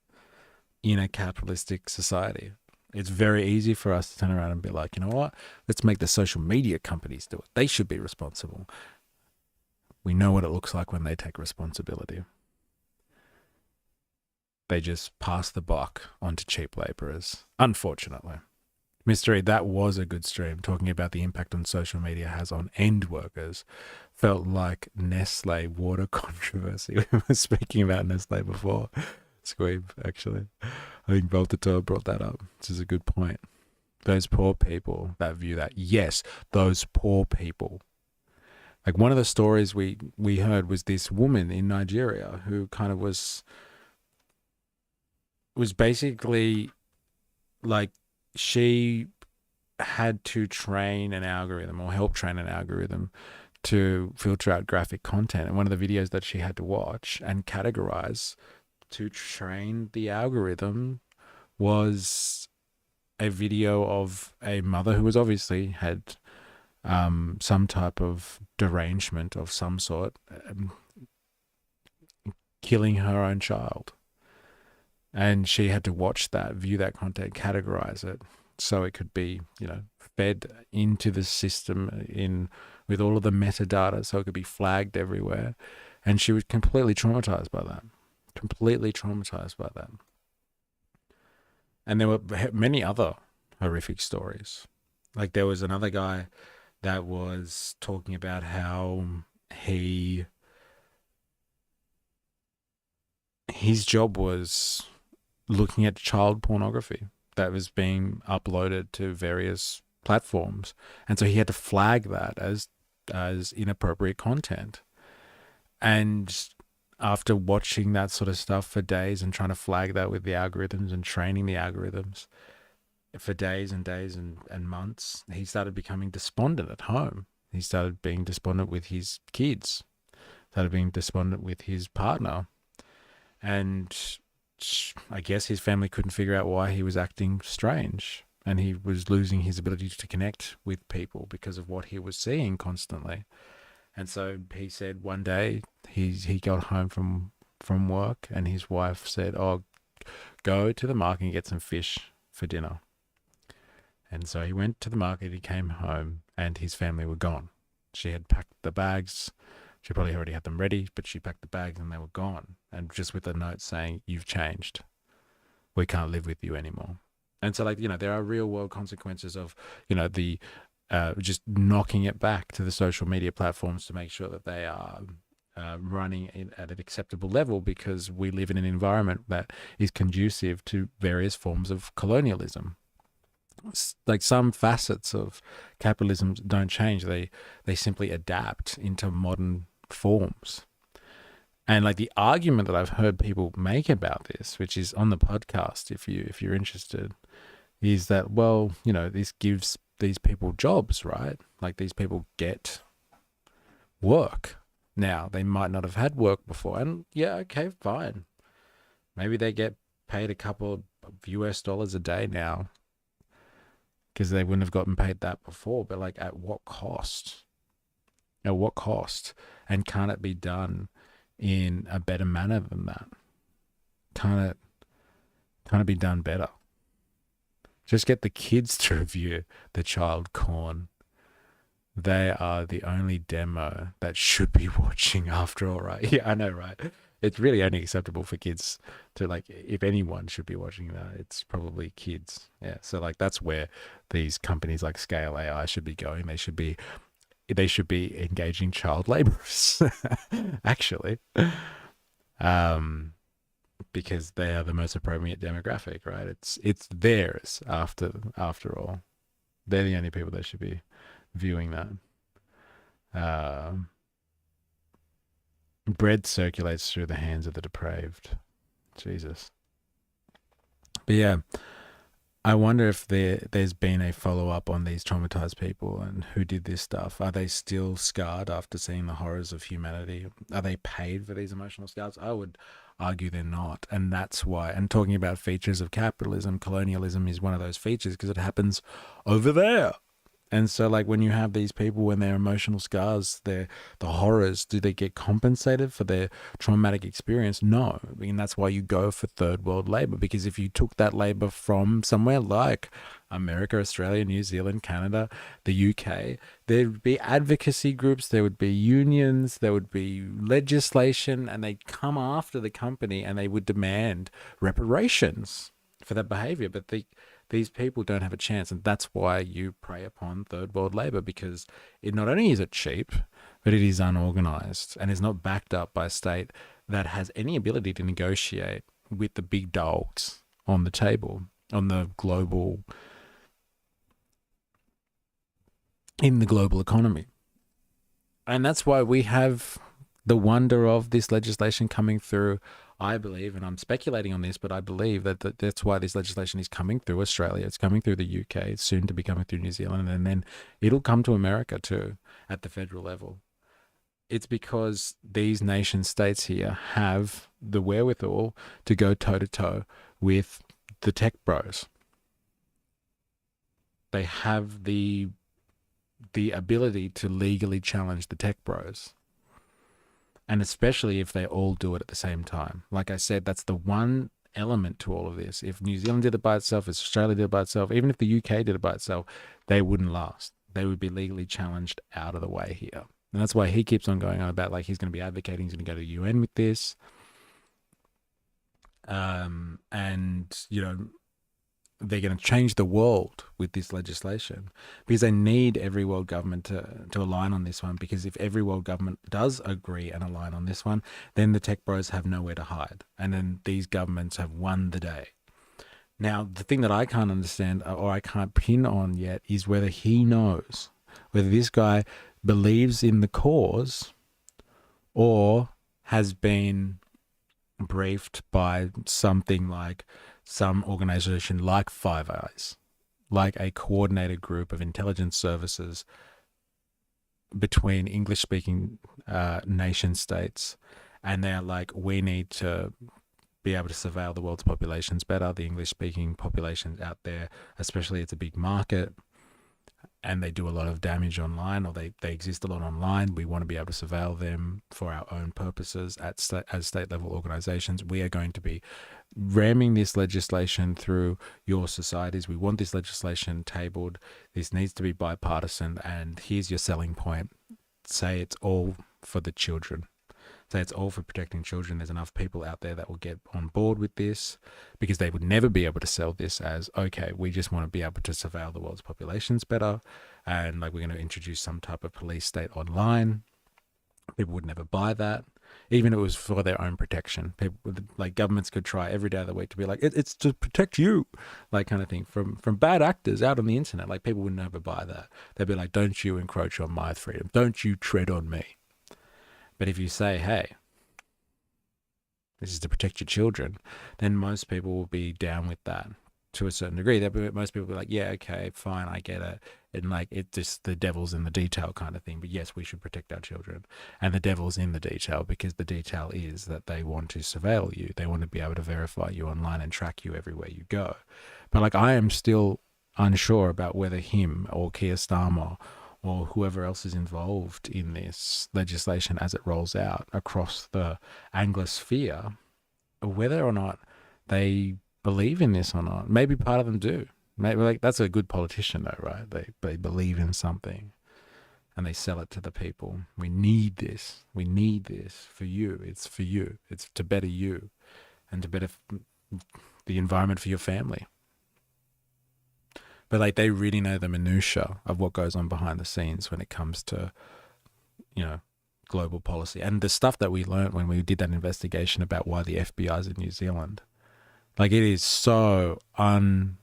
in a capitalistic society. It's very easy for us to turn around and be like, you know what? Let's make the social media companies do it. They should be responsible. We know what it looks like when they take responsibility. They just pass the buck onto cheap laborers, unfortunately. Mr. E, that was a good stream talking about the impact on social media has on end workers. Felt like Nestle water controversy. We were speaking about Nestle before. Squeeb, actually. I think Voltator brought that up, which is a good point. Those poor people that view that. Yes, those poor people. Like one of the stories we heard was this woman in Nigeria who kind of was basically like she had to train an algorithm or help train an algorithm to filter out graphic content. And one of the videos that she had to watch and categorize to train the algorithm was a video of a mother who was obviously had some type of derangement of some sort, killing her own child. And she had to watch that, view that content, categorize it so it could be, fed into the system with all of the metadata so it could be flagged everywhere. And she was completely traumatized by that. And there were many other horrific stories. Like there was another guy that was talking about how his job was looking at child pornography that was being uploaded to various platforms. And so he had to flag that as inappropriate content. And after watching that sort of stuff for days and trying to flag that with the algorithms and training the algorithms for days and days and months, he started becoming despondent at home. He started being despondent with his kids, started being despondent with his partner. And I guess his family couldn't figure out why he was acting strange. And he was losing his ability to connect with people because of what he was seeing constantly. And so he said one day he got home from work and his wife said, oh, go to the market and get some fish for dinner. And so he went to the market, he came home and his family were gone. She had packed the bags. She probably already had them ready, but she packed the bags and they were gone. And just with a note saying, you've changed. We can't live with you anymore. And so there are real world consequences of, the just knocking it back to the social media platforms to make sure that they are running at an acceptable level, because we live in an environment that is conducive to various forms of colonialism. Like some facets of capitalism don't change. They simply adapt into modern forms. And like the argument that I've heard people make about this, which is on the podcast, if you're interested, is that, well, you know, this gives these people jobs, right? Like these people get work. Now, they might not have had work before. And yeah, okay, fine. Maybe they get paid a couple of US dollars a day now because they wouldn't have gotten paid that before. But like, at what cost? At what cost? And can't it be done in a better manner than that? Can't it be done better? Just get the kids to review the child corn. They are the only demo that should be watching after all, right? Yeah, I know, right? It's really only acceptable for kids to, like, if anyone should be watching that, it's probably kids. Yeah. So like that's where these companies like Scale AI should be going. They should be engaging child laborers, actually. Because they are the most appropriate demographic, right? It's theirs after all. They're the only people that should be viewing that. Bread circulates through the hands of the depraved. Jesus. But yeah, I wonder if there's been a follow-up on these traumatized people and who did this stuff. Are they still scarred after seeing the horrors of humanity? Are they paid for these emotional scars? I would argue they're not. And that's why, and talking about features of capitalism, colonialism is one of those features because it happens over there. And so like when you have these people, when their emotional scars, the horrors, do they get compensated for their traumatic experience? No. And that's why you go for third world labor, because if you took that labor from somewhere like America, Australia, New Zealand, Canada, the UK, there'd be advocacy groups, there would be unions, there would be legislation, and they'd come after the company and they would demand reparations for that behavior. But these people don't have a chance, and that's why you prey upon third world labor, because it not only is it cheap, but it is unorganized and is not backed up by a state that has any ability to negotiate with the big dogs on the table, on the global, in the global economy. And that's why we have the wonder of this legislation coming through. I believe, and I'm speculating on this, but I believe that that's why this legislation is coming through Australia. It's coming through the UK. It's soon to be coming through New Zealand. And then it'll come to America too at the federal level. It's because these nation states here have the wherewithal to go toe-to-toe with the tech bros. They have the ability to legally challenge the tech bros. And especially if they all do it at the same time. Like I said, that's the one element to all of this. If New Zealand did it by itself, if Australia did it by itself, even if the UK did it by itself, they wouldn't last. They would be legally challenged out of the way here. And that's why he keeps on going on about, like, he's going to be advocating, he's going to go to the UN with this. And, you know, they're going to change the world with this legislation because they need every world government to align on this one, because if every world government does agree and align on this one, then the tech bros have nowhere to hide. And then these governments have won the day. Now, the thing that I can't understand or I can't pin on yet is whether he knows, whether this guy believes in the cause or has been briefed by something like some organization like Five Eyes, like a coordinated group of intelligence services between English-speaking nation states, and they're like, we need to be able to surveil the world's populations better, the English-speaking populations out there, especially it's a big market, and they do a lot of damage online, or they exist a lot online. We want to be able to surveil them for our own purposes as state-level organizations. We are going to be ramming this legislation through your societies. We want this legislation tabled. This needs to be bipartisan, and here's your selling point. Say it's all for the children. Say it's all for protecting children. There's enough people out there that will get on board with this, because they would never be able to sell this as, okay, we just want to be able to surveil the world's populations better, and like we're going to introduce some type of police state online. People would never buy that, even if it was for their own protection. People, like governments could try every day of the week to be like, it's to protect you, like kind of thing, from bad actors out on the internet. Like people would never buy that. They'd be like, don't you encroach on my freedom. Don't you tread on me. But if you say, hey, this is to protect your children, then most people will be down with that. to a certain degree. Most people be like, yeah, okay, fine, I get it. And like, it just, the devil's in the detail kind of thing. But yes, we should protect our children. And the devil's in the detail, because the detail is that they want to surveil you. They want to be able to verify you online and track you everywhere you go. But like, I am still unsure about whether him or Keir Starmer or whoever else is involved in this legislation as it rolls out across the Anglosphere, whether or not they believe in this or not. Maybe part of them do. Maybe, like, that's a good politician though, right? They believe in something and they sell it to the people. We need this. We need this for you. It's for you. It's to better you and to better the environment for your family. But like, they really know the minutiae of what goes on behind the scenes when it comes to, you know, global policy. And the stuff that we learned when we did that investigation about why the FBI is in New Zealand, like, it is so unbelievable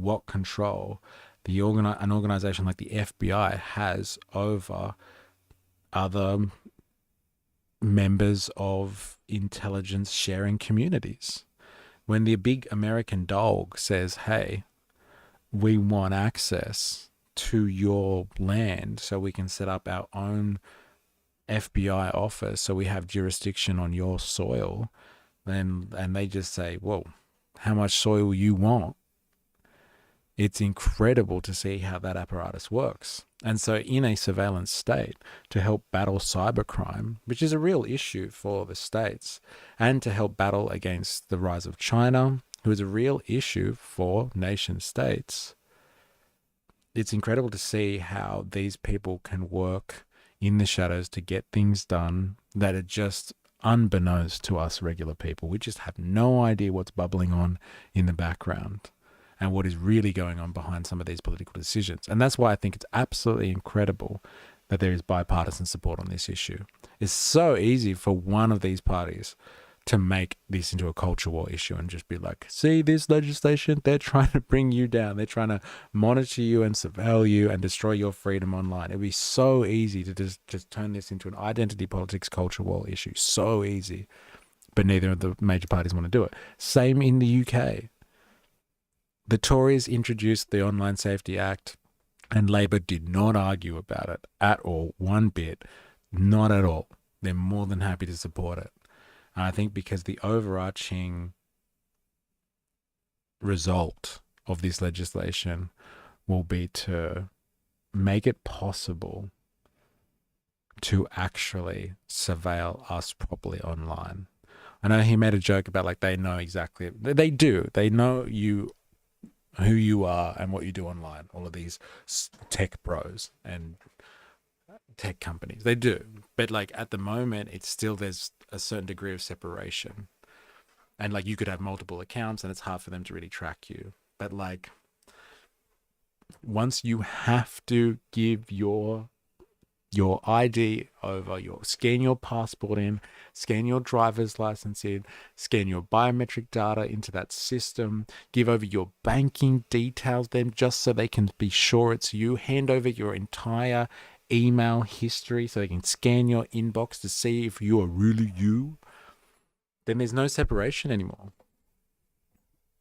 what control an organization like the FBI has over other members of intelligence sharing communities. When the big American dog says, hey, we want access to your land so we can set up our own FBI office so we have jurisdiction on your soil, and they just say, whoa, how much soil you want? It's incredible to see how that apparatus works. And so in a surveillance state, to help battle cybercrime, which is a real issue for the states, and to help battle against the rise of China, who is a real issue for nation states, it's incredible to see how these people can work in the shadows to get things done that are just unbeknownst to us regular people. We just have no idea what's bubbling on in the background and what is really going on behind some of these political decisions. And that's why I think it's absolutely incredible that there is bipartisan support on this issue. It's so easy for one of these parties to make this into a culture war issue and just be like, see this legislation, they're trying to bring you down. They're trying to monitor you and surveil you and destroy your freedom online. It'd be so easy to just turn this into an identity politics culture war issue. So easy. But neither of the major parties want to do it. Same in the UK. The Tories introduced the Online Safety Act and Labor did not argue about it at all, one bit, not at all. They're more than happy to support it. And I think because the overarching result of this legislation will be to make it possible to actually surveil us properly online. I know he made a joke about like they know exactly, they do, they know you, who you are and what you do online, all of these tech bros and tech companies, they do. But like at the moment, it's still, there's a certain degree of separation. And like you could have multiple accounts and it's hard for them to really track you. But like once you have to give your ID over, scan your passport in, scan your driver's license in, scan your biometric data into that system, give over your banking details then just so they can be sure it's you, hand over your entire email history so they can scan your inbox to see if you are really you, then there's no separation anymore.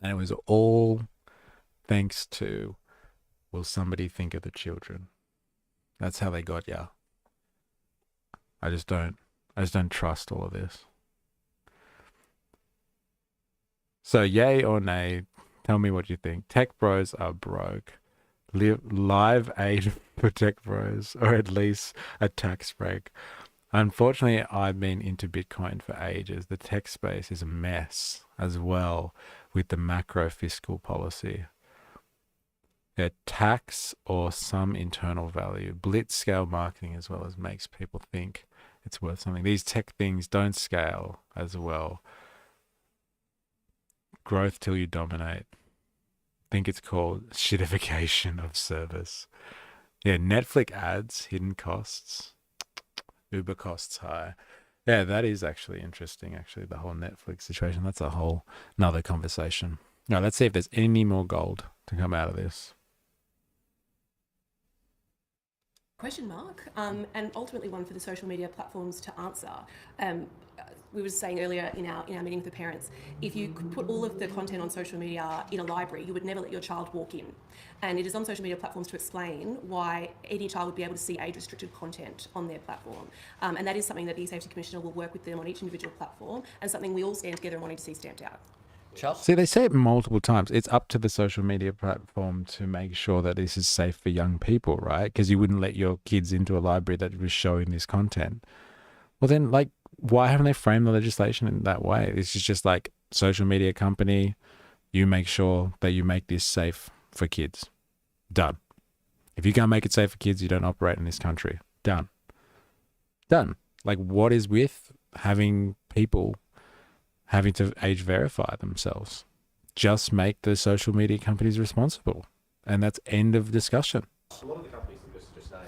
And it was all thanks to, will somebody think of the children? That's how they got ya. I just don't trust all of this. So yay or nay, tell me what you think. Tech bros are broke. Live aid for tech bros, or at least a tax break. Unfortunately, I've been into Bitcoin for ages. The tech space is a mess as well with the macro fiscal policy. A tax or some internal value. Blitz scale marketing as well as makes people think it's worth something. These tech things don't scale as well. Growth till you dominate. I think it's called shitification of service. Yeah, Netflix ads, hidden costs. Uber costs high. Yeah, that is actually interesting, actually, the whole Netflix situation. That's a whole another conversation. Now, let's see if there's any more gold to come out of this. question mark, and ultimately one for the social media platforms to answer. We were saying earlier in our meeting with the parents, if you could put all of the content on social media in a library, you would never let your child walk in. And it is on social media platforms to explain why any child would be able to see age-restricted content on their platform. And that is something that the eSafety Commissioner will work with them on each individual platform, and something we all stand together and wanting to see stamped out. See, they say it multiple times. It's up to the social media platform to make sure that this is safe for young people, right? Because you wouldn't let your kids into a library that was showing this content. Well, then, like, why haven't they framed the legislation in that way? This is just like, social media company, you make sure that you make this safe for kids. Done. If you can't make it safe for kids, you don't operate in this country. Done. Done. Like, what is with having people having to age verify themselves? Just make the social media companies responsible. And that's end of discussion. A lot of the companies that just named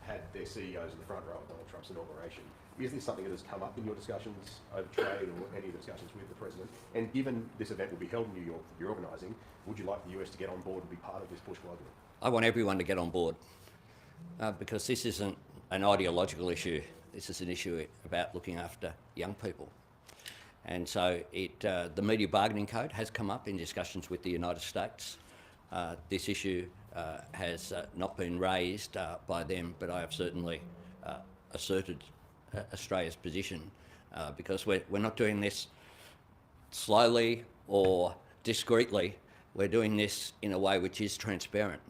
had their CEOs in the front row of Donald Trump's inauguration. Is this something that has come up in your discussions over trade or any discussions with the president? And given this event will be held in New York that you're organising, would you like the US to get on board and be part of this push globally? I want everyone to get on board because this isn't an ideological issue. This is an issue about looking after young people. And so the media bargaining code has come up in discussions with the United States. This issue has not been raised by them, but I have certainly asserted Australia's position because we're not doing this slowly or discreetly. We're doing this in a way which is transparent.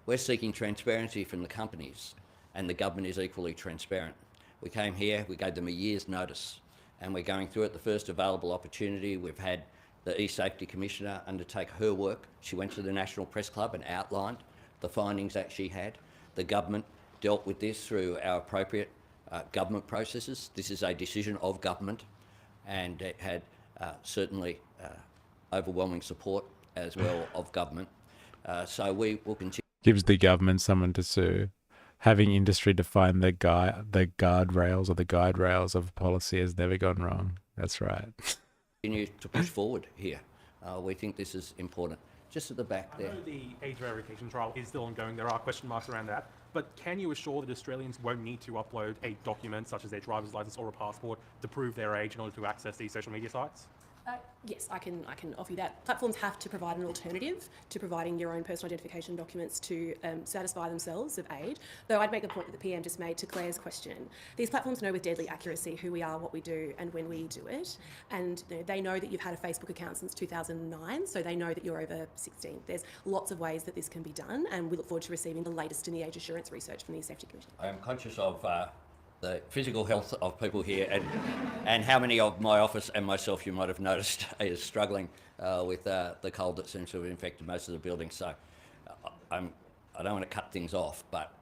We're seeking transparency from the companies, and the government is equally transparent. We came here, we gave them a year's notice, and we're going through it the first available opportunity. We've had the eSafety Commissioner undertake her work. She went to the National Press Club and outlined the findings that she had. The government dealt with this through our appropriate government processes. This is a decision of government, and it had certainly overwhelming support as well of government. So we will continue. Gives the government someone to sue. Having industry define the guardrails or the guide rails of policy has never gone wrong. That's right. Continue to push forward here. We think this is important. Just at the back there. I know the age verification trial is still ongoing. There are question marks around that. But can you assure that Australians won't need to upload a document such as their driver's license or a passport to prove their age in order to access these social media sites? Yes, I can offer you that. Platforms have to provide an alternative to providing your own personal identification documents to satisfy themselves of age. Though I'd make the point that the PM just made to Claire's question. These platforms know with deadly accuracy who we are, what we do, and when we do it. And they know that you've had a Facebook account since 2009, so they know that you're over 16. There's lots of ways that this can be done, and we look forward to receiving the latest in the age assurance research from the eSafety Commission. I am conscious of the physical health of people here and how many of my office and myself you might have noticed is struggling with the cold that seems to have infected most of the buildings. So I don't want to cut things off, but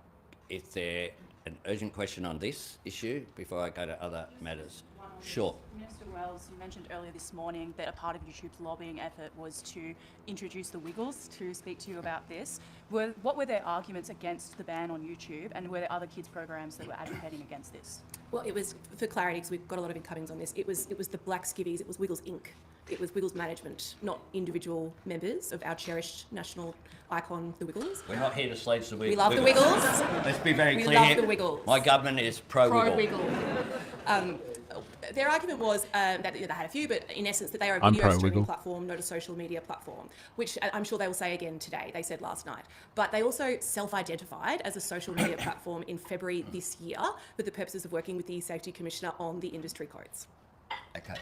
is there an urgent question on this issue before I go to other matters? Sure. Minister Wells, you mentioned earlier this morning that a part of YouTube's lobbying effort was to introduce the Wiggles to speak to you about this. What were their arguments against the ban on YouTube, and were there other kids' programs that were advocating against this? Well, it was, for clarity, because we've got a lot of incomings on this, it was the Black Skivvies, it was Wiggles Inc. It was Wiggles management, not individual members of our cherished national icon, the Wiggles. We're not here to sledge the Wiggles. We love the Wiggles. Let's be very clear. We love here. the Wiggles. My government is pro-Wiggle. Their argument was that they had a few, but in essence that they are a I'm video streaming pro-Wiggle. platform, not a social media platform, which I'm sure they will say again today. They said last night. But they also self-identified as a social media platform in February this year for the purposes of working with the eSafety Commissioner on the industry codes. Okay.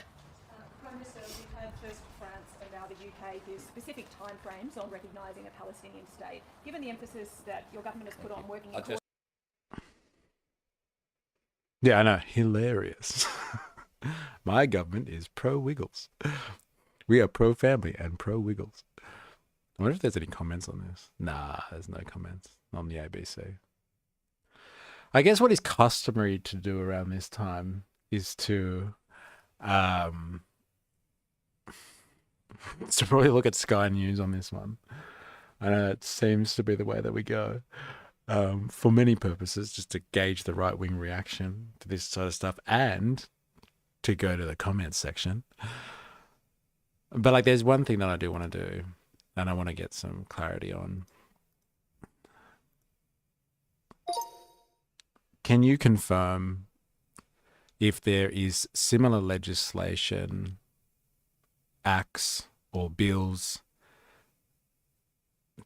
Prime Minister, we've had first France and now the UK give specific timeframes on recognising a Palestinian state. Given the emphasis that your government has put on working in Yeah, I know. Hilarious. My government is pro-Wiggles. We are pro-family and pro-Wiggles. I wonder if there's any comments on this. Nah, there's no comments on the ABC. I guess what is customary to do around this time is to probably look at Sky News on this one. I know it seems to be the way that we go. For many purposes, just to gauge the right-wing reaction to this sort of stuff and to go to the comments section. But like, there's one thing that I do want to do, and I want to get some clarity on. can you confirm if there is similar legislation, acts or bills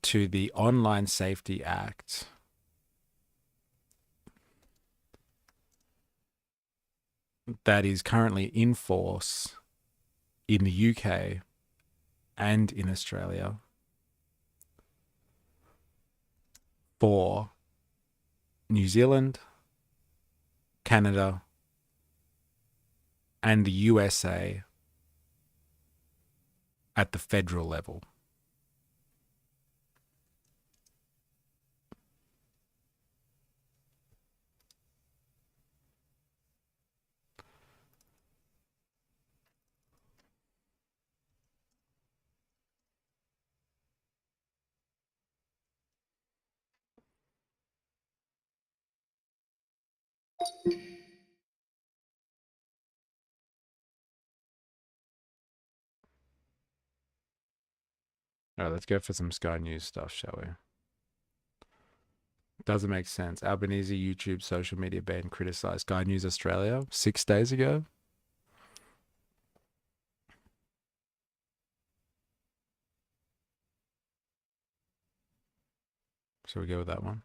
to the Online Safety Act that is currently in force in the UK and in Australia for New Zealand, Canada, and the USA at the federal level? All right, let's go for some Sky News stuff, shall we? Doesn't make sense. Albanese YouTube social media ban criticised. Sky News Australia 6 days ago. Shall we go with that one?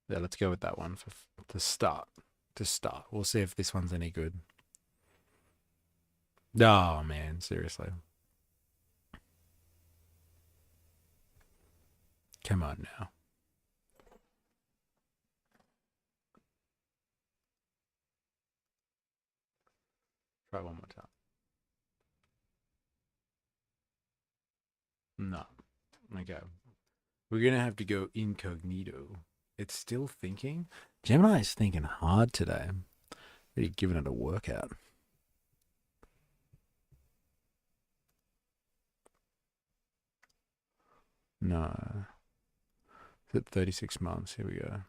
Yeah, let's go with that one for to start. To start. We'll see if this one's any good. Oh, man. Seriously. Come on now. Try one more time. No. Okay. We're going to have to go incognito. It's still thinking. Gemini is thinking hard today. Really giving it a workout. No. Is it 36 months? Here we go.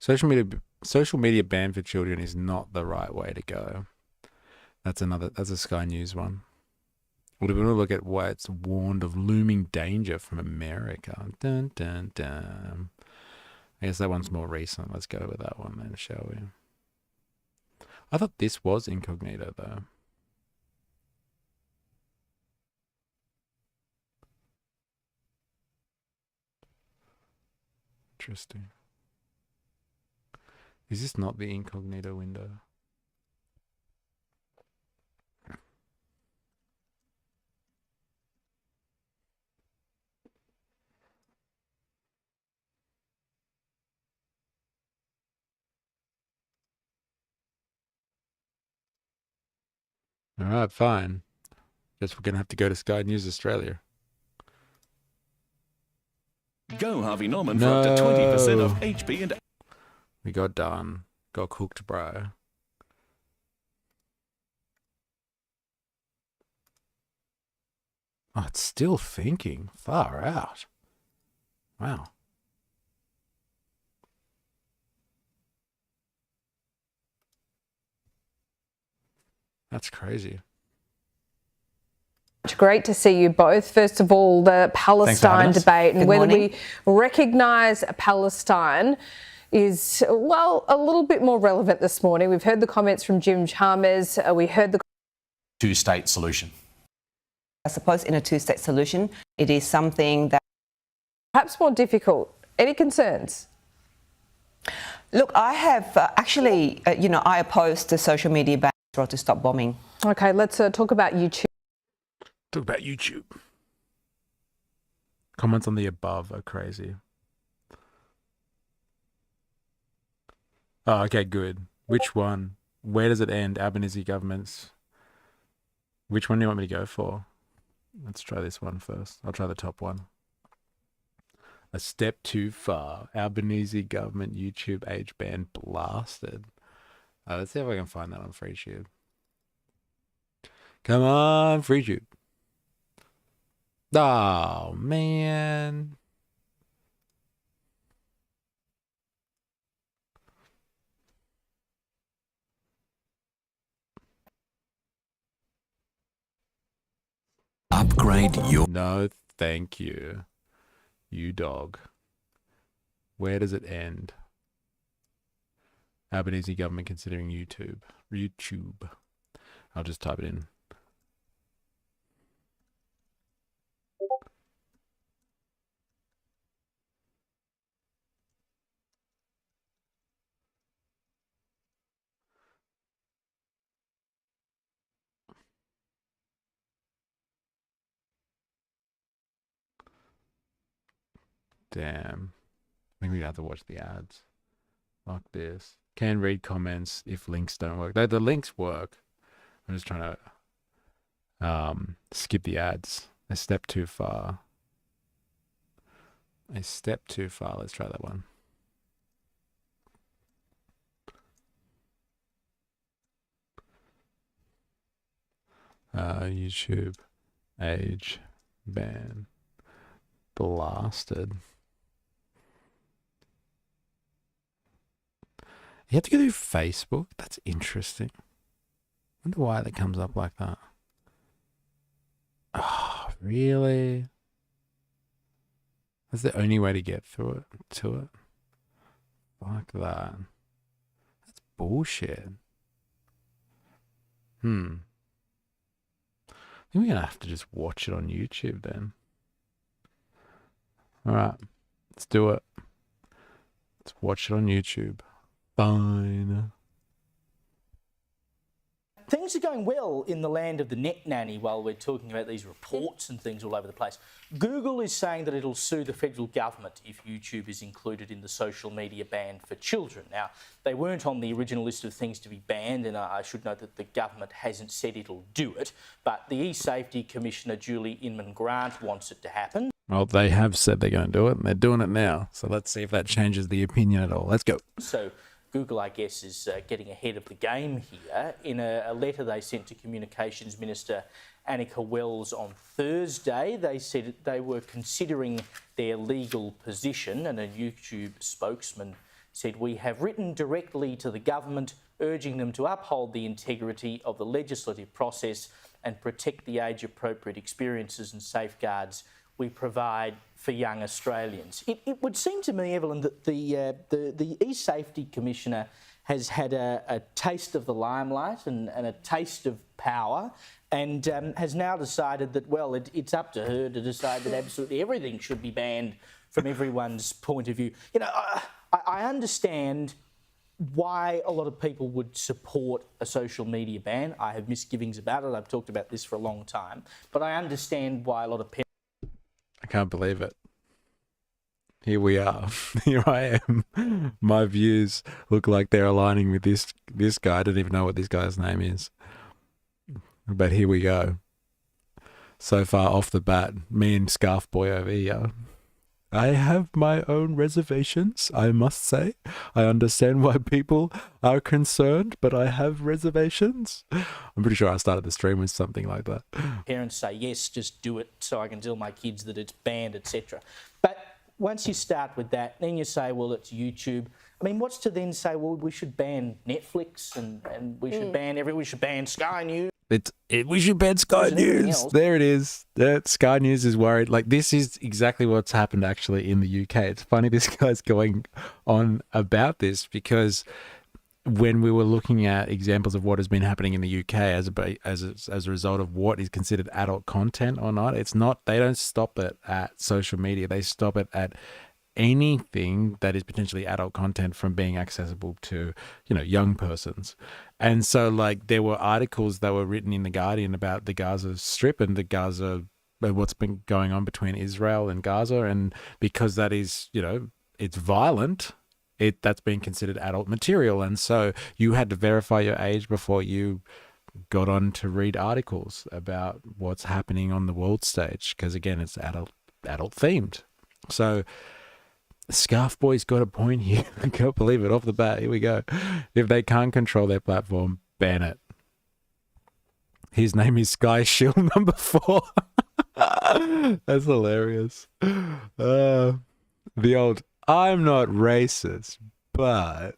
Social media ban for children is not the right way to go. That's a Sky News one. We're going to look at why it's warned of looming danger from America. Dun, dun, dun. I guess that one's more recent. Let's go with that one then, shall we? I thought this was incognito though. Interesting. Is this not the incognito window? All right, fine. Guess we're going to have to go to Sky News Australia. Go Harvey Norman for up to 20% off HP and... We got done. Got cooked, bro. Oh, it's still thinking. Far out. Wow. That's crazy. Great to see you both. First of all, the Palestine debate and whether we recognise Palestine is, well, a little bit more relevant this morning. We've heard the comments from Jim Chalmers. We heard the two-state solution. I suppose in a two-state solution, it is something that perhaps more difficult. Any concerns? Look, I have actually, I oppose the social media ban to stop bombing. Okay, let's talk about YouTube. Talk about YouTube. Comments on the above are crazy. Oh, okay, good. Which one? Where does it end? Albanese governments. Which one do you want me to go for? Let's try this one first. I'll try the top one. A step too far. Albanese government YouTube age ban blasted. Let's see if I can find that on FreeTube. Come on, FreeTube. Oh, man. Upgrade your... No, thank you. You dog. Where does it end? Albanese government considering YouTube. YouTube. I'll just type it in. Damn. I think we have to watch the ads. Fuck this. Can read comments if links don't work. The links work. I'm just trying to skip the ads. A step too far. A step too far. Let's try that one. YouTube age ban blasted. You have to go through Facebook? That's interesting. I wonder why that comes up like that. Oh, really? That's the only way to get through it, to it? Fuck that. That's bullshit. I think we're going to have to just watch it on YouTube then. Alright, let's do it. Let's watch it on YouTube. Fine. Things are going well in the land of the net nanny while we're talking about these reports and things all over the place. Google is saying that it'll sue the federal government if YouTube is included in the social media ban for children. Now, they weren't on the original list of things to be banned, and I should note that the government hasn't said it'll do it, but the eSafety Commissioner, Julie Inman-Grant, wants it to happen. Well, they have said they're going to do it, and they're doing it now. So let's see if that changes the opinion at all. Let's go. So Google, I guess, is getting ahead of the game here. In a letter they sent to Communications Minister Annika Wells on Thursday, they said they were considering their legal position, and a YouTube spokesman said, "We have written directly to the government urging them to uphold the integrity of the legislative process and protect the age-appropriate experiences and safeguards we provide for young Australians." It would seem to me, Evelyn, that the eSafety Commissioner has had a taste of the limelight and a taste of power, and has now decided that, well, it's up to her to decide that absolutely everything should be banned from everyone's point of view. You know, I understand why a lot of people would support a social media ban. I have misgivings about it. I've talked about this for a long time. But I understand why a lot of parents... I can't believe it. Here we are. Here I am. My views look like they're aligning with this guy. I don't even know what this guy's name is. But here we go. So far off the bat, me and Scarf Boy over here. I have my own reservations, I must say. I understand why people are concerned, but I have reservations. I'm pretty sure I started the stream with something like that. Parents say, yes, just do it so I can tell my kids that it's banned, etc. But once you start with that, then you say, well, it's YouTube. I mean, what's to then say, well, we should ban Netflix and we should we should ban Sky News? We should ban Sky News. There it is. Sky News is worried. Like, this is exactly what's happened actually in the UK. It's funny this guy's going on about this, because when we were looking at examples of what has been happening in the UK as a result of what is considered adult content or not, it's not. They don't stop it at social media. They stop it at anything that is potentially adult content from being accessible to, young persons. And so, like, there were articles that were written in The Guardian about the Gaza Strip and what's been going on between Israel and Gaza. And because that is, it's violent, that's been considered adult material. And so you had to verify your age before you got on to read articles about what's happening on the world stage. Because again, it's adult themed. So Scarf Boy's got a point here. I can't believe it. Off the bat, here we go. If they can't control their platform, ban it. His name is Sky Shield number 4. That's hilarious. The old, I'm not racist, but...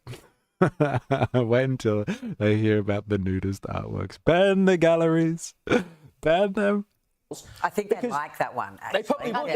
Wait until they hear about the nudist artworks. Ban the galleries. Ban them. I think they'd like that one, actually. They probably would.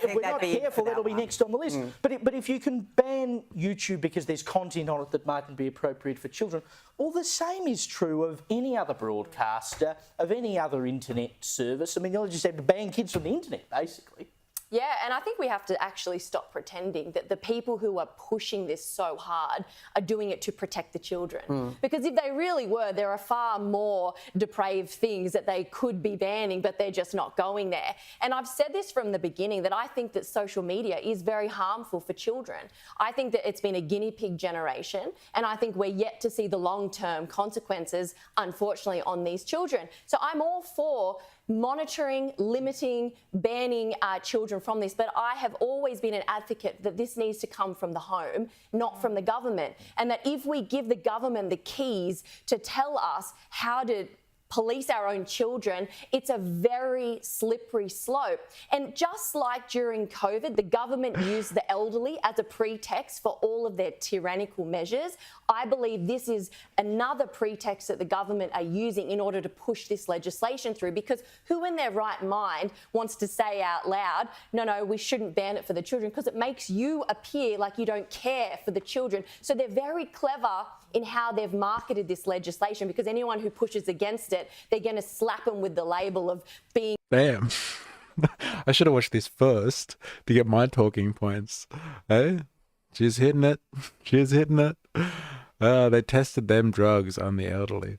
If we're not careful, that'll be next on the list. But if you can ban YouTube because there's content on it that mightn't be appropriate for children, well, the same is true of any other broadcaster, of any other internet service. I mean, you'll just have to ban kids from the internet, basically. Yeah, and I think we have to actually stop pretending that the people who are pushing this so hard are doing it to protect the children. Because if they really were, there are far more depraved things that they could be banning, but they're just not going there. And I've said this from the beginning, that I think that social media is very harmful for children. I think that it's been a guinea pig generation, and I think we're yet to see the long-term consequences, unfortunately, on these children. So I'm all for monitoring, limiting, banning children from this, but I have always been an advocate that this needs to come from the home, not from the government, and that if we give the government the keys to tell us how to police our own children, it's a very slippery slope. And just like during COVID, the government used the elderly as a pretext for all of their tyrannical measures, I believe this is another pretext that the government are using in order to push this legislation through, because who in their right mind wants to say out loud, no, we shouldn't ban it for the children, because it makes you appear like you don't care for the children. So they're very clever in how they've marketed this legislation, because anyone who pushes against it, they're going to slap them with the label of being... Damn. I should have watched this first to get my talking points. Hey, she's hitting it. She's hitting it. They tested them drugs on the elderly.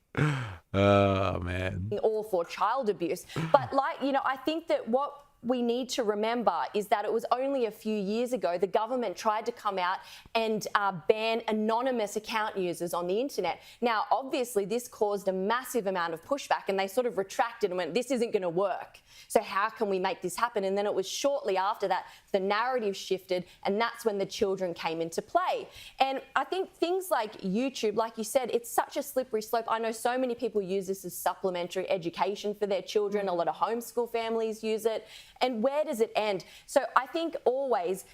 Oh, man. All for child abuse. But I think that what we need to remember is that it was only a few years ago the government tried to come out and ban anonymous account users on the internet. Now, obviously, this caused a massive amount of pushback, and they sort of retracted and went, this isn't going to work. So how can we make this happen? And then it was shortly after that the narrative shifted, and that's when the children came into play. And I think things like YouTube, like you said, it's such a slippery slope. I know so many people use this as supplementary education for their children. A lot of homeschool families use it. And where does it end? So I think always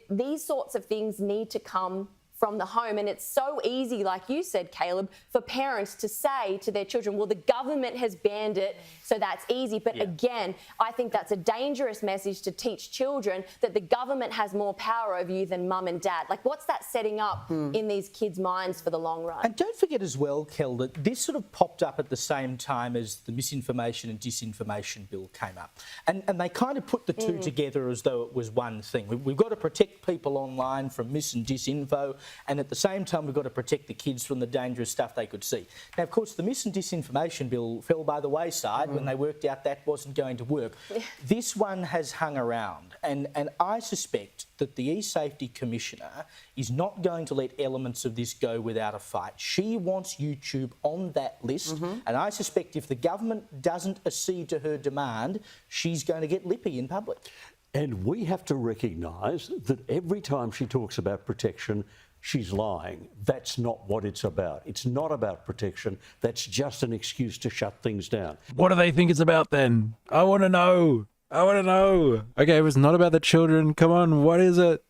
these sorts of things need to come from the home. And it's so easy, like you said, Caleb, for parents to say to their children, well, the government has banned it, so that's easy. But again, I think that's a dangerous message to teach children, that the government has more power over you than mum and dad. Like, what's that setting up in these kids' minds for the long run? And don't forget as well, Kel, that this sort of popped up at the same time as the misinformation and disinformation bill came up. And they kind of put the two together as though it was one thing. We've got to protect people online from mis and disinfo, and at the same time we've got to protect the kids from the dangerous stuff they could see. Now, of course, the mis and disinformation bill fell by the wayside when they worked out that wasn't going to work. This one has hung around, and I suspect that the eSafety Commissioner is not going to let elements of this go without a fight. She wants YouTube on that list, and I suspect if the government doesn't accede to her demand, she's going to get lippy in public. And we have to recognise that every time she talks about protection, she's lying. That's not what it's about. It's not about protection. That's just an excuse to shut things down. What do they think it's about then? I want to know. I want to know. Okay, it was not about the children. Come on, what is it?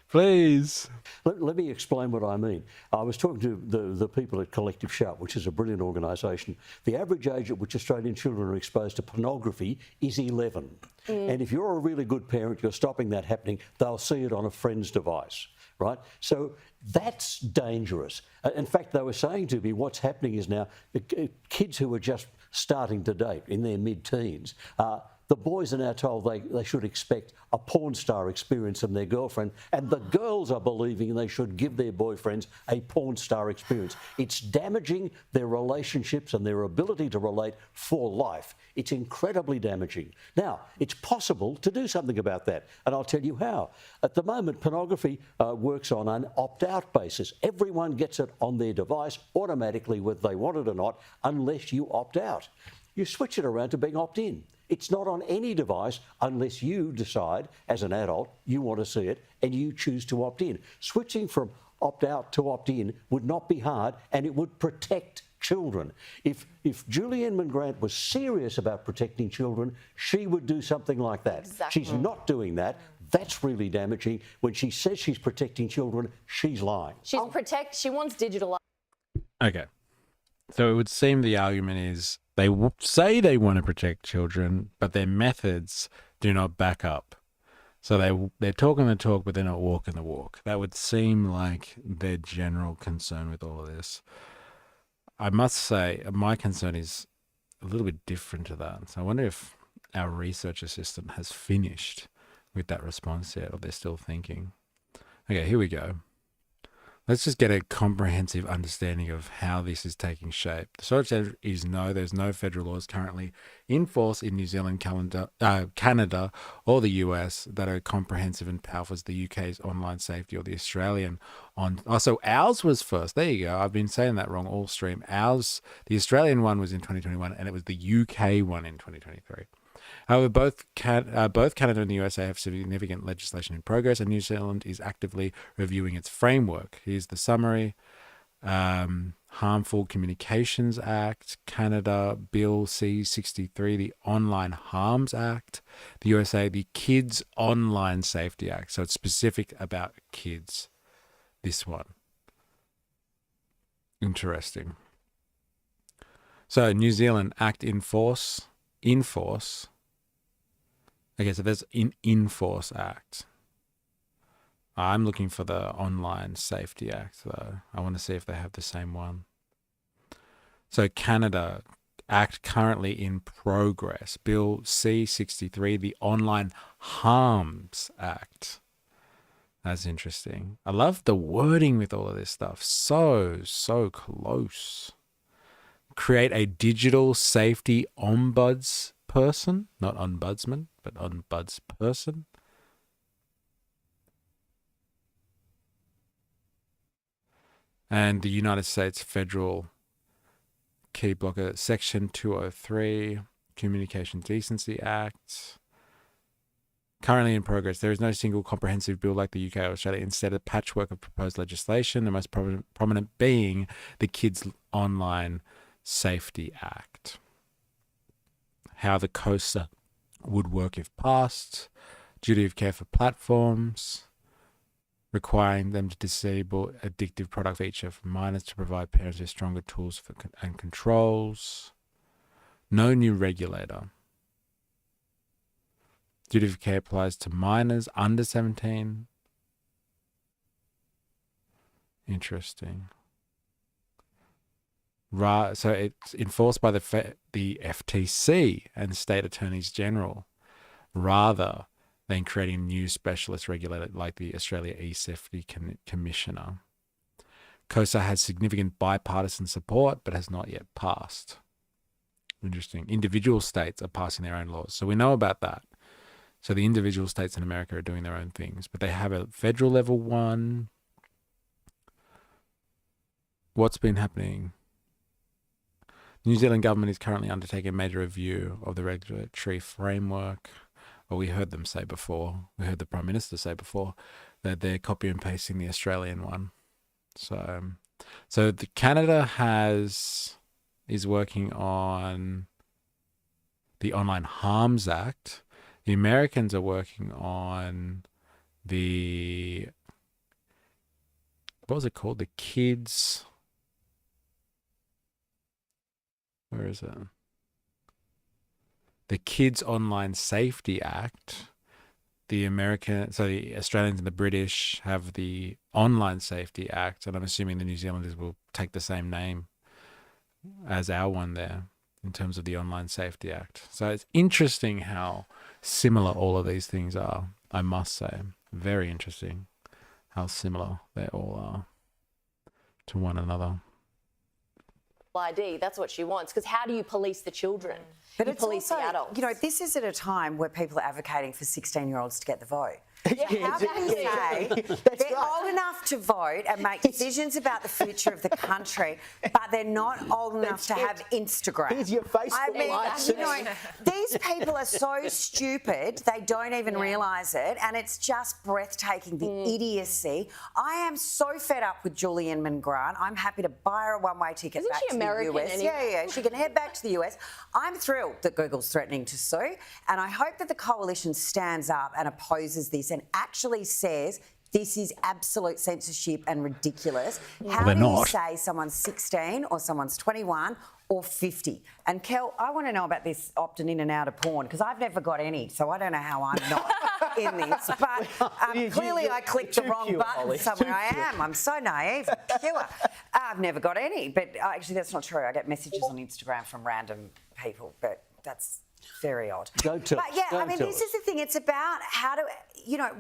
Please. Let me explain what I mean. I was talking to the people at Collective Shout, which is a brilliant organisation. The average age at which Australian children are exposed to pornography is 11. And if you're a really good parent, you're stopping that happening, they'll see it on a friend's device, right? So that's dangerous. In fact, they were saying to me, what's happening is now kids who are just starting to date in their mid-teens, the boys are now told they should expect a porn star experience from their girlfriend, and the girls are believing they should give their boyfriends a porn star experience. It's damaging their relationships and their ability to relate for life. It's incredibly damaging. Now, it's possible to do something about that, and I'll tell you how. At the moment, pornography works on an opt-out basis. Everyone gets it on their device automatically, whether they want it or not, unless you opt out. You switch it around to being opt-in. It's not on any device unless you decide, as an adult, you want to see it and you choose to opt in. Switching from opt-out to opt-in would not be hard, and it would protect children. If Julianne Grant was serious about protecting children, she would do something like that. Exactly. She's not doing that. That's really damaging. When she says she's protecting children, she's lying. She wants digital. Okay. So it would seem the argument is they say they want to protect children, but their methods do not back up. So they're talking the talk, but they're not walking the walk. That would seem like their general concern with all of this. I must say, my concern is a little bit different to that. So I wonder if our research assistant has finished with that response yet, or they're still thinking. Okay, here we go. Let's just get a comprehensive understanding of how this is taking shape. The short answer is no, there's no federal laws currently in force in New Zealand, Canada, or the US that are comprehensive and powerful as the UK's online safety or the Australian so ours was first. There you go. I've been saying that wrong all stream. The Australian one was in 2021 and it was the UK one in 2023. However, both Canada and the USA have significant legislation in progress, and New Zealand is actively reviewing its framework. Here's the summary. Harmful Communications Act, Canada, Bill C-63, the Online Harms Act, the USA, the Kids Online Safety Act. So it's specific about kids, this one. Interesting. So New Zealand Act in force. Okay, so there's an in-force act. I'm looking for the Online Safety Act, though. I want to see if they have the same one. So Canada Act currently in progress. Bill C-63, the Online Harms Act. That's interesting. I love the wording with all of this stuff. So close. Create a digital safety ombudsperson, not ombudsman, but ombudsperson. And the United States Federal Key Blocker, Section 203, Communication Decency Act. Currently in progress, there is no single comprehensive bill like the UK or Australia. Instead, a patchwork of proposed legislation, the most prominent being the Kids Online Safety Act. How the COSA would work if passed, duty of care for platforms, requiring them to disable addictive product feature for minors to provide parents with stronger tools and controls. No new regulator. Duty of care applies to minors under 17. Interesting. So it's enforced by the FTC and state attorneys general, rather than creating a new specialist regulator like the Australia eSafety Commissioner. COSA has significant bipartisan support, but has not yet passed. Interesting. Individual states are passing their own laws, so we know about that. So the individual states in America are doing their own things, but they have a federal level one. What's been happening? The New Zealand government is currently undertaking a major review of the regulatory framework. Well, we heard them say before, we heard the Prime Minister say before, that they're copy and pasting the Australian one. So Canada is working on the Online Harms Act. The Americans are working on the, what was it called? The Kids, where is it? The Kids Online Safety Act. The Australians and the British have the Online Safety Act, and I'm assuming the New Zealanders will take the same name as our one there in terms of the Online Safety Act. So it's interesting how similar all of these things are, I must say. Very interesting how similar they all are to one another. ID, that's what she wants, because how do you police the children? But you it's police also, the adults. you know, this is at a time where people are advocating for 16-year-olds to get the vote. How can you say they're old enough to vote and make decisions about the future of the country, but they're not old enough to have Instagram? Here's your Facebook I mean, likes. you know, these people are so stupid, they don't even realise it, and it's just breathtaking, the idiocy. I am so fed up with Julie Inman Grant. I'm happy to buy her a one-way ticket Isn't back she to American the US. anyway? Yeah, she can head back to the US. I'm thrilled that Google's threatening to sue, and I hope that the coalition stands up and opposes this and actually says this is absolute censorship and ridiculous. How they're do you not. say someone's 16 or someone's 21 or 50? And Kel, I want to know about this opting in and out of porn because I've never got any, so I don't know how I'm not in this. But clearly I clicked the wrong pure, button Holly, somewhere. too I pure. am. I'm so naive and pure. I've never got any, but actually that's not true. I get messages on Instagram from random people, but that's very odd. Don't tell But yeah, us, I don't mean, tell this us. is the thing. It's about how to, you know,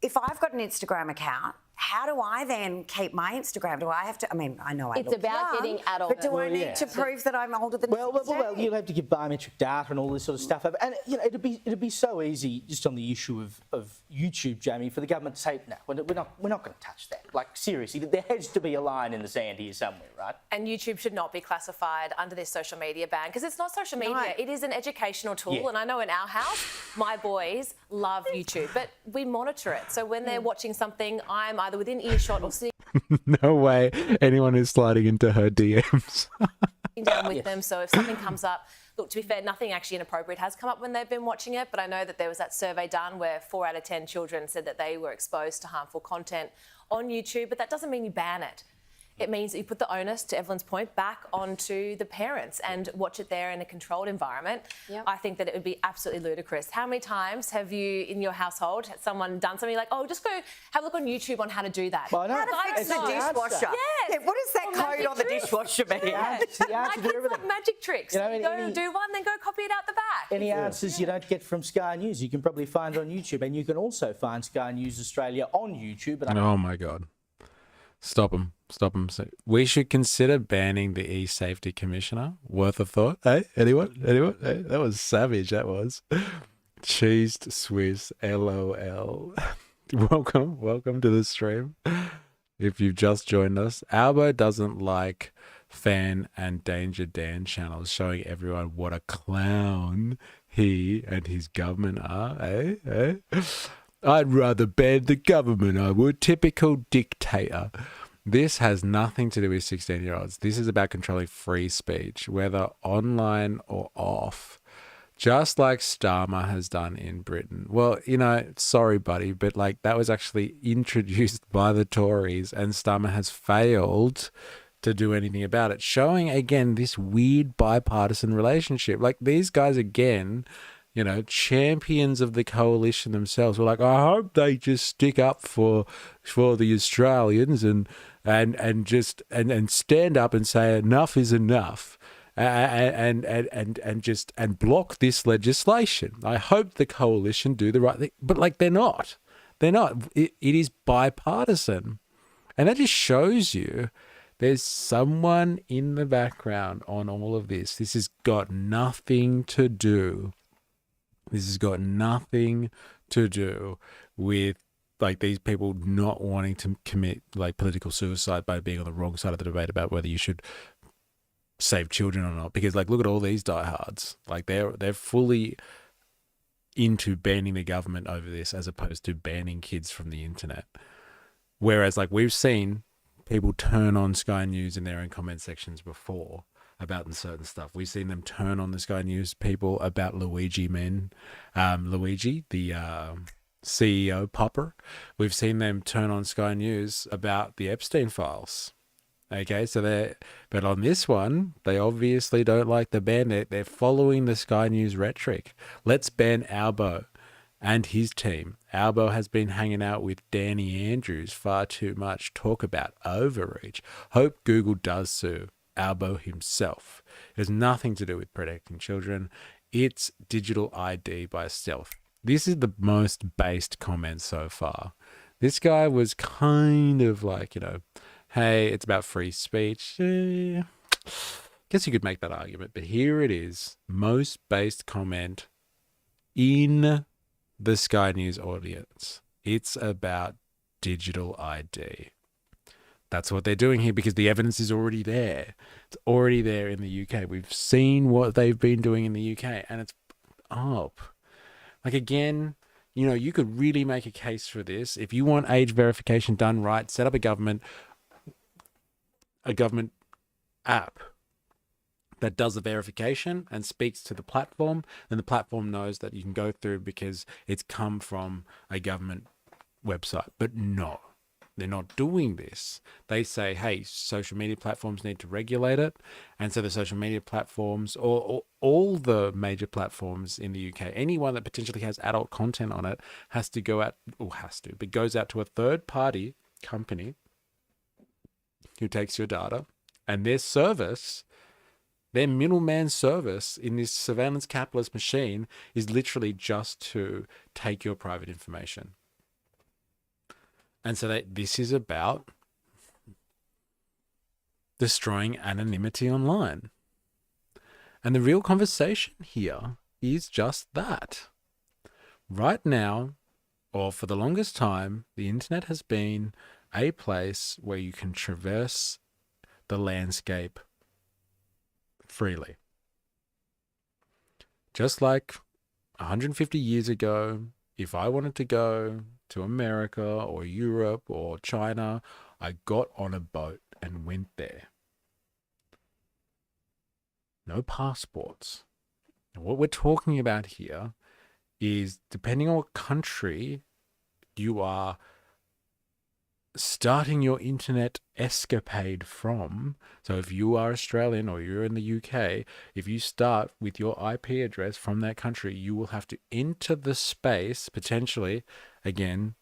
if I've got an Instagram account, how do I then keep my Instagram? Do I have to? I mean, I know I It's look about young, getting adult. but do I Well, need yeah. to prove that I'm older than Well, 16? you'll have to give biometric data and all this sort of stuff. And you know, it'd be so easy just on the issue of YouTube, Jamie, for the government to say, no, we're not going to touch that. Like seriously, there has to be a line in the sand here somewhere, right? And YouTube should not be classified under this social media ban because it's not social media. No. It is an educational tool. Yeah. And I know in our house, my boys love YouTube, but we monitor it. So when they're watching something, I'm either within earshot or sitting No way anyone is sliding into her DMs. down with them. So if something comes up, look, to be fair, nothing actually inappropriate has come up when they've been watching it. But I know that there was that survey done where 4 out of 10 children said that they were exposed to harmful content on YouTube. But that doesn't mean you ban it. It means that you put the onus, to Evelyn's point, back onto the parents and watch it there in a controlled environment. Yep. I think that it would be absolutely ludicrous. How many times have you, in your household, had someone done something like, oh, just go have a look on YouTube on how to do that? Well, I know. How to fix the dishwasher? Yes. Yeah, what does that Or code magic on the tricks. dishwasher mean? Yeah. The My answer to kids everything. love magic tricks. You know, You go any- do one, then go copy it out the back. Any answers you don't get from Sky News, you can probably find on YouTube, and you can also find Sky News Australia on YouTube. And Oh my God. Stop them. Stop them. So we should consider banning the eSafety Commissioner. Worth a thought. Hey, anyone? Anyone? Hey, that was savage, that was. Cheesed Swiss, LOL. Welcome to the stream. If you've just joined us, Albo doesn't like Fan and Danger Dan channels showing everyone what a clown he and his government are, eh? I'd rather ban the government, I would. Typical dictator. This has nothing to do with 16-year-olds. This is about controlling free speech, whether online or off, just like Starmer has done in Britain. Well, you know, sorry, buddy, but like that was actually introduced by the Tories and Starmer has failed to do anything about it, showing, again, this weird bipartisan relationship. Like these guys, again, you know, champions of the coalition themselves were like, I hope they just stick up for the Australians and stand up and say enough is enough and block this legislation. I hope the coalition do the right thing, but like they're not. It is bipartisan, and that just shows you there's someone in the background on all of this. This has got nothing to do. This has got nothing to do with like these people not wanting to commit like political suicide by being on the wrong side of the debate about whether you should save children or not. Because like, look at all these diehards. Like they're fully into banning the government over this as opposed to banning kids from the internet. Whereas like we've seen people turn on Sky News in their own comment sections before about certain stuff. We've seen them turn on the Sky News people about Luigi, the CEO Popper. We've seen them turn on Sky News about the Epstein files. Okay, so but on this one, they obviously don't like the ban. They're following the Sky News rhetoric. Let's ban Albo and his team. Albo has been hanging out with Danny Andrews far too much. Talk about overreach. Hope Google does sue Albo himself. It has nothing to do with protecting children. It's digital ID by stealth. This is the most based comment so far. This guy was kind of like, you know, hey, it's about free speech. Guess you could make that argument, but here it is. Most based comment in the Sky News audience. It's about digital ID. That's what they're doing here because the evidence is already there. It's already there in the UK. We've seen what they've been doing in the UK and it's up. Like again, you know, you could really make a case for this. If you want age verification done right, set up a government app that does the verification and speaks to the platform, then the platform knows that you can go through because it's come from a government website. But no, they're not doing this. They say, hey, social media platforms need to regulate it. And so the social media platforms, or all the major platforms in the UK, anyone that potentially has adult content on it has to go out, but goes out to a third party company who takes your data, and their service, their middleman service in this surveillance capitalist machine is literally just to take your private information. And so this is about destroying anonymity online. And the real conversation here is just that. Right now, or for the longest time, the internet has been a place where you can traverse the landscape freely. Just like 150 years ago, if I wanted to go to America or Europe or China, I got on a boat and went there. No passports. And what we're talking about here is, depending on what country you are starting your internet escapade from, so if you are Australian or you're in the UK, if you start with your IP address from that country, you will have to enter the space, potentially, again,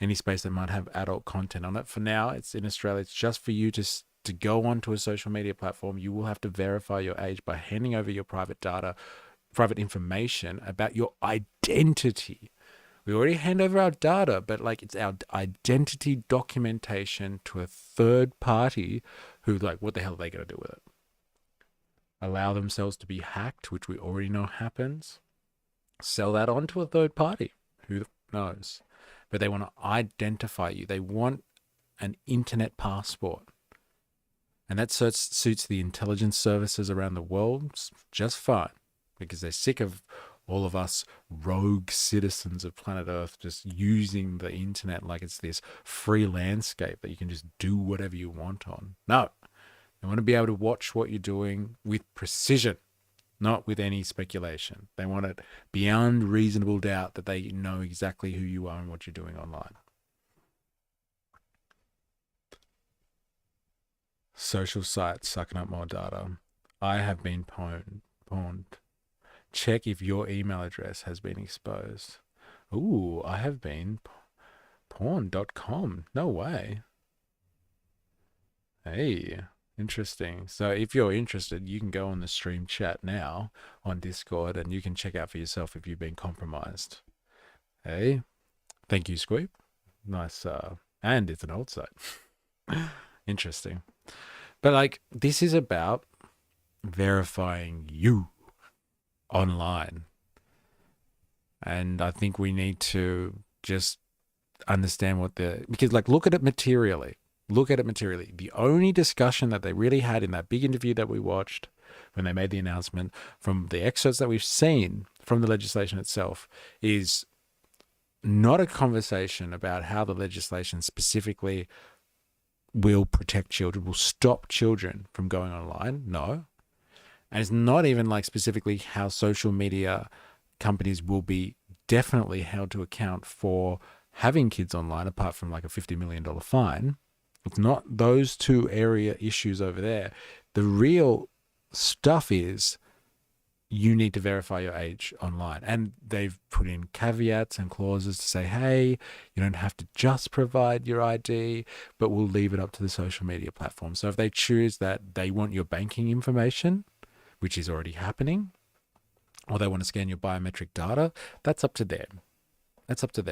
any space that might have adult content on it. For now, it's in Australia, it's just for you to go onto a social media platform. You will have to verify your age by handing over your private data, private information about your identity. We already hand over our data, but like it's our identity documentation to a third party who, like, what the hell are they going to do with it? Allow themselves to be hacked, which we already know happens. Sell that on to a third party. Who knows? But they want to identify you. They want an internet passport. And that suits the intelligence services around the world just fine, because they're sick of all of us rogue citizens of planet Earth just using the internet like it's this free landscape that you can just do whatever you want on. No, they want to be able to watch what you're doing with precision, not with any speculation. They want it beyond reasonable doubt that they know exactly who you are and what you're doing online. Social sites sucking up more data. I have been pawned. Check if your email address has been exposed. Ooh, I have been pawned.com. No way. Hey, interesting. So if you're interested, you can go on the stream chat now on Discord and you can check out for yourself if you've been compromised. Hey, thank you, Squeep. Nice. And it's an old site. Interesting. But like, this is about verifying you online. And I think we need to just understand because like, look at it materially. The only discussion that they really had in that big interview that we watched when they made the announcement, from the excerpts that we've seen from the legislation itself, is not a conversation about how the legislation specifically will protect children, will stop children from going online. No. And it's not even like specifically how social media companies will be definitely held to account for having kids online, apart from like a $50 million fine. It's not those two area issues over there. The real stuff is you need to verify your age online. And they've put in caveats and clauses to say, hey, you don't have to just provide your ID, but we'll leave it up to the social media platform. So if they choose that they want your banking information, which is already happening, or they want to scan your biometric data, that's up to them.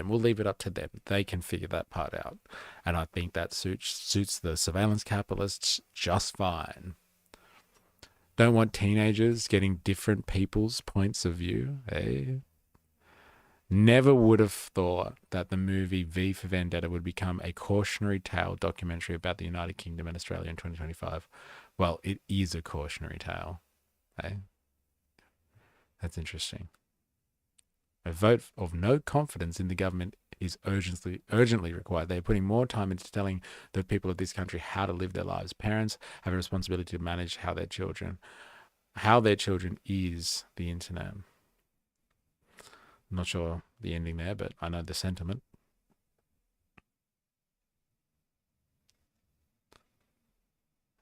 We'll leave it up to them. They can figure that part out. And I think that suits the surveillance capitalists just fine. Don't want teenagers getting different people's points of view, eh? Never would have thought that the movie V for Vendetta would become a cautionary tale documentary about the United Kingdom and Australia in 2025. Well, it is a cautionary tale. Hey? That's interesting. A vote of no confidence in the government is urgently required. They're putting more time into telling the people of this country how to live their lives. Parents have a responsibility to manage how their children is the internet. I'm not sure the ending there, but I know the sentiment.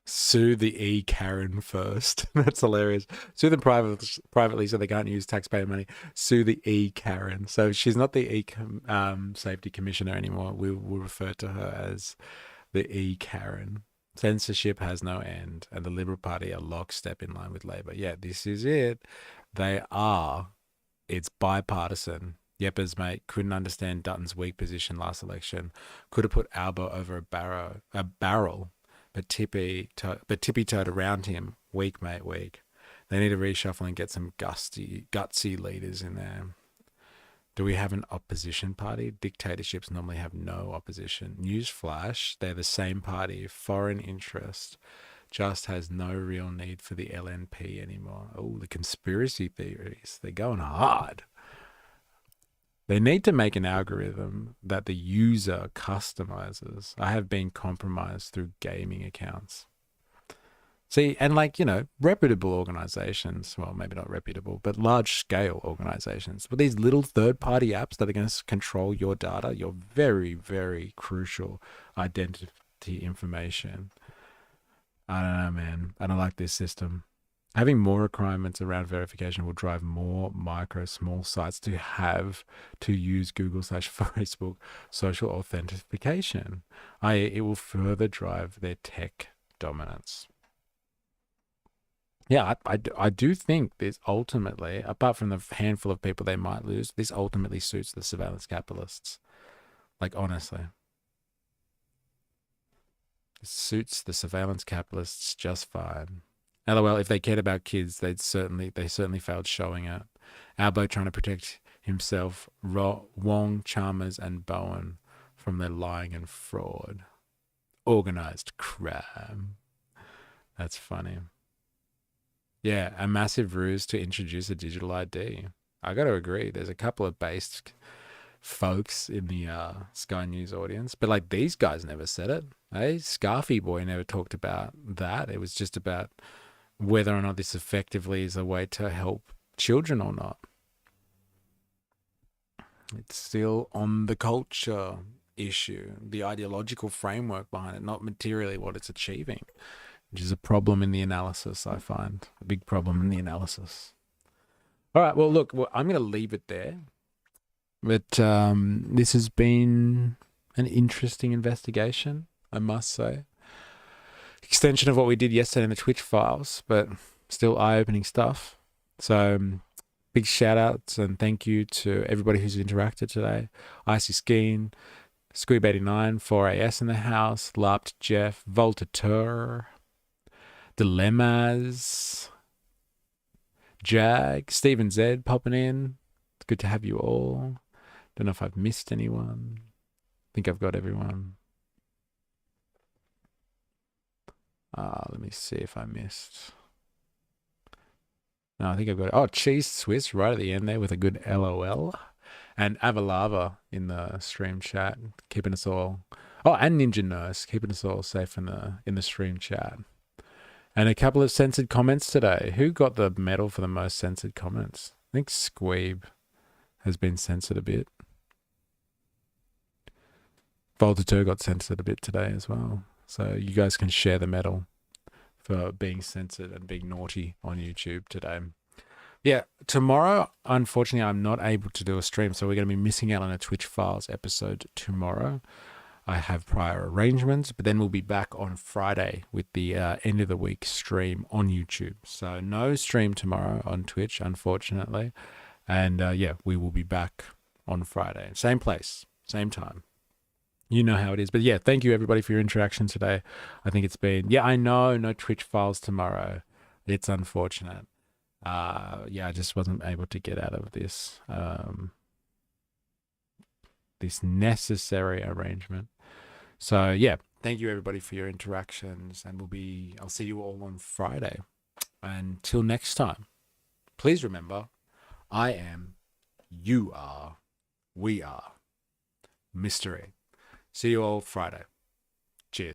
Sue the E-Karen first. That's hilarious. Sue them privately so they can't use taxpayer money. Sue the E-Karen. So she's not the eSafety Commissioner anymore. We will refer to her as the E-Karen. Censorship has no end, and the Liberal Party are lockstep in line with Labor. Yeah, this is it. They are. It's bipartisan. Yepper's mate couldn't understand Dutton's weak position last election. Could have put Albo over a barrel, but tippy-toed around him. Weak, mate, weak. They need to reshuffle and get some gutsy leaders in there. Do we have an opposition party? Dictatorships normally have no opposition. Newsflash, they're the same party. Foreign interest just has no real need for the LNP anymore. Oh, the conspiracy theories. They're going hard. They need to make an algorithm that the user customizes. I have been compromised through gaming accounts. See, and reputable organizations, well, maybe not reputable, but large-scale organizations, with these little third-party apps that are going to control your data, your very, very crucial identity information. I don't know, man. I don't like this system. Having more requirements around verification will drive more small sites to have to use Google/Facebook social authentication, i.e. it will further drive their tech dominance. Yeah, I do think this ultimately, apart from the handful of people they might lose, this ultimately suits the surveillance capitalists. Like, honestly. It suits the surveillance capitalists just fine. LOL, if they cared about kids, they certainly failed showing it. Albo trying to protect himself, Wong, Chalmers, and Bowen from their lying and fraud. Organized crime. That's funny. Yeah, a massive ruse to introduce a digital ID. I got to agree. There's a couple of based folks in the Sky News audience, but these guys never said it. Hey, Scarfy Boy never talked about that. It was just about whether or not this effectively is a way to help children or not. It's still on the culture issue, the ideological framework behind it, not materially what it's achieving, which is a problem in the analysis, I find. A big problem in the analysis. All right, well, look, I'm going to leave it there. But this has been an interesting investigation, I must say. Extension of what we did yesterday in the Twitch files, but still eye-opening stuff. So big shout-outs and thank you to everybody who's interacted today. Icy Skeen, Squeeb89, 4AS in the house, Larpt Jeff, Voltateur, Dilemmas, Jag, Stephen Z popping in. It's good to have you all. Don't know if I've missed anyone. I think I've got everyone. Let me see if I missed. No, I think I've got it. Oh, Cheese Swiss right at the end there with a good LOL. And Avalava in the stream chat, keeping us all... Oh, and Ninja Nurse, keeping us all safe in the stream chat. And a couple of censored comments today. Who got the medal for the most censored comments? I think Squeeb has been censored a bit. Voltateur got censored a bit today as well. So you guys can share the medal for being censored and being naughty on YouTube today. Yeah, tomorrow, unfortunately, I'm not able to do a stream, so we're going to be missing out on a Twitch Files episode tomorrow. I have prior arrangements, but then we'll be back on Friday with the end of the week stream on YouTube. So no stream tomorrow on Twitch, unfortunately. And yeah, we will be back on Friday. Same place, same time. You know how it is. But yeah, thank you everybody for your interaction today. I think it's been, yeah, I know, no Twitch Files tomorrow. It's unfortunate. Yeah, I just wasn't able to get out of this. this necessary arrangement. So yeah, thank you everybody for your interactions, and I'll see you all on Friday. Until next time, please remember, I am, you are, we are mystery. See you all Friday.